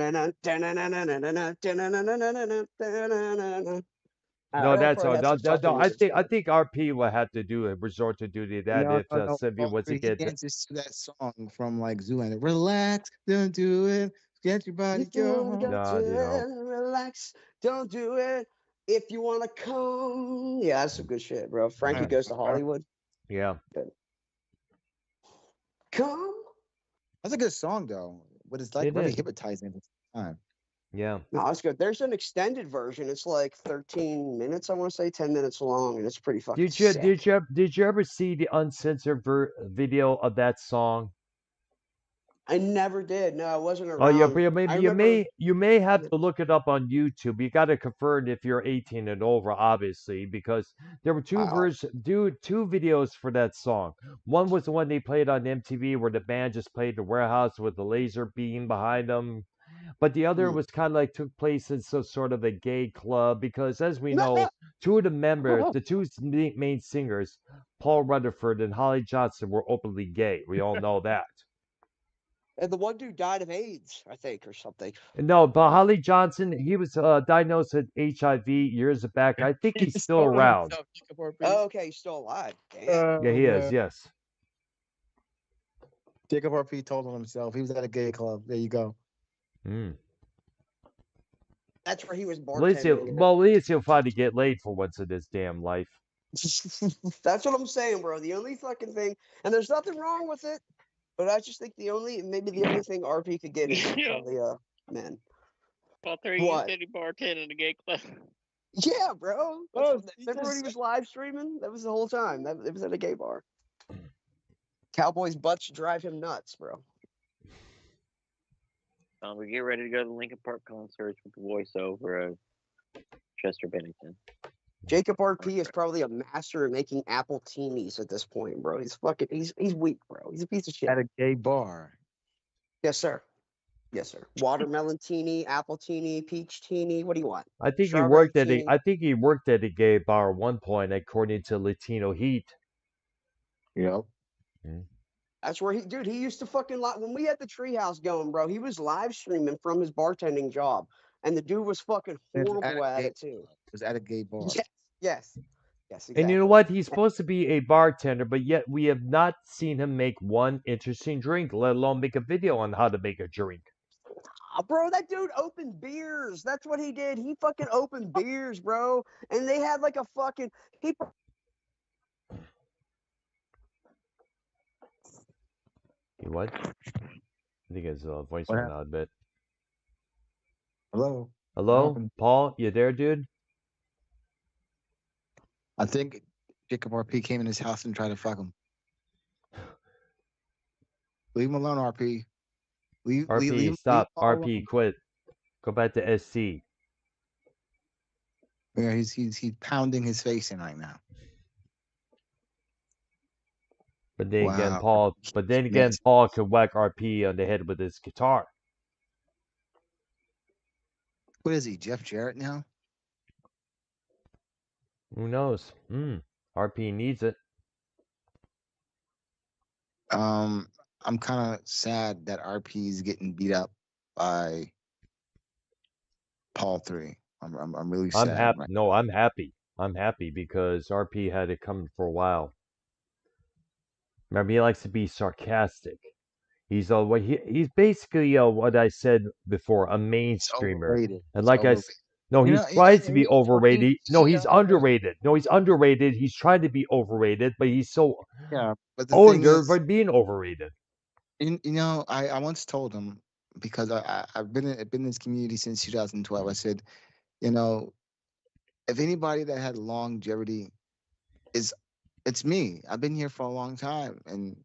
No, Earl that's probably all. had No, some no, fucking no. weird I stuff. think RP will have to resort to do that no, if no, no. Sylvia was to He get. dances to that song from like Zoolander. Relax, don't do it. Get your body If you wanna go. go No, to you know. it, relax, don't do it. If you wanna come, yeah, that's some good shit, bro. Frankie goes to Hollywood. Yeah. Good. Come. That's a good song though, but it's like It very is. hypnotizing at the same time. Yeah. No, it's good. There's an extended version. It's like 13 minutes, I want to say 10 minutes long, and it's pretty fucking sick. Did you ever see the uncensored video of that song? I never did. No, I wasn't Oh yeah, around. but I remember. you may have to look it up on YouTube. You got to confirm if you're 18 and over, obviously, because there were Wow. two videos for that song. One was the one they played on MTV where the band just played the warehouse with the laser beam behind them. But the other Mm. was kind of like took place in some sort of a gay club because, as we know, two of the members, the two main singers, Paul Rutherford and Holly Johnson, were openly gay. We all know that. And the one dude died of AIDS, I think, or something. No, but Holly Johnson, he was diagnosed with HIV years back. I think He he's just still told on around. himself, Jacob RP. Oh, okay, he's still alive. Damn. Yeah, he is. Yes. Jacob RP told on himself. He was at a gay club. There you go. Mm. That's where he was At least bartending. well, at least he'll finally get laid for once in his damn life. That's what I'm saying, bro. The only fucking thing, and there's nothing wrong with it, but I just think maybe the only thing RP could get is Yeah. probably men. Paul 3, you What? said he bartended in a gay club. Yeah, bro. Oh, Remember when he was live streaming? That was the whole time. It was at a gay bar. Cowboys' butts drive him nuts, bro. We get ready to go to the Linkin Park concerts with the voiceover of Chester Bennington. Jacob RP is probably a master of making apple teenies at this point, bro. He's weak, bro. He's a piece of shit. At a gay bar. Yes, sir. Yes, sir. Watermelon teeny, apple teeny, peach teeny. What do you want? I think Strawberry he teeny. I think he worked at a gay bar at one point, according to Latino Heat. Yep. That's where he used to fucking when we had the treehouse going, bro. He was live streaming from his bartending job, and the dude was fucking horrible at it too. It was at a gay bar. Yes, exactly. And you know what? He's supposed to be a bartender, but yet we have not seen him make one interesting drink, let alone make a video on how to make a drink. Bro, that dude opened beers. That's what he did. He fucking opened beers, bro. And they had like a fucking What? I think his voice went out a bit. Hello. Hello, Paul? You there, dude? I think Jacob RP came in his house and tried to fuck him. Leave him alone, RP. RP, stop. RP, quit. Go back to SC. Yeah, he's pounding his face in right now. But then again, Paul could whack RP on the head with his guitar. What is he, Jeff Jarrett now? Who knows? RP needs it. I'm kind of sad that RP is getting beat up by Paul 3. I'm really sad. I'm happy. Right? No, I'm happy. I'm happy because RP had it coming for a while. Remember, he likes to be sarcastic. He's he's basically what I said before, a mainstreamer. And like I said, no, he's trying to be overrated. No, he's underrated. No, he's underrated. He's trying to be overrated, but he's so but the thing is, by being overrated. You know, I once told him, because I've been in this community since 2012. I said, you know, if anybody that had longevity it's me. I've been here for a long time and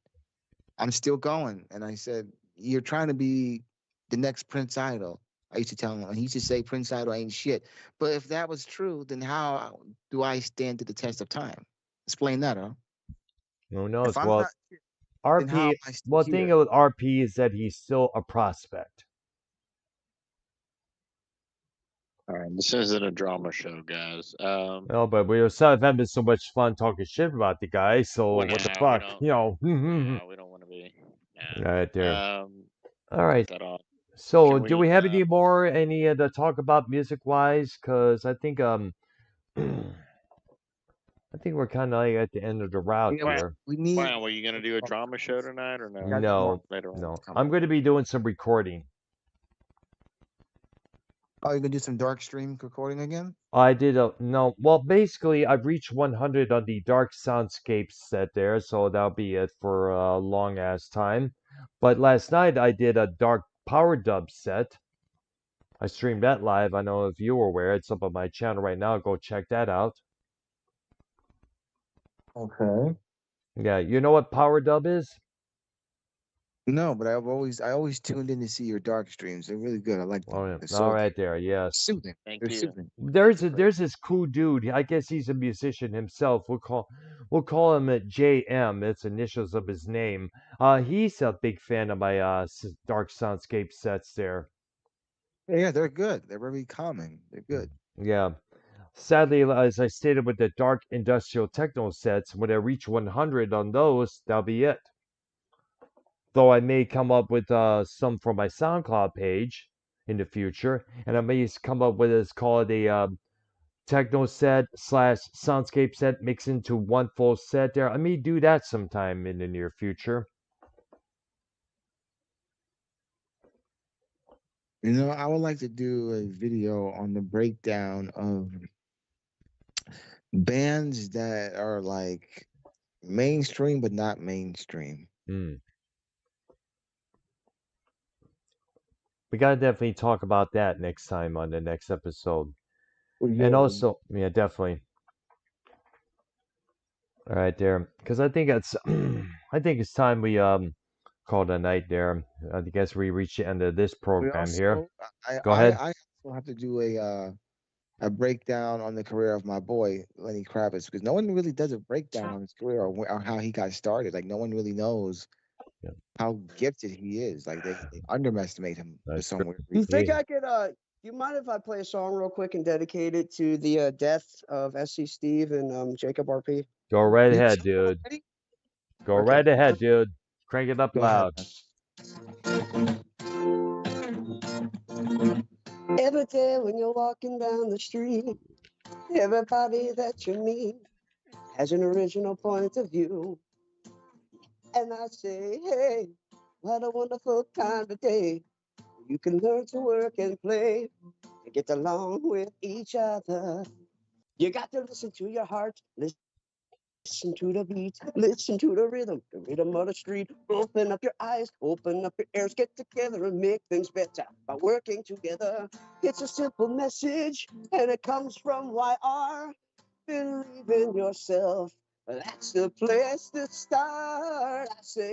I'm still going. And I said, you're trying to be the next Prince Idol. I used to tell him, and he used to say Prince Idol ain't shit. But if that was true, then how do I stand to the test of time? Explain that, huh? Who knows? Well, RP. Well, the thing with RP is that he's still a prospect. All right, this isn't a drama show, guys. No, but we were having so much fun talking shit about the guy. So what the fuck, you know? Yeah, we don't want to be. Right there. All right. So, do we have any more to talk about music wise? Because I think we're kind of like at the end of the route here. Wow, were you gonna do a drama show tonight or no? No, no. I'm going to be doing some recording. Oh, you're gonna do some dark stream recording again? I did no. Well, basically, I've reached 100 on the dark soundscape set there, so that'll be it for a long ass time. But last night I did a dark power dub set. I streamed that live. I know if you were aware, it's up on my channel right now. Go check that out. Okay. Yeah, you know what Power Dub is? No, but I always tuned in to see your dark streams. They're really good. I like Oh, them. yeah. They're All so right, there. Yes. soothing. Thank They're you. soothing. There's this cool dude. I guess he's a musician himself. We'll call him JM. That's initials of his name. He's a big fan of my dark soundscape sets there. Yeah, they're good. They're very calming. They're good. Yeah. Sadly, as I stated with the dark industrial techno sets, when I reach 100 on those, that'll be it. Though I may come up with some for my SoundCloud page in the future, and I may come up with it's called a techno set slash soundscape set mixed into one full set there. I may do that sometime in the near future. You know, I would like to do a video on the breakdown of bands that are like mainstream but not mainstream. Mm. We gotta definitely talk about that next time on the next episode. Well, And yeah, also, yeah, definitely. All right, there, because I think it's, I think it's time we call it a night there. I guess we reach the end of this we program here. also I Go I ahead. I also have to do a breakdown on the career of my boy Lenny Kravitz because no one really does a breakdown on his career or how he got started. Like no one really knows Yeah, how gifted he is. Like they underestimate him for that's some true. weird You reason. think Yeah, I could? You mind if I play a song real quick and dedicate it to the death of SC Steve and Jacob RP? go right You ahead, chose dude. already? Go Okay. right ahead, dude. Crank it up Go ahead, loud. man. Every day when you're walking down the street, everybody that you meet has an original point of view. And I say, hey, what a wonderful kind of day. You can learn to work and play and get along with each other. You got to listen to your heart, listen to the beat, listen to the rhythm of the street. Open up your eyes, open up your ears, get together and make things better by working together. It's a simple message, and it comes from YR. Believe in yourself. That's the place to start. I say.